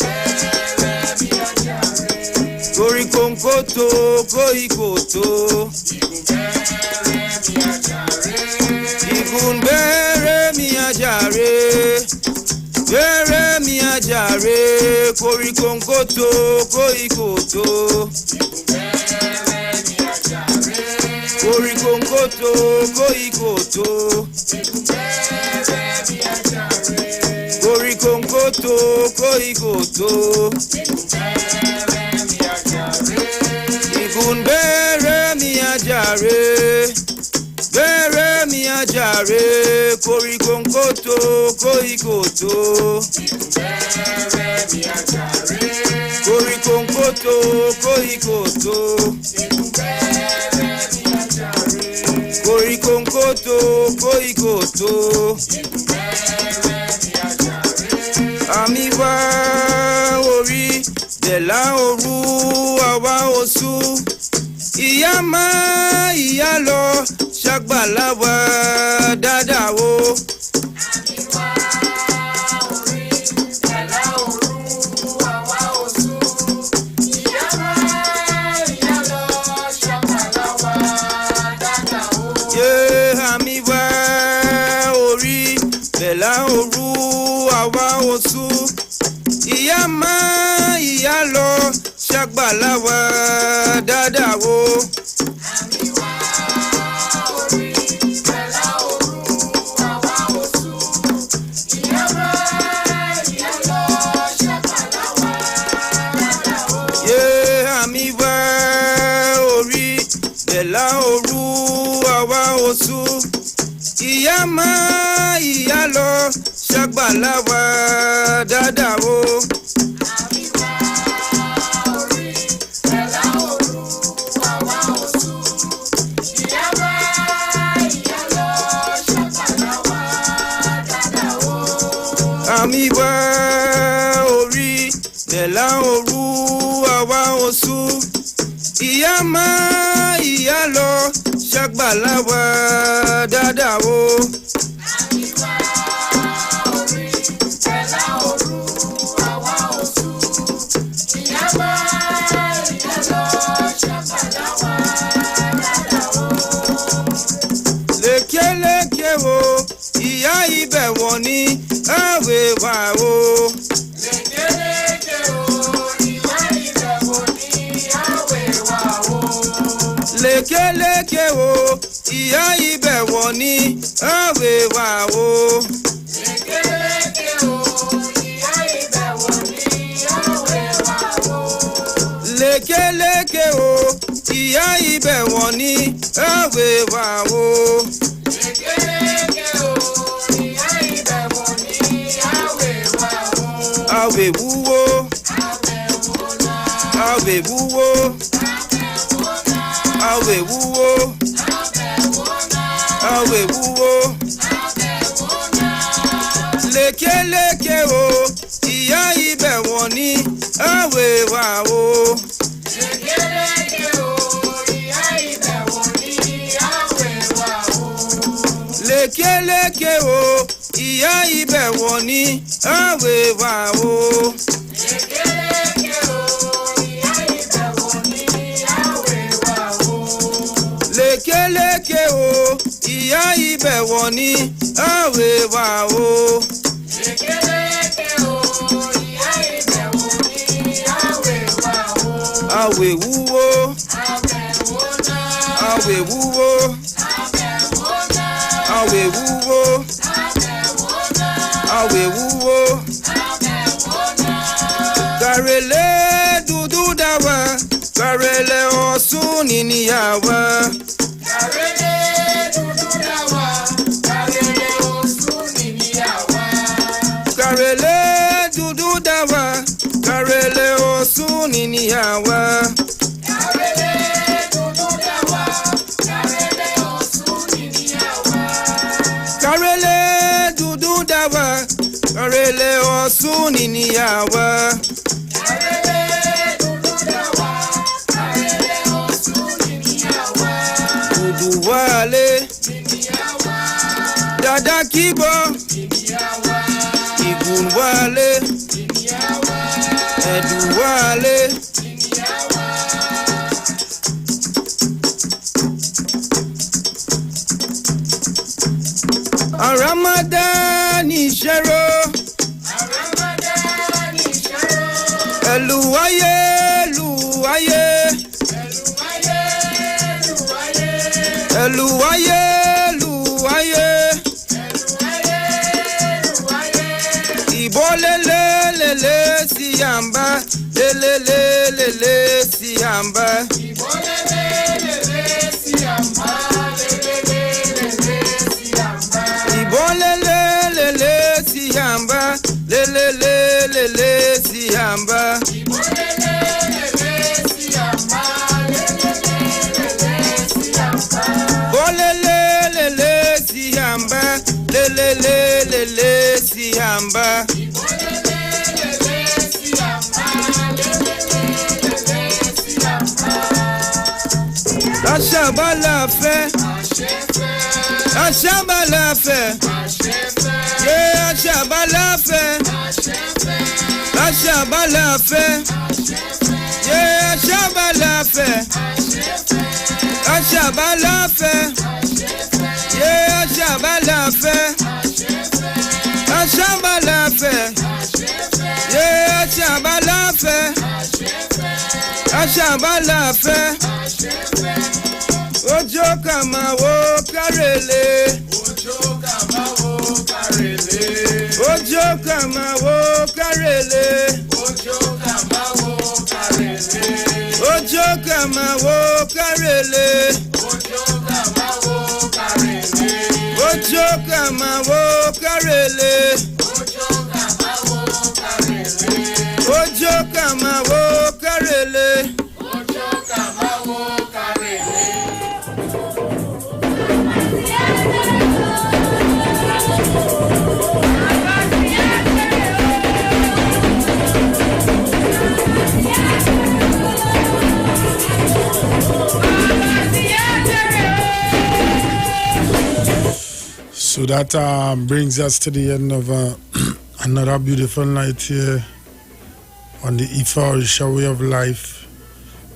bere mi ajare koríko nkoto koikoto igun bere mi ajare bere mi ajare koríko nkoto koikoto koríko nkoto koikoto koríko nkoto koikoto igun bere mi ajare bere mi ajare koríko nkoto koikoto koríko nkoto koikoto koríko nkoto koikoto àmì wá orí dẹ̀là òru àwa oṣù ìyá má ìyá lọ ṣàgbàlá wa dáadáa o. àmì wá orí dẹ̀là òru àwa oṣù ìyá má ìyá lọ ṣàgbàlá wa dáadáa o. àmì wá orí dẹ̀là òru àwa oṣù ìyá má ìyá lọ ṣàgbàlá wa dáadáa o. àmì wá orí dẹ̀là òru àwa oṣù ìyá má ìyá lọ ṣàgbàlá wa dáadáa o. àmì wá orí dẹ̀là òru àwa oṣù ìyá má ìyá lọ ṣàgbàlá wa dáadáa o. àmì wá orí dẹ̀là òru àwa oṣù ìyá má ìyá lọ ṣàgbàlá wa dáadáa o. àmì wá orí dẹ̀là òru àwa oṣù ìyá má ìyá lọ ṣàgbàlá wa dáadáa o. àmì wá orí dẹ̀là òru àwa oṣù ìyá má ìyá lọ ṣàgbàlá wa dáadáa o. lékeleke o ìyá ibẹ̀ wọ̀n ní àwẹ̀ wá o. lékeleke o ìyá ibẹ̀ wọ̀n ní àwẹ̀ wá o. lékeleke o ìyá ibẹ̀ wọ̀n ní àwẹ̀ wá o. lékeleke o ìyá ibẹ̀ wọ̀n ní àwẹ̀ wá o. lékeleke o ìyá ibẹ̀ wọ̀n ní àwẹ̀ wá o. lékeleke o ìyá ibẹ̀ wọ̀n ní àwẹ̀ wá o. àwẹ̀ wúwo àwẹ̀ wúwo àwẹ̀ wúwo àwẹ̀ wúwo. lékeleke o ìyá ibẹ̀ wọ́n ní àwẹ̀ wà o. lékeleke o ìyá ibẹ̀ wọ́n ní àwẹ̀ wà o. lékeleke o ìyá ibẹ̀ wọ́n ní àwẹ̀ wà o. lékeleke o ìyá ibẹ̀ wọ́n ní àwẹ̀ wà o. lékeleke o ìyá ibẹ̀ wọ́n ní àwẹ̀ wà o. lékeleke o ìyá ibẹ̀ wọ́n ní àwẹ̀ wà o. àwẹ̀ wúwo àwẹ̀ wúwo àwẹ̀ wúwo àwẹ̀ wúwo gàrẹ́lẹ̀ dúdú dáwà gàrẹ́lẹ̀ ọ̀ṣun nìníyàwó. gàrẹ́lẹ̀ dúdú dáwà gàrẹ́lẹ̀ ọ̀ṣun nìníyàwó. gàrẹ́lẹ̀ dúdú dáwà gàrẹ́lẹ̀ ọ̀ṣun nìníyàwó. gàrẹ́lẹ̀ dúdú dáwà gàrẹ́lẹ̀ ọ̀ṣun nìníyàwó. gàrẹ́lẹ̀ dúdú dáwà gàrẹ́lẹ̀ ọ̀ṣun nìníyàwó. Wale dada kibo igun wale edu wale Ramadan ishero eluwaye eluwaye eluwaye eluwaye ibolelelele siyamba lelelelele siyamba ibolelelele siyamba lelelelele siyamba ibolelelele siyamba lelelelele siyamba ibolelelele siyamba lelelelele siyamba bolelelele siyamba lelelelele siyamba Ashabala fe Ashabala fe Yeah Ashabala fe Ashabala fe Yeah Ashabala fe Ashabala fe Yeah Ashabala fe Ashabala fe Yeah Ashabala fe Ashabala fe Ojo kama wo karele Ojo kama wo karele Ojo kama wo karele Ojo kama wo karele Ojo kama wo karele Ojo kama wo karele Ojo kama wo karele Ojo kama wo karele Ojo kama wo karele So that brings us to the end of another beautiful night here on the Ifa Orisha Way of Life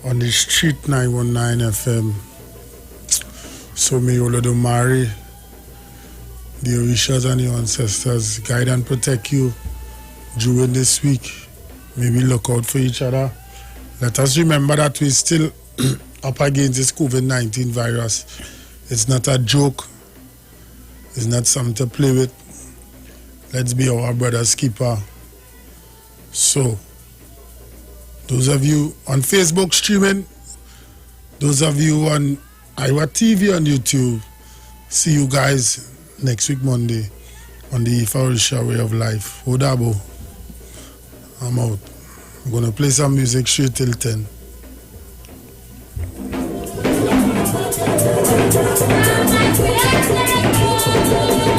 on the Street 919 FM. So may Olodumare, the Orishas and your ancestors guide and protect you during this week. May we look out for each other. Let us remember that we're still up against this COVID-19 virus. It's not a joke. It's not something to play with. Let's be our brother's keeper. So, those of you on Facebook streaming, those of you on Iwer TV on YouTube, see you guys next week Monday on the Ifa Orisha Way of Life. Odabo, I'm out. I'm going to play some music straight till 10. Thank you.